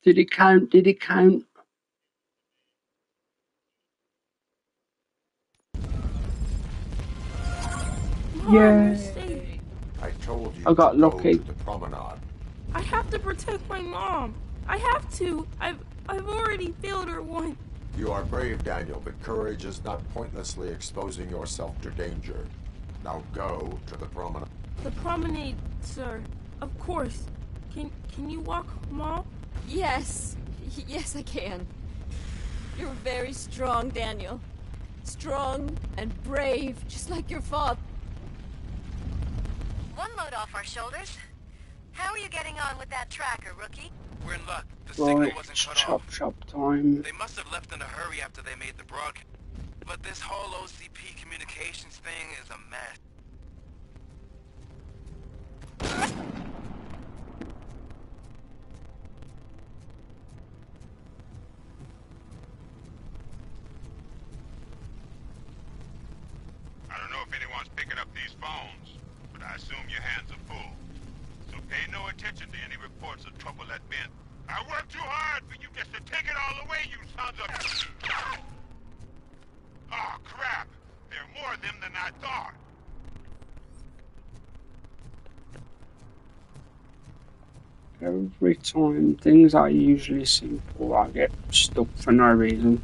Did it count? Did it count? Mom, you're safe. Yay! I told you I got to go lucky. to the promenade. I have to protect my mom. I have to. I've already failed her once. You are brave, Daniel, but courage is not pointlessly exposing yourself to danger. Now go to the promenade. The promenade, sir. Of course. Can you walk, Mom? Yes. Yes, I can. You're very strong, Daniel. Strong and brave, just like your father. One load off our shoulders. How are you getting on with that tracker, rookie? We're in luck. The signal Right, wasn't it's cut off. chop time. They must have left in a hurry after they made the broadcast. But this whole OCP communications thing is a mess. I don't know if anyone's picking up these phones, but I assume your hands are full. So pay no attention to any reports of trouble at Ben. I worked too hard for you just to take it all away, you sons of... Oh, crap! There are more of them than I thought. Every time things are usually simple, I get stuck for no reason.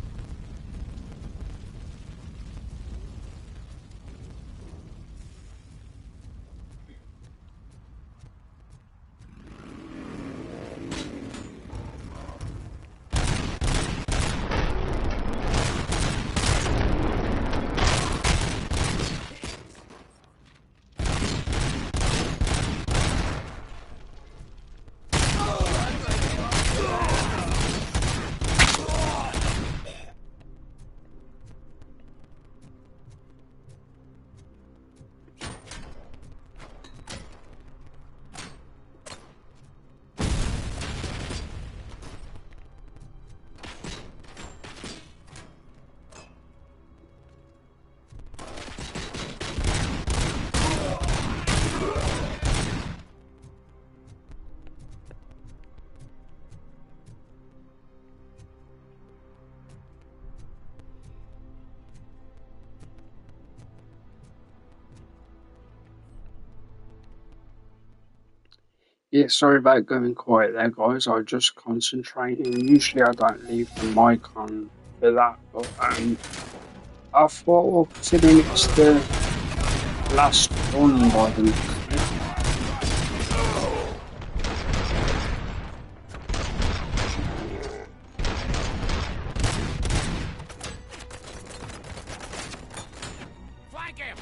Yeah, sorry about going quiet there, guys. I was just concentrating. Usually I don't leave the mic on for that, but I thought, well, considering it's the last one by the look of it. Flank him!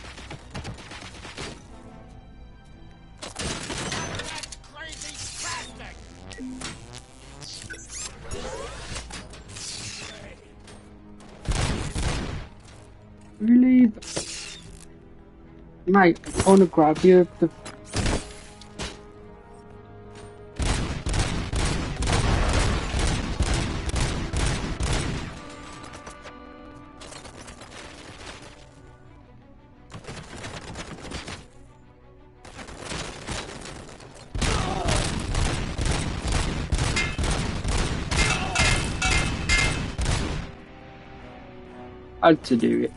Crazy spastic! Really? leave. Mate, I'm trying to grab you. Had to do it.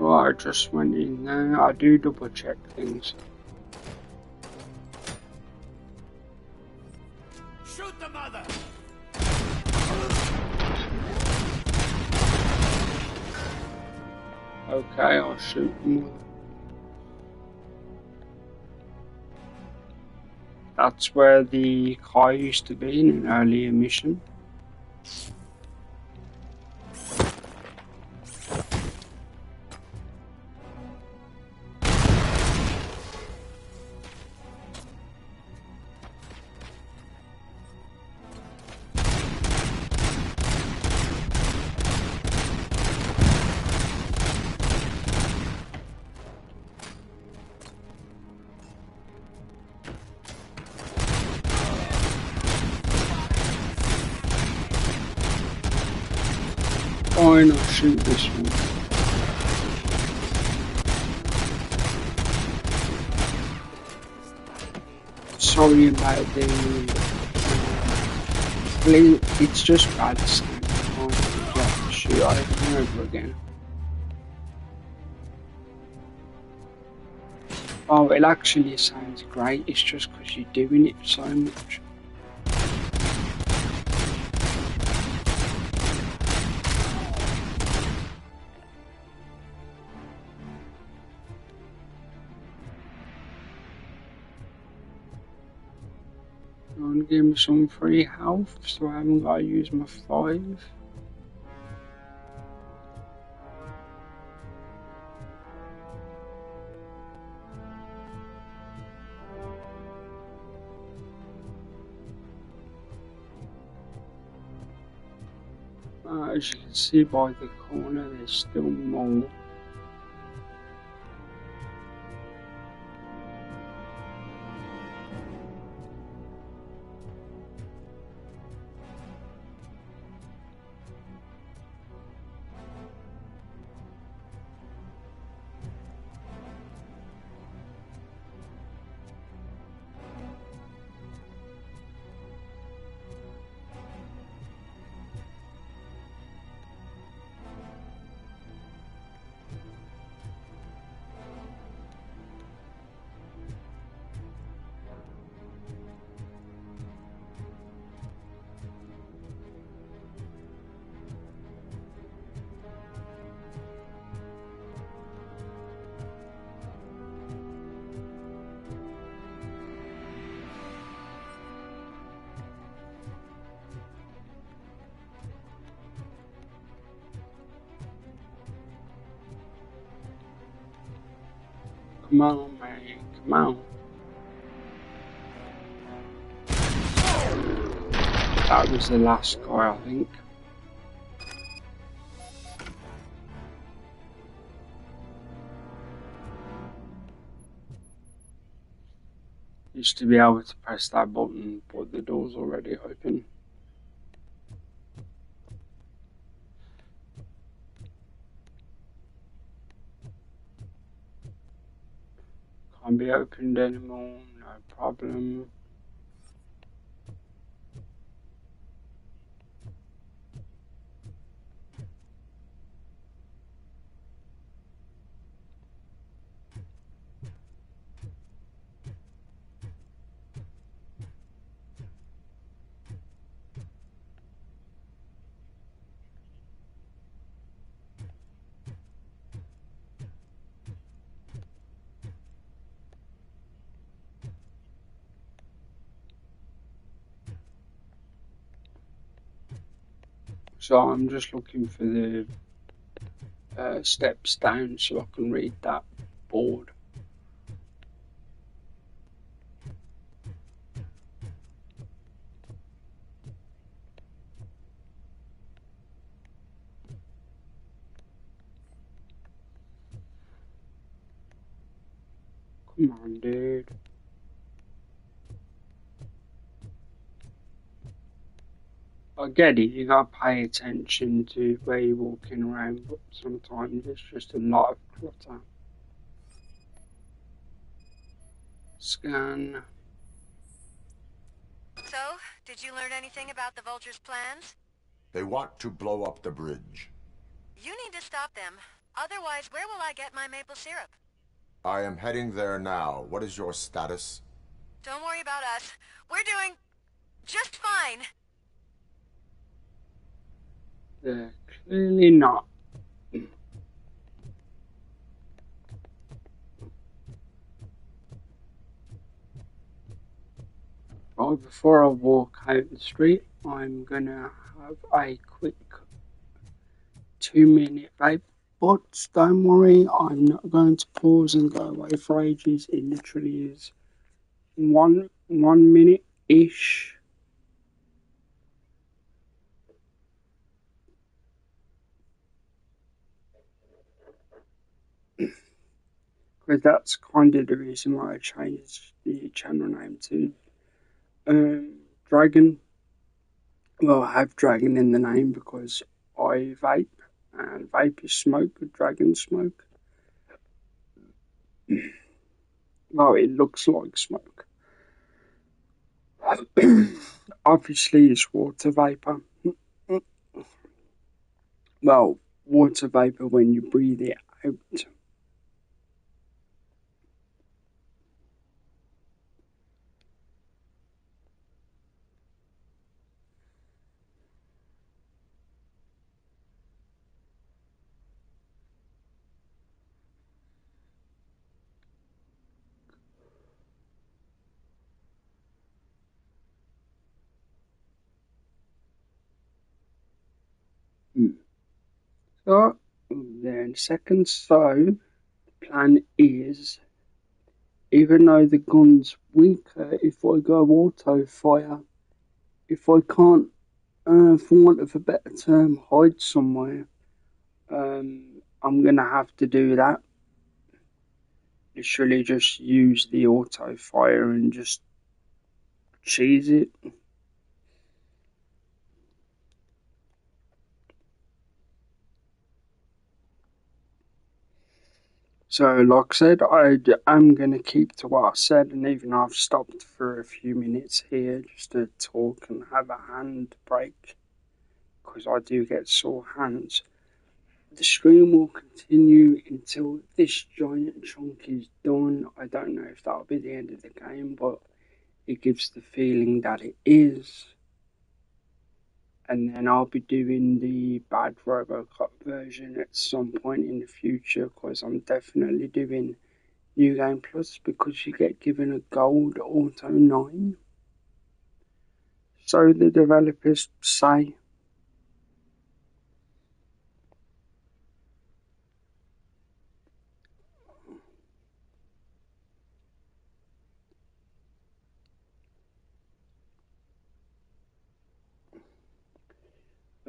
Well, I just went in there. I do double check things. Shoot the mother! Okay, I'll shoot them. That's where the car used to be in an earlier mission. Fine, I'll shoot this one. Sorry about the... it's just bad sound. You have to shoot over and over again. Oh, it actually sounds great. It's just because you're doing it so much. And give me some free health, so I haven't got to use my 5. As you can see by the corner, there's still more. Come on, man, come on. That was the last guy, I think. Used to be able to press that button, but the door's already open. Can't be opened anymore, no problem. So I'm just looking for the steps down so I can read that board. Come on, dude. I get it, you gotta pay attention to where you're walking around, but sometimes it's just a lot of clutter. Scan. So, did you learn anything about the Vulture's plans? They want to blow up the bridge. You need to stop them. Otherwise, where will I get my maple syrup? I am heading there now. What is your status? Don't worry about us. We're doing just fine. They're clearly not. Right before I walk out the street, I'm gonna have a quick 2-minute vape. But don't worry, I'm not going to pause and go away for ages. It literally is one minute ish. Because that's kind of the reason why I changed the channel name to Dragon. Well, I have Dragon in the name because I vape, and vape is smoke, Dragon smoke. Well, it looks like smoke. Obviously, it's water vapor. Well, water vapor when you breathe it out. So, then second, so, plan is, even though the gun's weaker, if I go auto fire, if I can't, for want of a better term, hide somewhere, I'm gonna have to do that. Literally just use the auto fire and just cheese it. So, like I said, I'm going to keep to what I said, and even I've stopped for a few minutes here just to talk and have a hand break, because I do get sore hands. The stream will continue until this giant chunk is done. I don't know if that'll be the end of the game, but it gives the feeling that it is. And then I'll be doing the bad RoboCop version at some point in the future, because I'm definitely doing New Game Plus because you get given a gold Auto 9. So the developers say.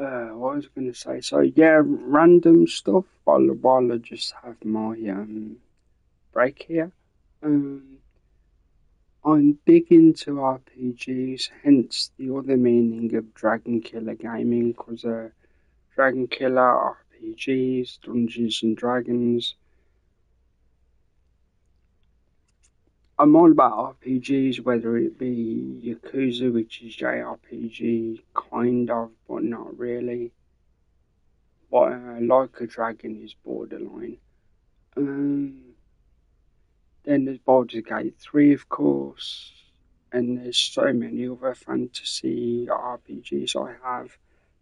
What I was going to say, so yeah, random stuff while I just have my break here. I'm big into RPGs, hence the other meaning of Dragon Killer Gaming, because Dragon Killer RPGs, Dungeons and Dragons. I'm all about RPGs, whether it be Yakuza, which is JRPG, kind of, but not really. But Like a Dragon is borderline. Then there's Baldur's Gate 3, of course, and there's so many other fantasy RPGs I have,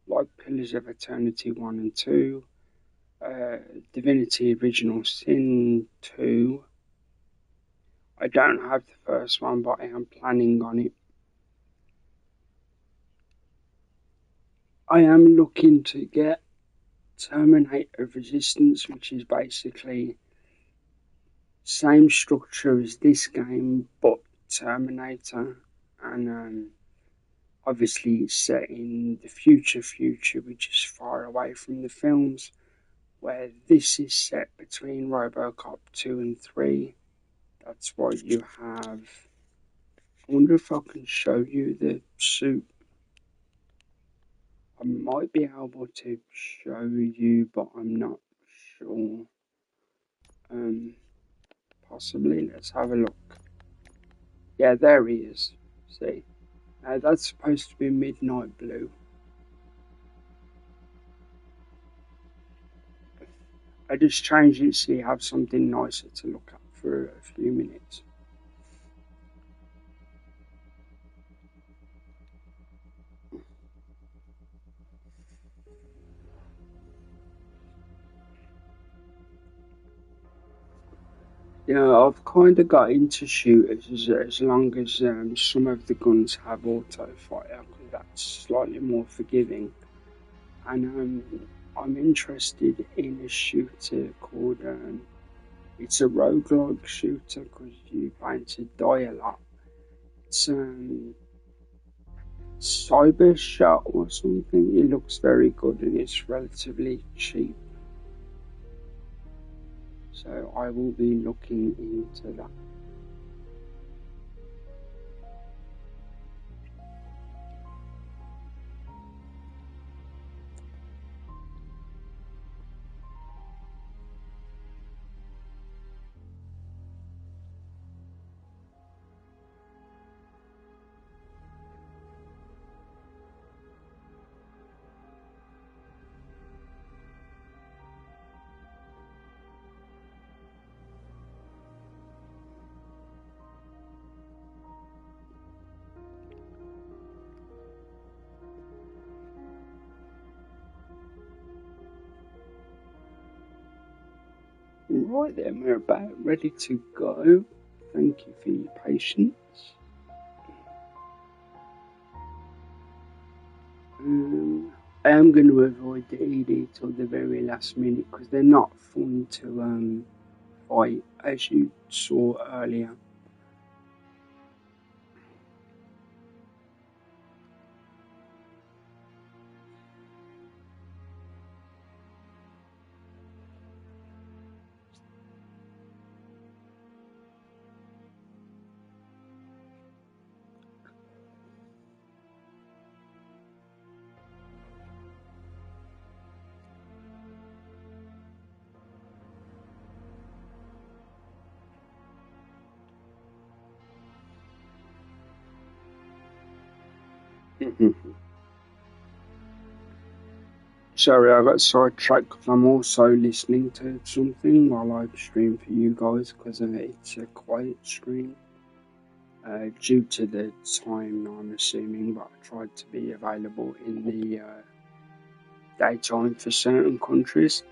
like Pillars of Eternity 1 and 2, Divinity Original Sin 2. I don't have the first one, but I am planning on it. I am looking to get Terminator Resistance, which is basically same structure as this game, but Terminator, and obviously it's set in the future, which is far away from the films, where this is set between RoboCop 2 and 3. That's why you have... I wonder if I can show you the suit. I might be able to show you, but I'm not sure. Possibly. Let's have a look. Yeah, there he is. See? Now that's supposed to be midnight blue. I just changed it so you have something nicer to look at for a few minutes. Yeah, I've kind of got into shooters as long as some of the guns have auto fire, because that's slightly more forgiving. And I'm interested in a shooter called it's a roguelike shooter because you find to die a lot. It's Cyber Shot or something. It looks very good and it's relatively cheap. So I will be looking into that. Right then, we're about ready to go. Thank you for your patience. I am going to avoid the ED till the very last minute because they're not fun to fight, as you saw earlier. Sorry, I got sidetracked because I'm also listening to something while I stream for you guys because it's a quiet stream. Due to the time, I'm assuming, but I tried to be available in the daytime for certain countries.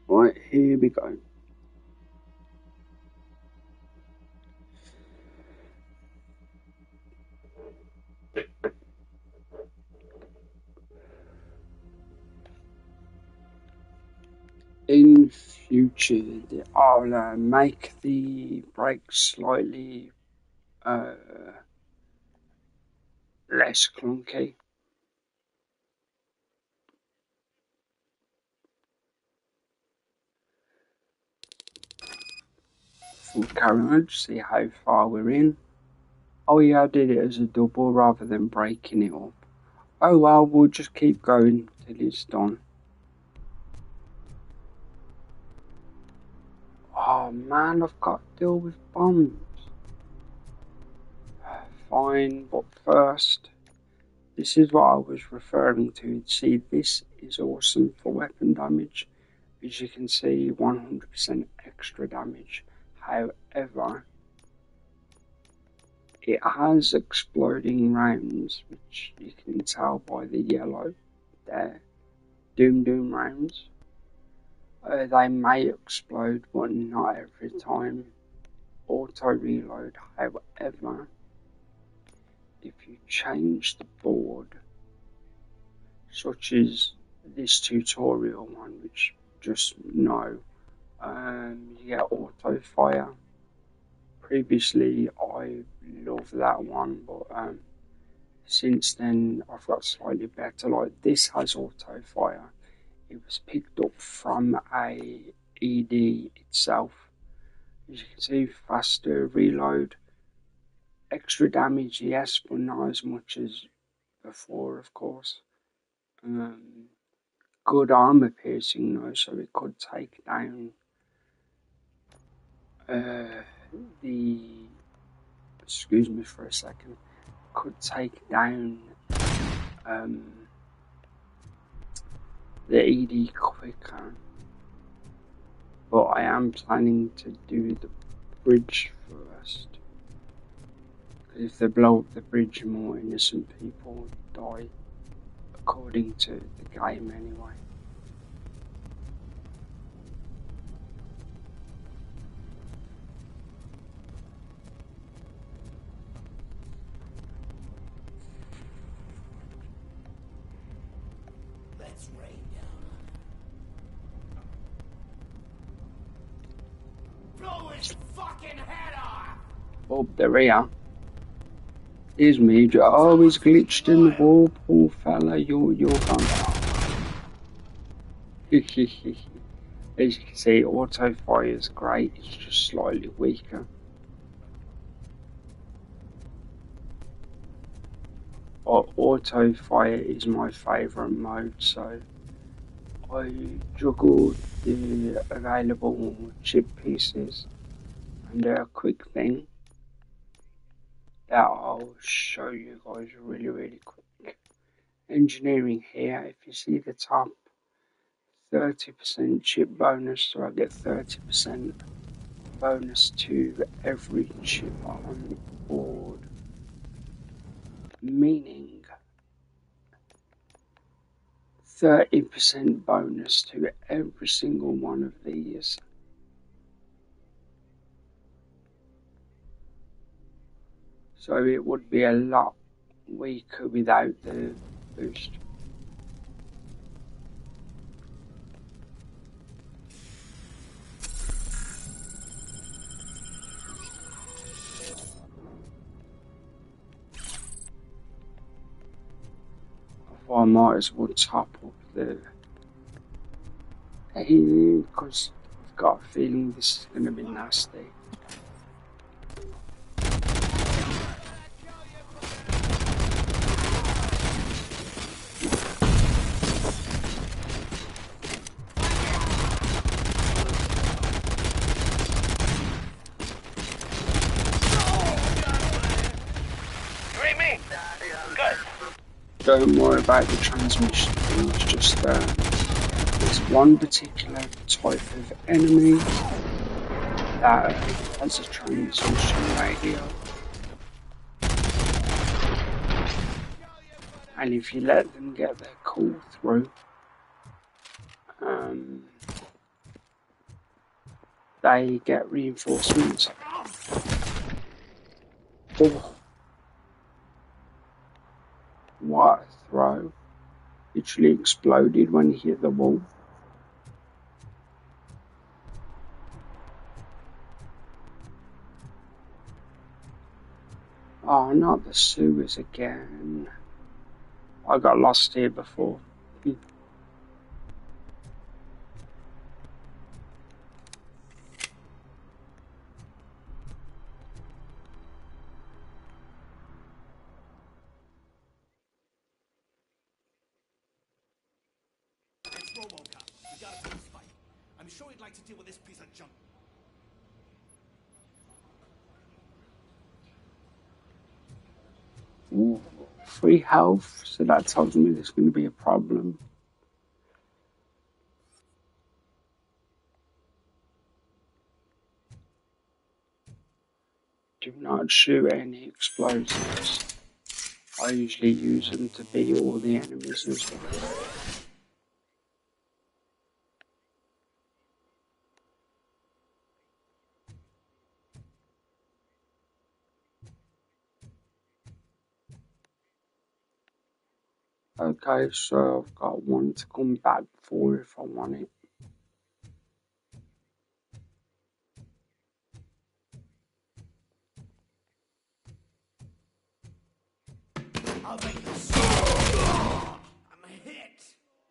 Right, here we go. In future, I'll make the brakes slightly less clunky. Full carriage, see how far we're in. Oh yeah, I did it as a double rather than breaking it up. Oh well, we'll just keep going till it's done. Oh man, I've got to deal with bombs. Fine, but first, this is what I was referring to. See, this is awesome for weapon damage. As you can see, 100% extra damage. However, it has exploding rounds, which you can tell by the yellow there. Doom rounds. They may explode, but not every time. Auto reload, however, if you change the board, such as this tutorial one, which just no, you get auto fire. Previously, I loved that one, but since then I've got slightly better. Like this has auto fire. It was picked up from a ED itself. As you can see, faster reload, extra damage, yes, but not as much as before, of course. Good armor piercing though, so it could take down the. Excuse me for a second. Could take down the ED quicker, but I am planning to do the bridge first. If they blow up the bridge, more innocent people die, according to the game anyway. Let's rain down on him. Blow his fucking head off! Oh, they're here. Here's me. Oh, he's glitched in the wall, poor fella. You're gone. As you can see, auto fire is great. It's just slightly weaker. But auto fire is my favourite mode, so I juggled the available chip pieces and a quick thing that I'll show you guys really quick. Engineering here, if you see the top, 30% chip bonus, so I get 30% bonus to every chip on the board, meaning 30% bonus to every single one of these. So it would be a lot weaker without the boost. I might as well top up the alien because I've got a feeling this is going to be nasty. Don't worry about the transmission thing, it's just there's one particular type of enemy that has a transmission radio. And if you let them get their call through, they get reinforcements. Oh. What a throw. Literally exploded when he hit the wall. Oh, not the sewers again. I got lost here before. It's RoboCop. We got a police fight. I'm sure he'd like to deal with this piece of junk. Ooh, 3 health, so that tells me there's going to be a problem. Do not shoot any explosives. I usually use them to beat all the enemies as well. Okay, so I've got one to come back for if I want it.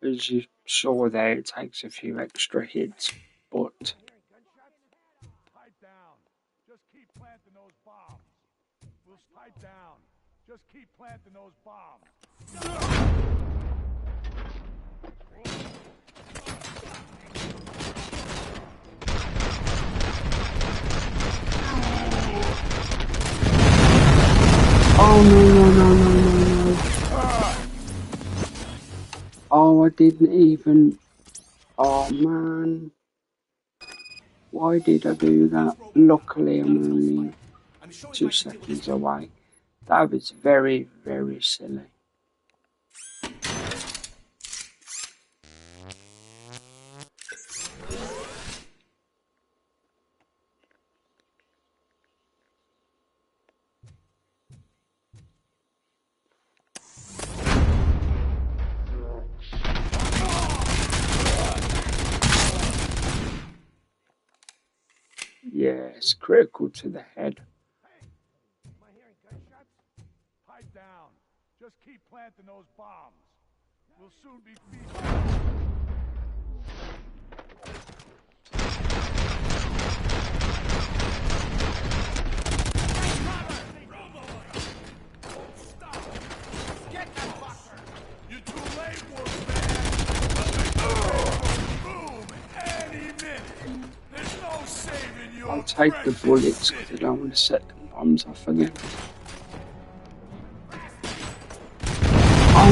As you saw there, it takes a few extra hits, but Pipe down. Just keep planting those bombs. We'll pipe down. Just keep planting those bombs. oh no. Oh, I didn't even. Oh man. Why did I do that? Luckily, I'm only 2 seconds away. That was very, very silly. Yes, critical to the head. Am I hearing gunshots? Pipe down. Just keep planting those bombs. We'll soon be feeding. I'll take the bullets because I don't want to set the bombs off again. Oh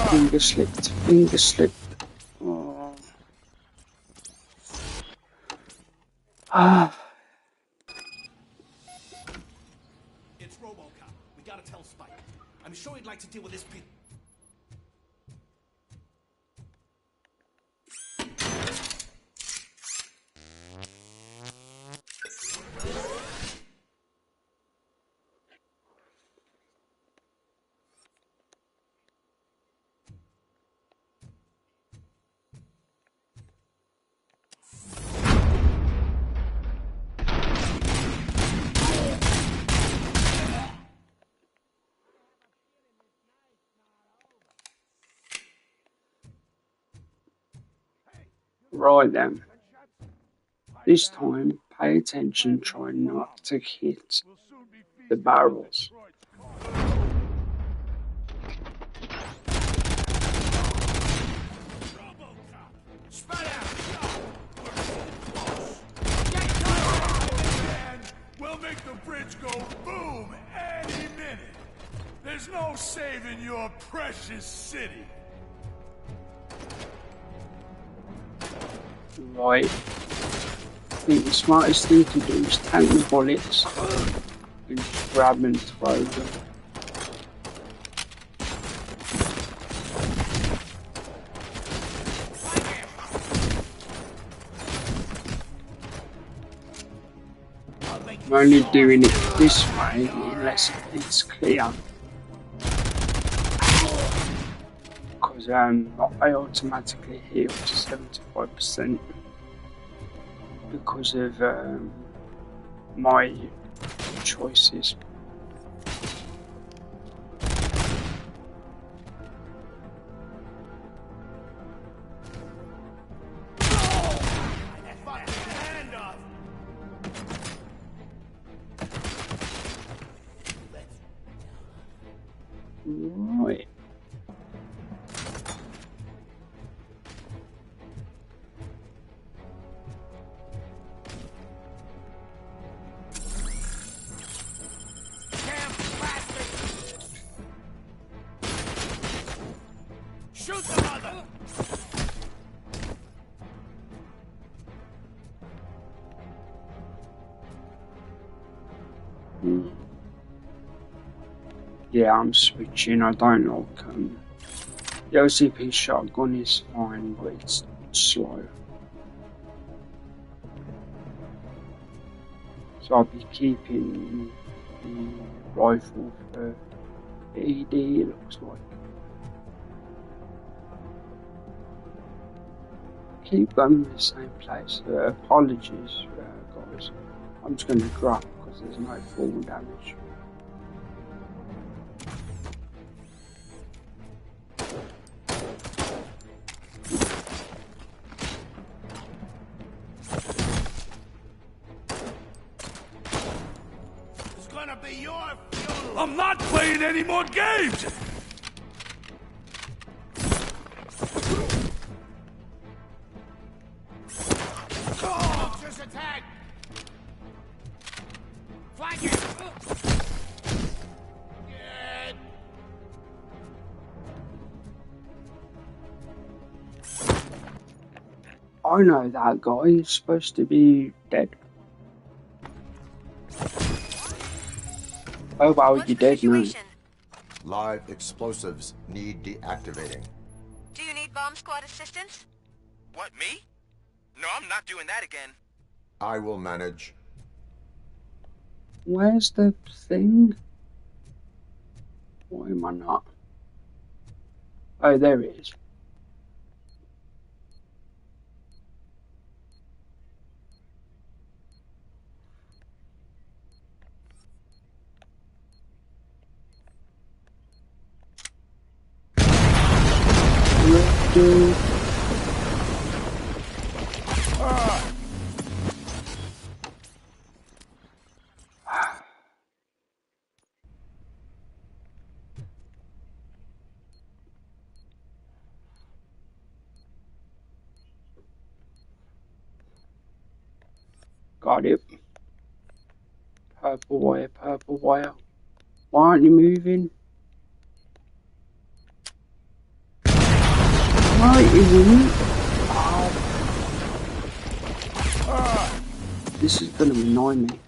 no! Finger slipped. Oh. Ah. It's RoboCop. We gotta tell Spike. I'm sure he'd like to deal with this piece. Right then. This time, pay attention, try not to hit the barrels. We'll make the bridge go boom any minute. There's no saving your precious city. Right. I think the smartest thing to do is take the bullets and just grab and throw them. I'm only doing it this way unless it's clear. Because I automatically heal to 75% because of my choices. Right. Yeah, I'm switching. I don't like the OCP shotgun is fine, but it's slow. So I'll be keeping the rifle for ED, it looks like. Keep going to the same place. Apologies, guys. I'm just going to drop because there's no fall damage. It's gonna be your funeral. I'm not playing any more games! Just attack! Flank it! Good. I know that guy is supposed to be dead. Oh well, you're dead now. Live explosives need deactivating. Do you need bomb squad assistance? What, me? No, I'm not doing that again. I will manage. Where's the thing? Why am I not? Oh, there it is. Ready. Got it. Purple wire, purple wire. Why aren't you moving? Why isn't it? This is gonna annoy me.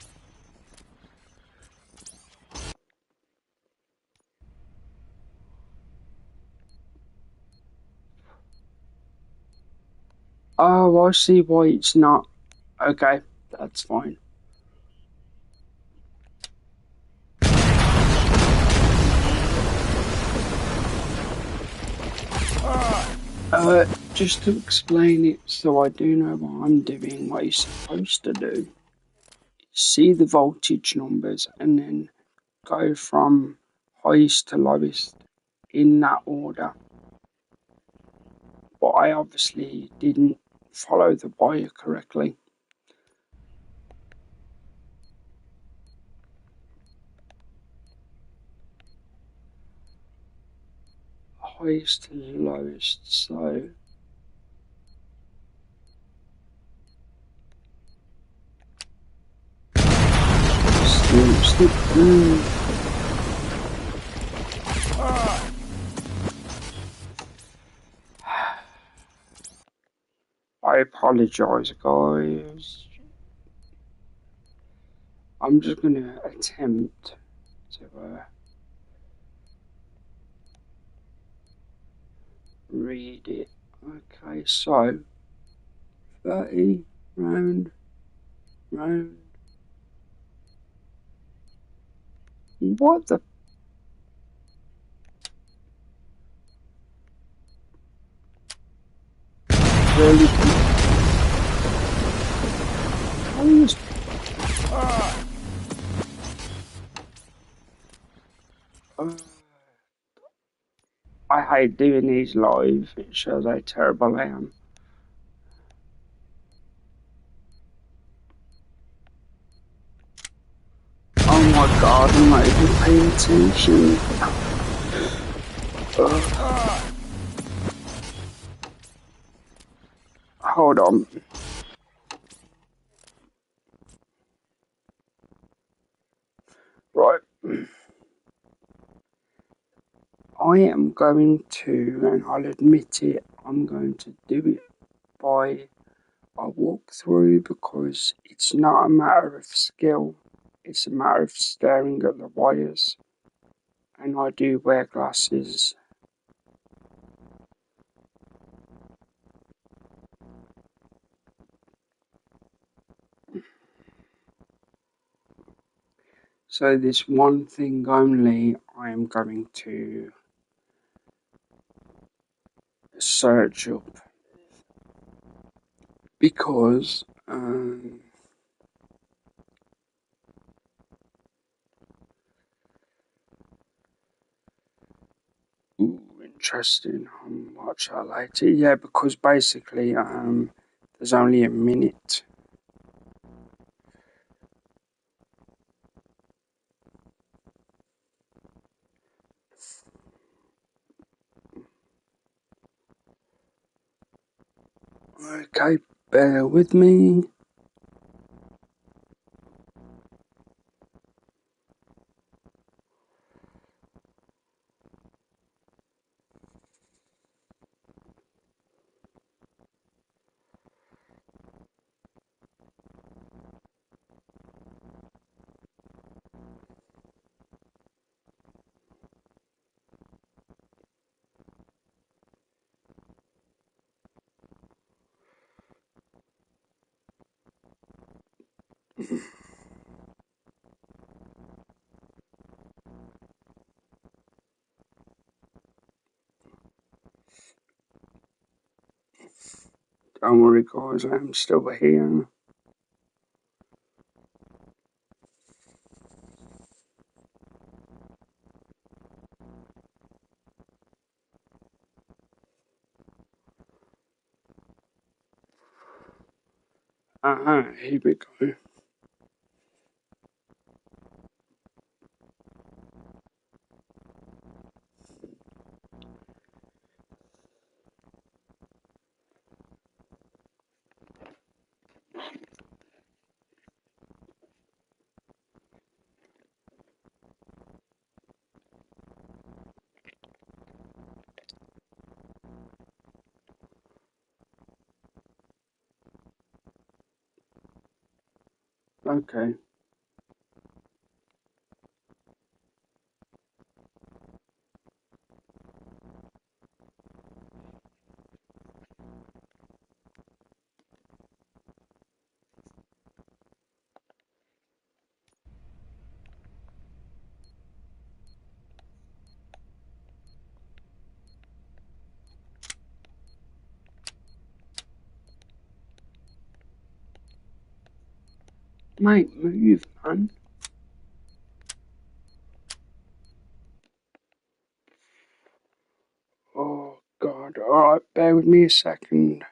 Oh, I see why it's not. Okay, that's fine. Just to explain it so I do know what I'm doing, what you're supposed to do. See the voltage numbers and then go from highest to lowest in that order. But I obviously didn't follow the wire correctly. Highest to lowest, so sleep. I apologize, guys. I'm just gonna attempt to read it. Okay, so 30 round. What the? Really? I hate doing these live. It shows how terrible I am. Oh my god, I'm not even paying attention. Hold on. Right. I am going to, and I'll admit it, I'm going to do it by a walkthrough because it's not a matter of skill. it's a matter of staring at the wires, and I do wear glasses. So this one thing only I am going to search up, because interesting, I'll watch that later. Yeah, because basically there's only a minute. Okay, bear with me. Don't worry guys, I'm still here. Here we go. Okay. Mate, move, man. Oh god, alright, bear with me a second.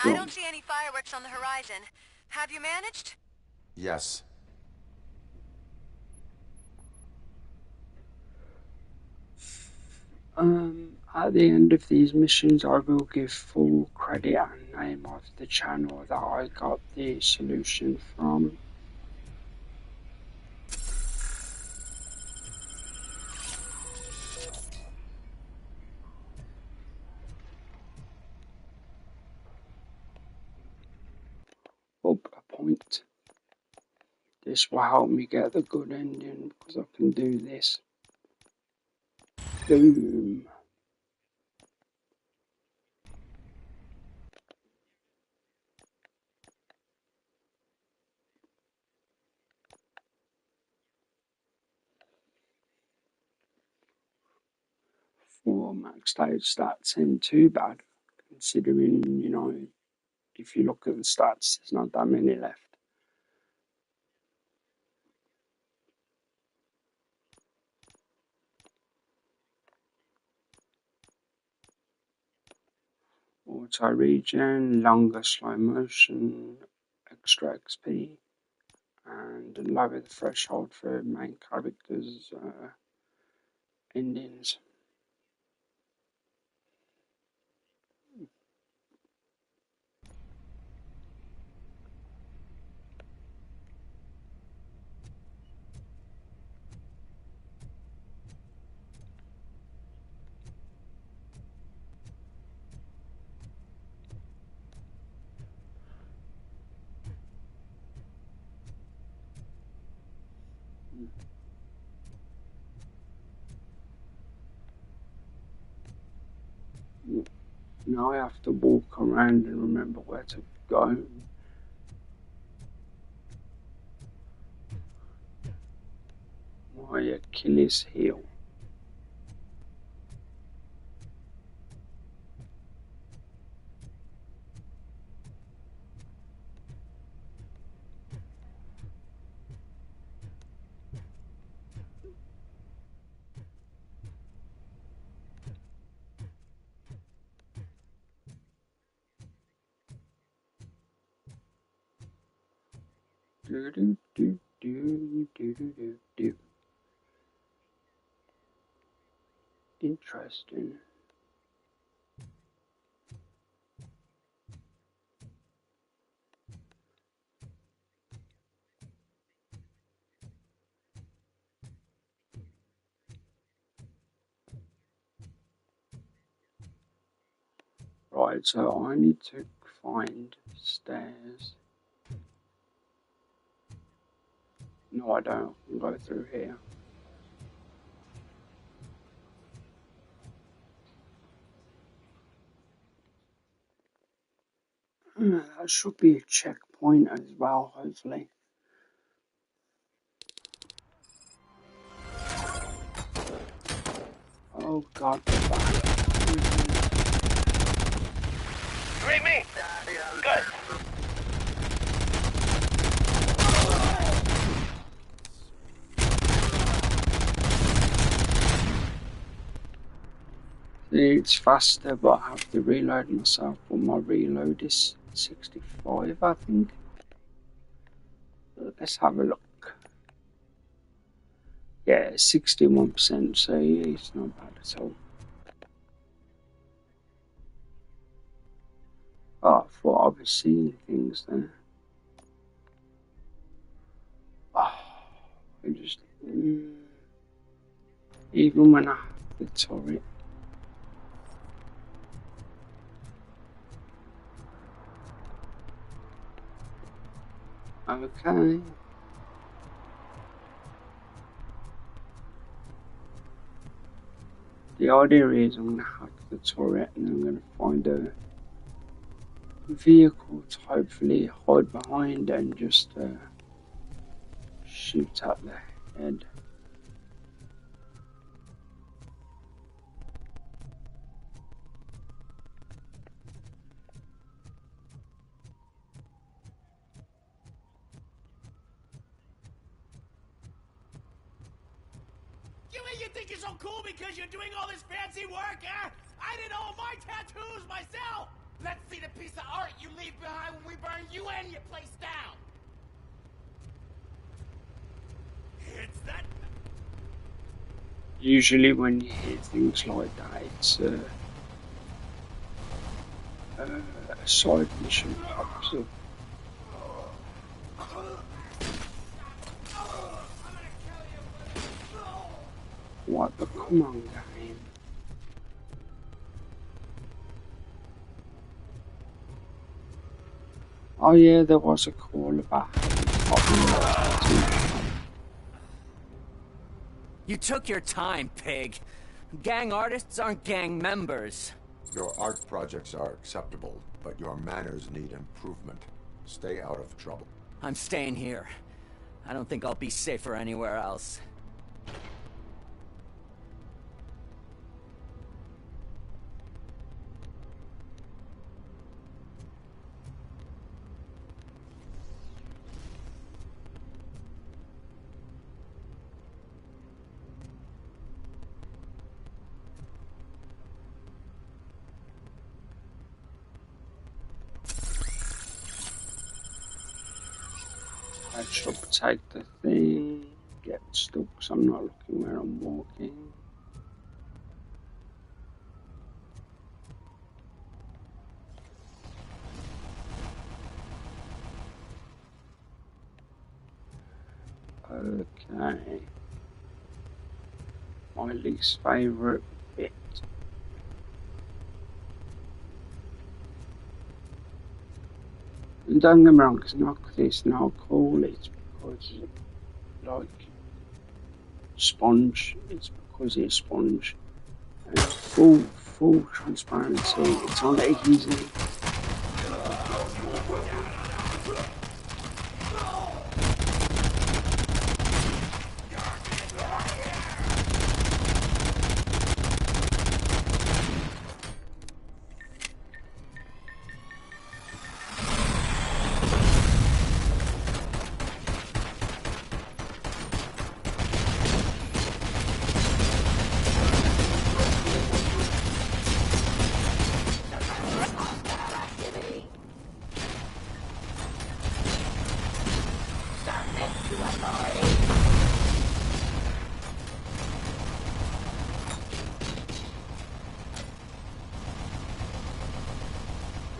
I don't see any fireworks on the horizon. Have you managed? Yes. At the end of these missions, I will give full credit and name of the channel that I got the solution from. Up a point. This will help me get the good ending, because I can do this. Boom. For maxed out stats ain't too bad, considering, you know, if you look at the stats, there's not that many left. Auto regen, longer slow motion, extra XP, and lower the threshold for main characters' endings. Now I have to walk around and remember where to go. My Achilles heel. Do do do do do do do do. Interesting. Right, so I need to find stairs. No, I don't. I can go through here. That should be a checkpoint as well, hopefully. Oh god, You read me? Good. it's faster, but I have to reload myself. But my reload is 65, I think. Let's have a look. Yeah, 61%, so it's not bad at all. Oh, I thought I was seeing things there. Oh, I just... even when I have the turret. Okay. The idea is I'm going to hack the turret and I'm going to find a vehicle to hopefully hide behind and just shoot at the head. You mean you think you're so cool because you're doing all this fancy work, huh? I did all my tattoos myself! Let's see the piece of art you leave behind when we burn you and your place down! It's that... Usually when you hear things like that, it's a side mission pops up. What the command game? Oh yeah, there was a call about You took your time, pig. Gang artists aren't gang members. Your art projects are acceptable, but your manners need improvement. Stay out of trouble. I'm staying here. I don't think I'll be safer anywhere else. I should take the thing, get stuck so I'm not looking where I'm walking. Okay. My least favourite bit. And don't get me wrong, it's not cool, it's because, like, sponge. It's because it's sponge. And full transparency. It's not easy.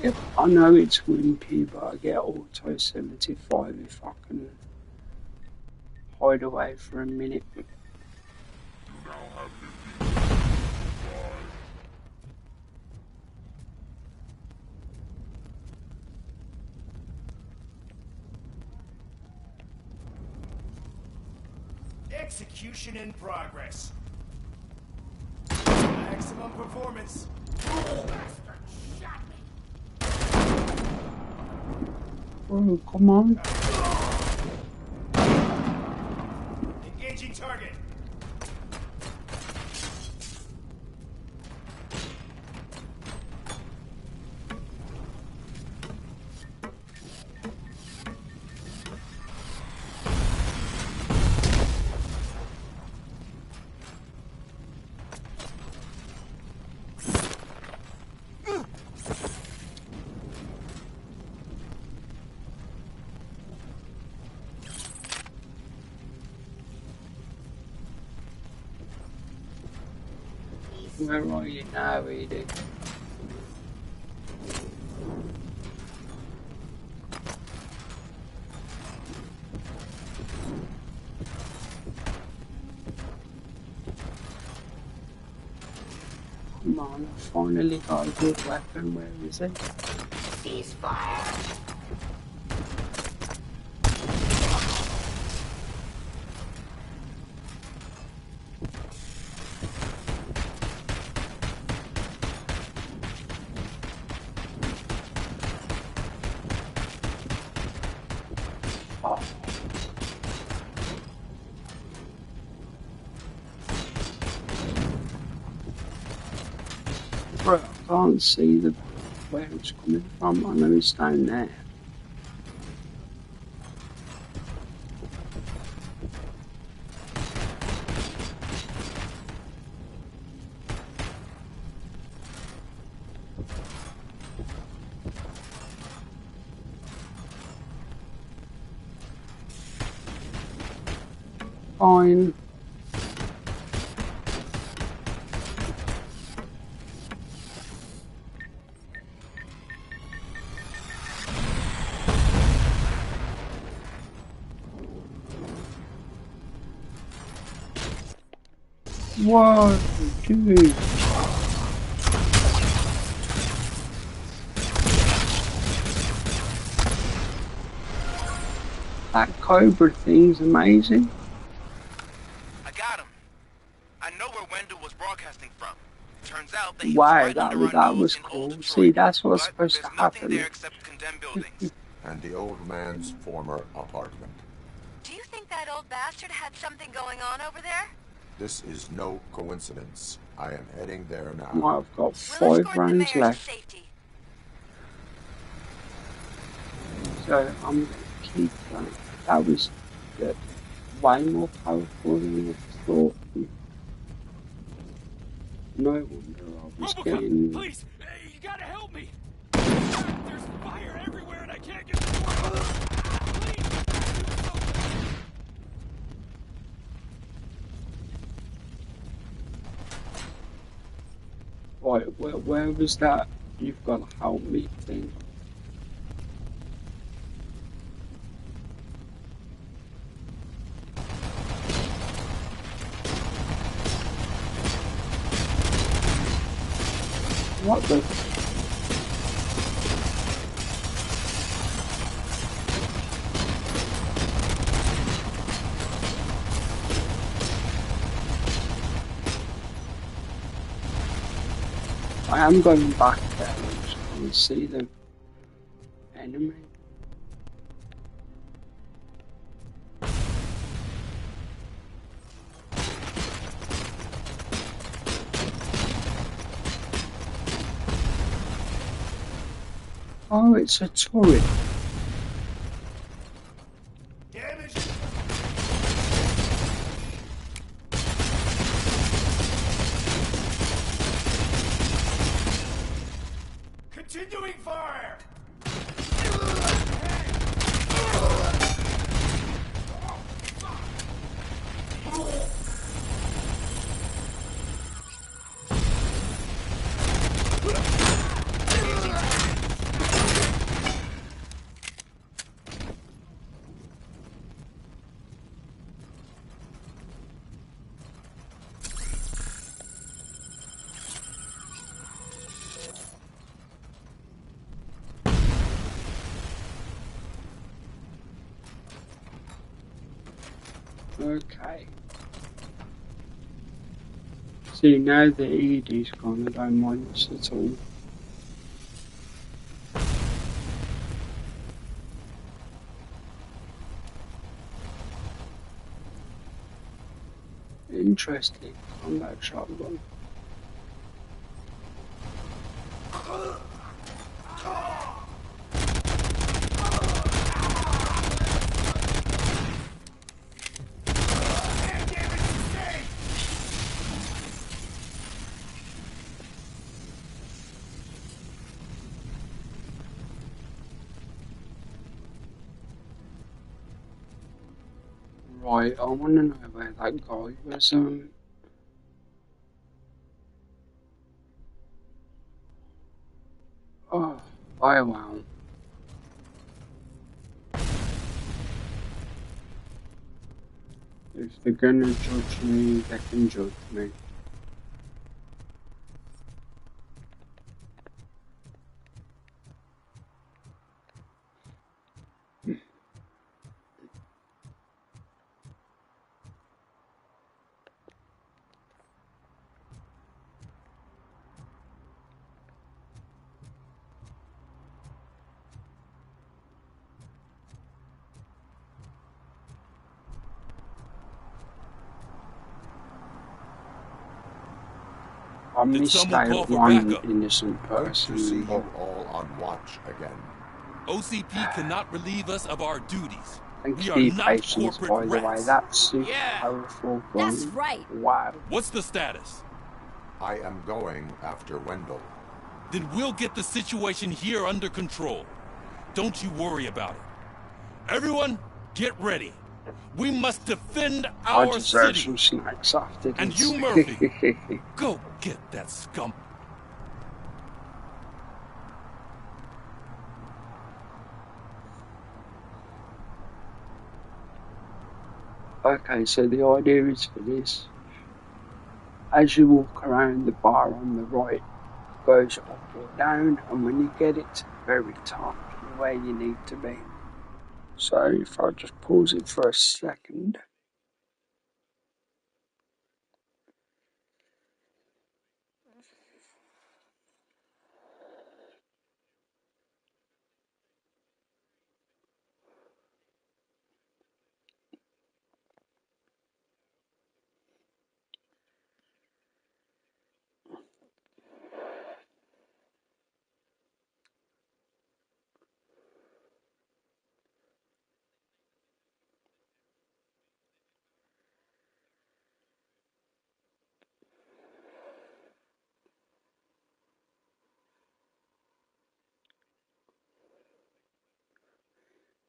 Yep, I know it's wimpy, but I get auto 75 if I can hide away for a minute. Execution in progress. Maximum performance. Oh, come on. Engaging target. Where are you now, Edie? Come on, I finally got a good weapon. Where is it? Ceasefire. Bro, I can't see where it's coming from. I know it's down there. Fine. Whoa, dude. That Cobra thing's amazing. I got him. I know where Wendell was broadcasting from. Turns out that he was Wow, right under our that nose was in Old cool. Detroit. See, that's what's But supposed to there's nothing happen. there except condemned buildings. And the old man's former apartment. Do you think that old bastard had something going on over there? This is no coincidence. I am heading there now. Well, I've got We'll 5 escort the rounds mayor to left. safety. So I'm gonna keep going. That was good. Way more powerful than I thought. No wonder I was getting. Please, you gotta help me. There's fire everywhere and I can't get the door open. Right, where was that? You've got to help me thing. What the? I am going back there so I can see the enemy. Oh, it's a turret. Continuing fire! Okay. See, now the ED's gone, I don't mind this at all. Interesting. Combat shotgun. Right, I want to know where that guy was, oh, wow. If they're gonna judge me, they can judge me. I Did missed someone call out for one backup? innocent Good to see person. you all on watch again. OCP cannot relieve us of our duties. Thank We you are for your not patience, corporate by the way. rats. That's super Yeah, powerful That's gun. right. Wow. What's the status? I am going after Wendell. Then we'll get the situation here under control. Don't you worry about it. Everyone, get ready. We must defend I our deserve city. some snacks after And this. you, Murphy, go get that scum. Okay, so the idea is for this. As you walk around the bar on the right, it goes up or down, and when you get it to the very top, you're where you need to be. So if I just pause it for a second.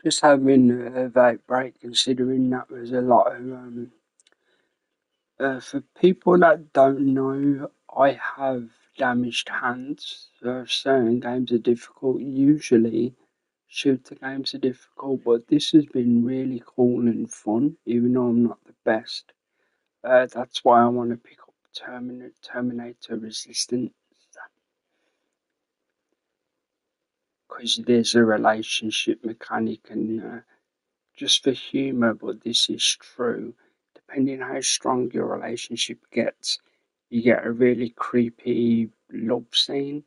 Just having a vape break, considering that was a lot of for people that don't know, I have damaged hands. So certain games are difficult. Usually, shooter games are difficult, but this has been really cool and fun, even though I'm not the best. That's why I want to pick up Terminator Resistance, because there's a relationship mechanic and just for humour, but this is true. Depending how strong your relationship gets, you get a really creepy, love scene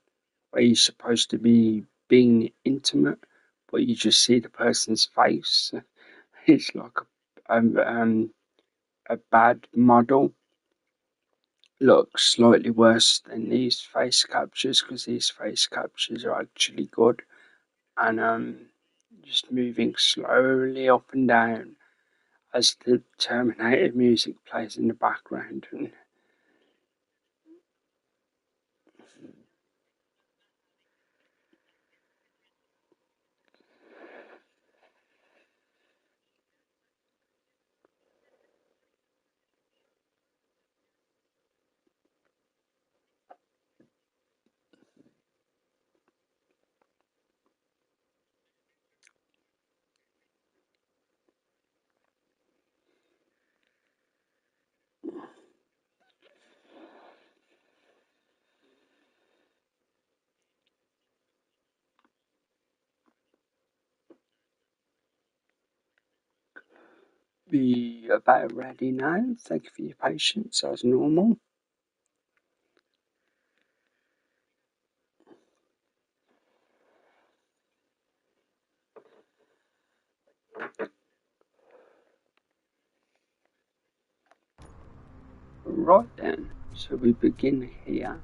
where you're supposed to be being intimate, but you just see the person's face. It's like a bad model looks slightly worse than these face captures because these face captures are actually good, and just moving slowly up and down as the Terminator music plays in the background. And be about ready now. Thank you for your patience as normal. Right then, so we begin here.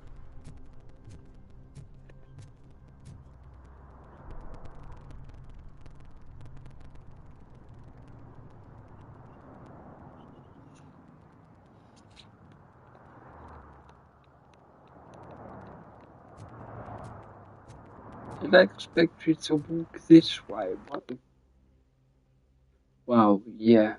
Did I expect you to walk this way? What the... Well, yeah.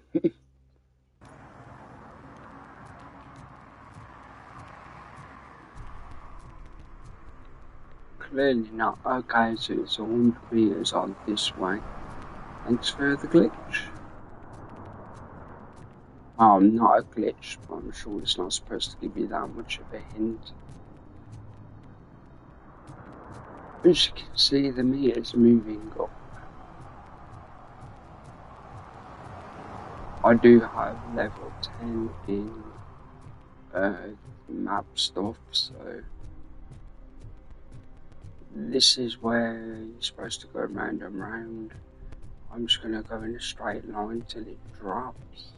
Clearly not. Okay, so it's 100 meters on this way. Thanks for the glitch. Not a glitch, but I'm sure it's not supposed to give you that much of a hint. As you can see, the meters moving up. I do have level 10 in map stuff, so this is where you're supposed to go round and round. I'm just going to go in a straight line till it drops.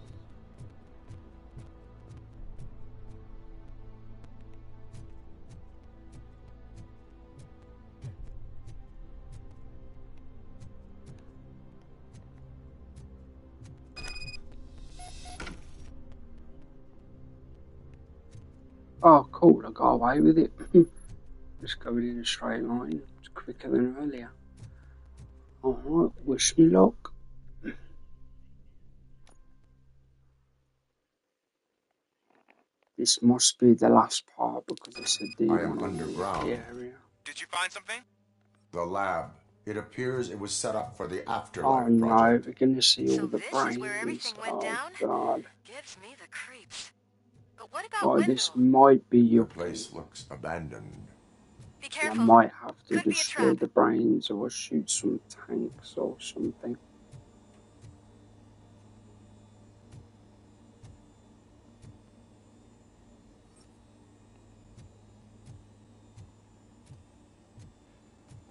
Oh cool, I got away with it. Just going in a straight line. It's quicker than earlier. Alright, wish me luck. This must be the last part because I said they I am want to leave underground. the area. Did you find something? The lab. It appears it was set up for the Oh afterlife no, project. we're gonna see all the This is where brains. everything went Oh down? god. Gives me the creeps. But what about Oh, Wendell? this might be The yucky. place looks abandoned. Be I careful. might have to Could be a destroy trap. the brains or shoot some tanks or something.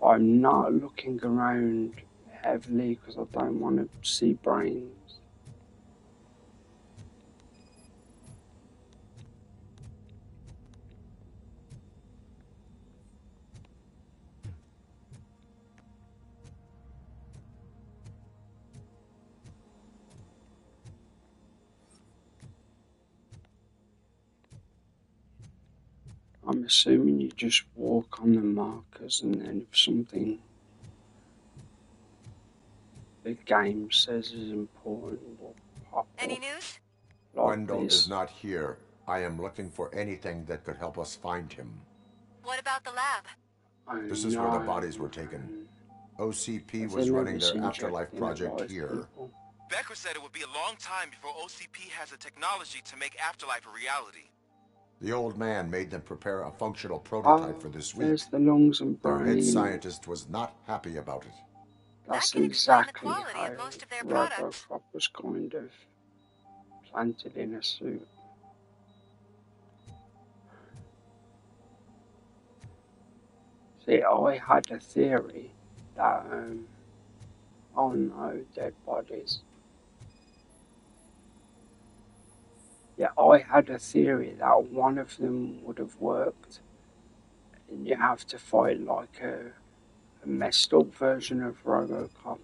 I'm not looking around heavily because I don't want to see brains. I'm assuming you just walk on the markers and then if something the game says is important will pop Any up news? like Wendell this. is not here. I am looking for anything that could help us find him. What about the lab? Oh This is where the no. bodies were taken. OCP Have was they running never their afterlife injecting project alive here. people? Becker said it would be a long time before OCP has the technology to make Afterlife a reality. The old man made them prepare a functional prototype Oh, for this week. there's the lungs and Their head brain. scientist was not happy about it. That's That can explain the exactly quality how of most of their products. RoboCop was kind of planted in a suit. See, I had a theory that, oh no, dead bodies. Yeah, I had a theory that one of them would have worked, and you have to fight like a messed up version of RoboCop.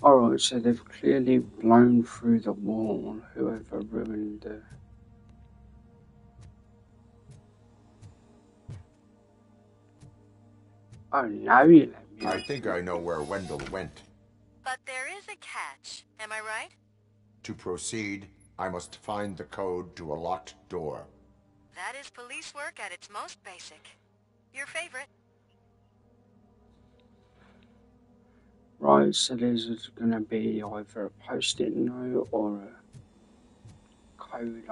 Alright, so they've clearly blown through the wall, whoever ruined the... Oh, now you let me... I think I know where Wendell went. But there is a catch, am I right? To proceed, I must find the code to a locked door. That is police work at its most basic. Your favorite. Right, so there's gonna be either a post-it note or a code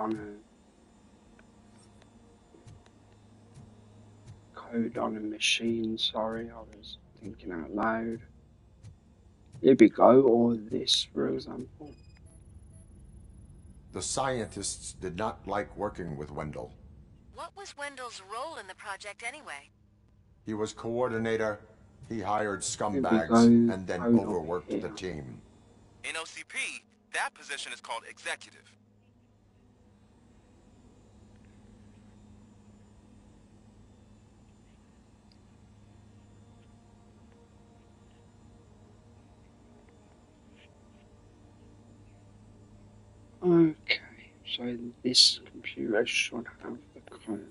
on a machine. Sorry, I was thinking out loud. Here we go, or this, for example. The scientists did not like working with Wendell. What was Wendell's role in the project anyway? He was coordinator, he hired Here we scumbags, go, and then code overworked over the here. team. In OCP, that position is called executive. Okay, so this computer should have the code.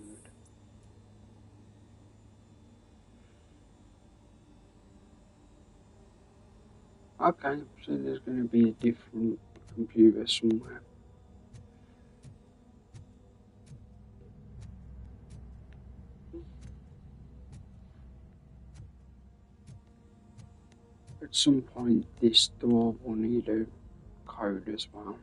Okay, so there's going to be a different computer somewhere. At some point, this door will need a code as well.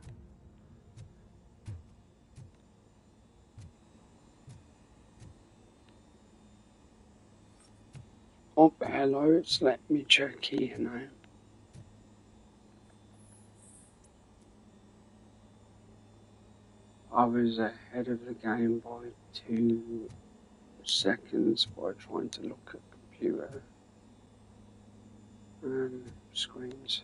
Oh, hello, it's let me check here now. I was ahead of the game by 2 seconds by trying to look at computer screens.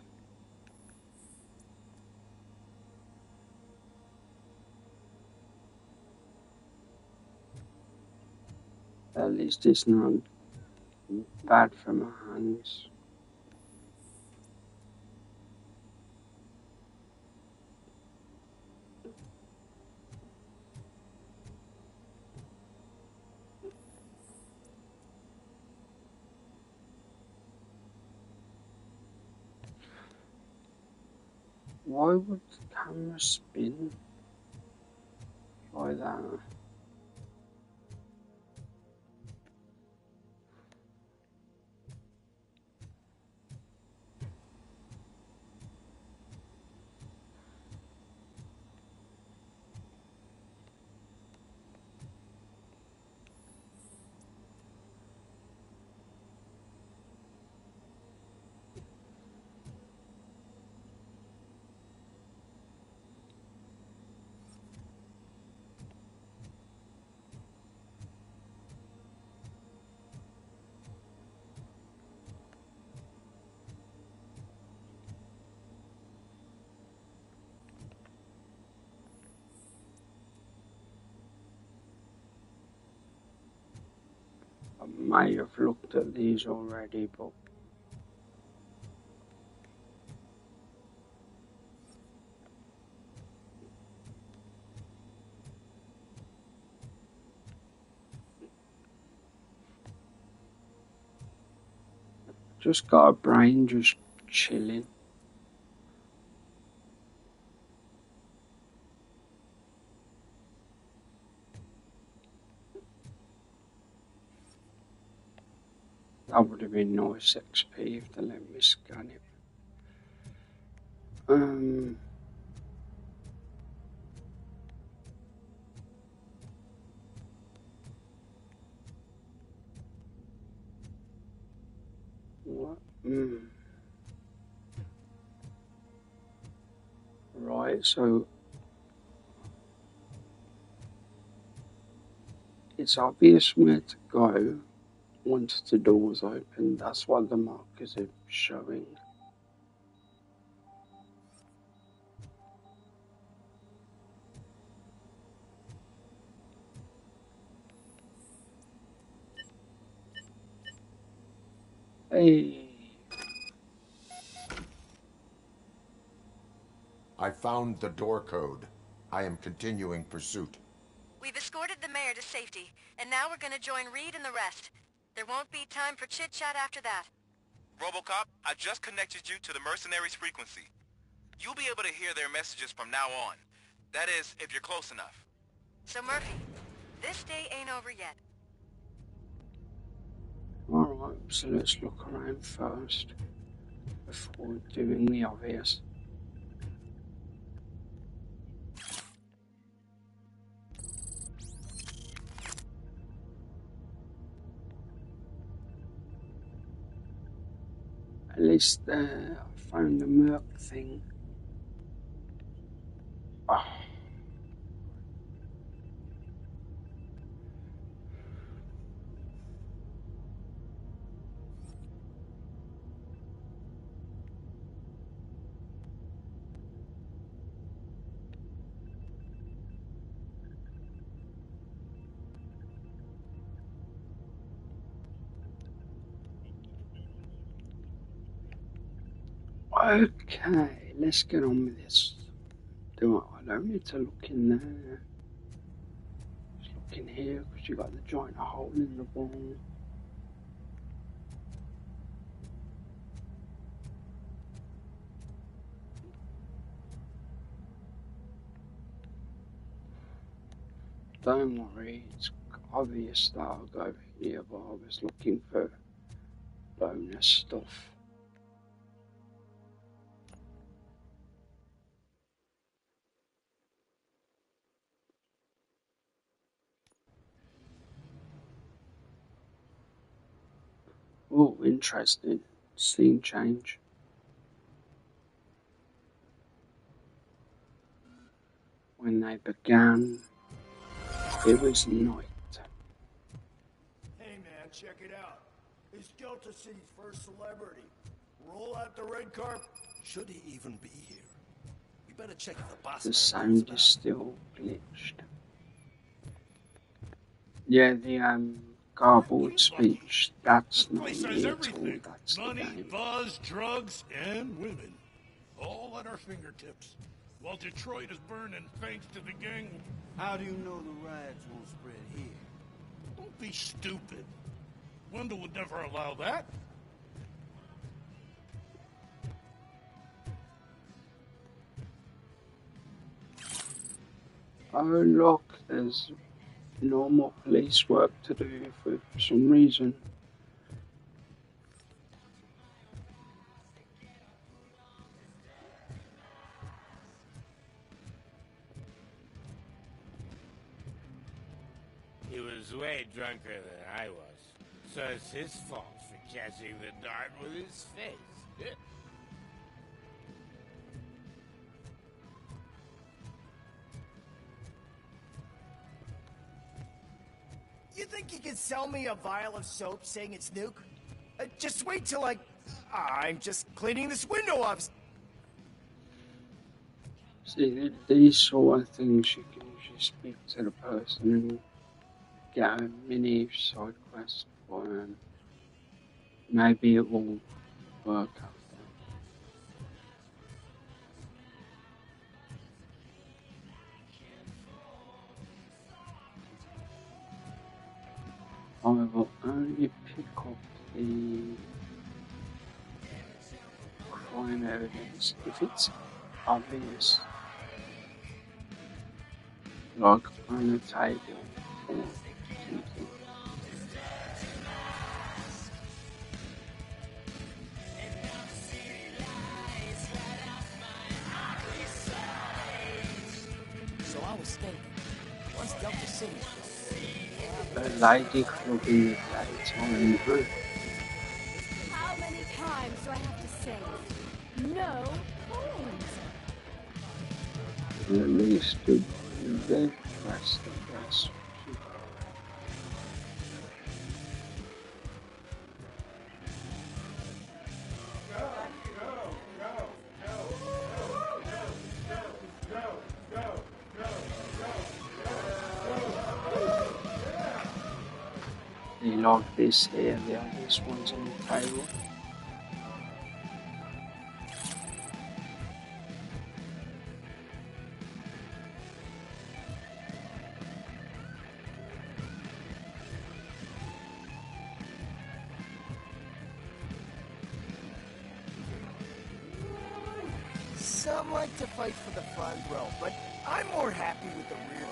At least it's not bad for my hands. Why would the camera spin like that? I may have looked at these already, but just got a brain just chilling. That would have been nice XP if they let me scan it. Right, so it's obvious where to go once the door's open. That's what the markers are showing. Hey. I found the door code. I am continuing pursuit. We've escorted the mayor to safety, and now we're gonna join Reed and the rest. There won't be time for chit-chat after that. RoboCop, I just connected you to the mercenaries' frequency. You'll be able to hear their messages from now on. That is, if you're close enough. So Murphy, this day ain't over yet. Alright, so let's look around first before doing the obvious. At least I found the Merc thing. Oh. Okay, let's get on with this. I don't need to look in there. Just look in here because you got the giant hole in the wall. Don't worry, it's obvious that I'll go here, but I was looking for bonus stuff. Oh, interesting. Scene change. When they began, it was night. Hey man, check it out. It's Delta City's first celebrity. Roll out the red carpet. Should he even be here? We better check if the boss The man sound is still glitched. Yeah, the garbled speech, that's not Place me has at all, everything. that's the Money, game. buzz, drugs, and women. All at our fingertips. While Detroit is burning thanks to the gang. How do you know the riots won't spread here? Don't be stupid. Wendell would never allow that. Oh look, there's normal police work to do for some reason. He was way drunker than I was, so it's his fault for catching the dart with his face. You think you can sell me a vial of soap saying it's nuke? Just wait till I'm just cleaning this window off. See, these sort of things you can usually speak to the person and get a mini side quest for them. Maybe it will work after. I will only pick up the crime evidence if it's obvious, like on a table or something. So I was thinking, once Delta City. A lady club in the daytime. How many times do I have to say? No points. At least the red press, I guess. You like this here, the obvious ones on the table. Some like to fight for the front row, but I'm more happy with the rear.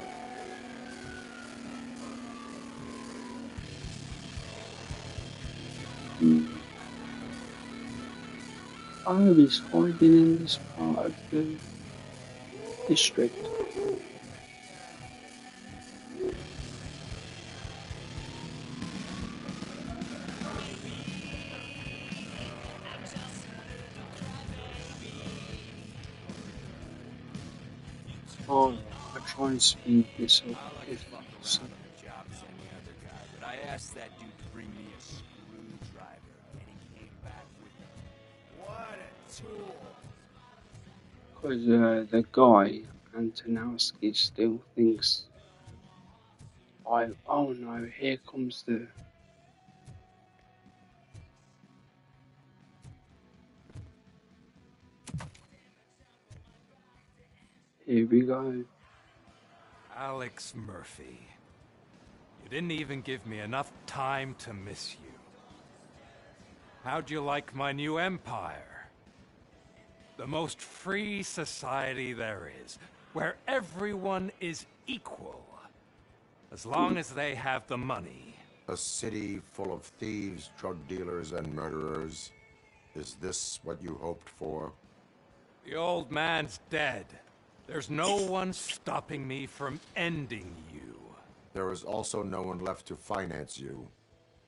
Oh, he's hiding in this part of the district. Oh, I try and speed this up if possible. But I asked that dude to bring me a screwdriver, and he came back with it. What a tool! Because the guy, Antonowski, still thinks oh no, here comes the... Here we go. Alex Murphy. You didn't even give me enough time to miss you. How'd you like my new empire? The most free society there is, where everyone is equal, as long as they have the money. A city full of thieves, drug dealers, and murderers. Is this what you hoped for? The old man's dead. There's no one stopping me from ending you. There is also no one left to finance you.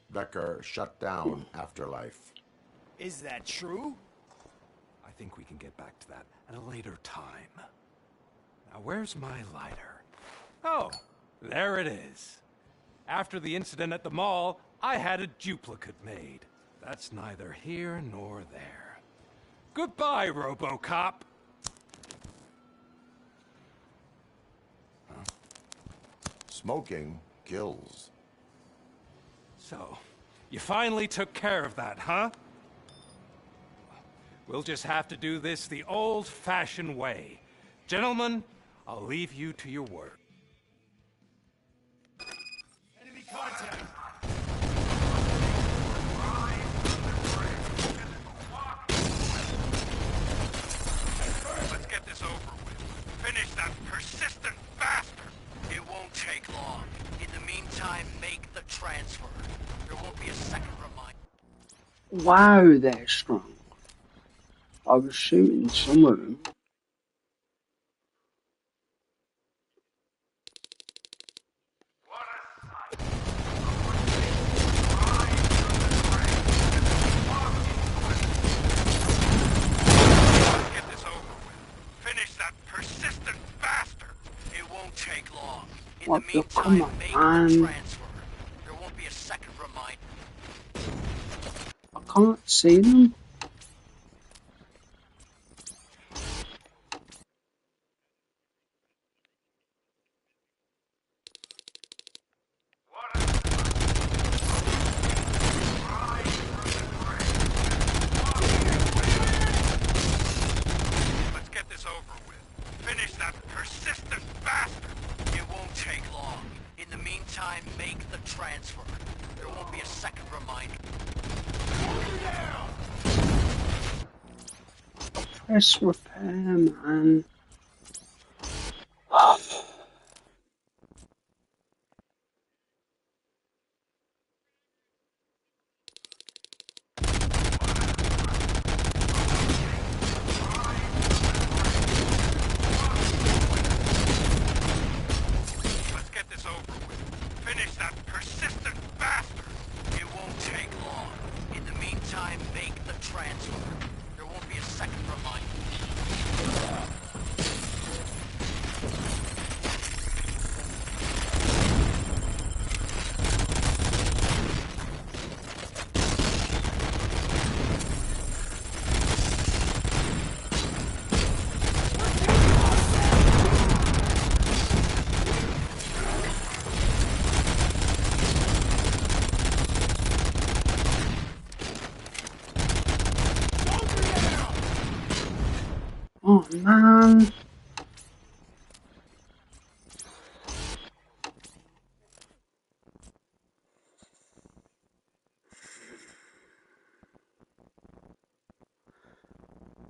Becker shut down Afterlife. Is that true? I think we can get back to that at a later time. Now, where's my lighter? Oh, there it is. After the incident at the mall, I had a duplicate made. That's neither here nor there. Goodbye, RoboCop. Smoking kills. So, you finally took care of that, huh? We'll just have to do this the old-fashioned way. Gentlemen, I'll leave you to your work. Enemy contact! Let's get this over with. Finish that persistent bastard! It won't take long. In the meantime, make the transfer. There won't be a second reminder. Wow, they're strong. I was shooting some of them. Get this over with. Finish that persistent bastard. It won't take long. In What the the meantime, come make on? the transfer. There won't be a second reminder. I can't see them. Let's get this over with. Finish that persistent bastard. It won't take long. In the meantime, make the transfer. There won't be a second reminder. Press repair, man. Let's get this over with. Finish that persistent bastard. It won't take long. In the meantime, make the transfer. Man.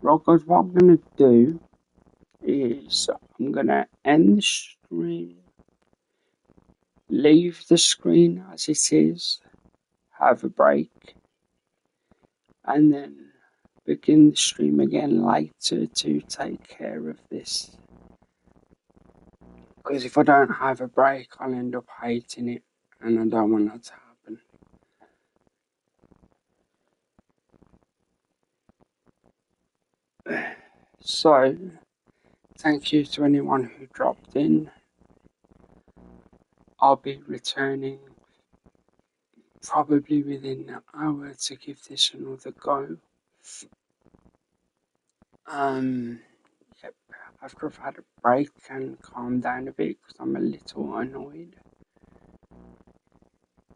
Right guys, what I'm gonna do is I'm gonna end the stream, leave the screen as it is, have a break, and then begin the stream again later to take care of this. Because if I don't have a break, I'll end up hating it, and I don't want that to happen. So, thank you to anyone who dropped in. I'll be returning probably within an hour to give this another go. Yep, after I've had a break and calmed down a bit because I'm a little annoyed.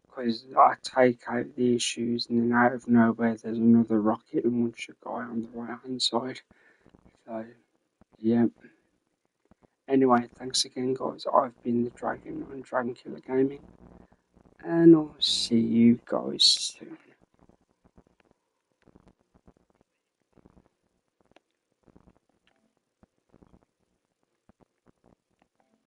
Because I take out the issues and then out of nowhere there's another rocket launcher guy on the right hand side. So, yeah. Anyway, thanks again guys. I've been the Dragon on Dragon Killer Gaming. And I'll see you guys soon.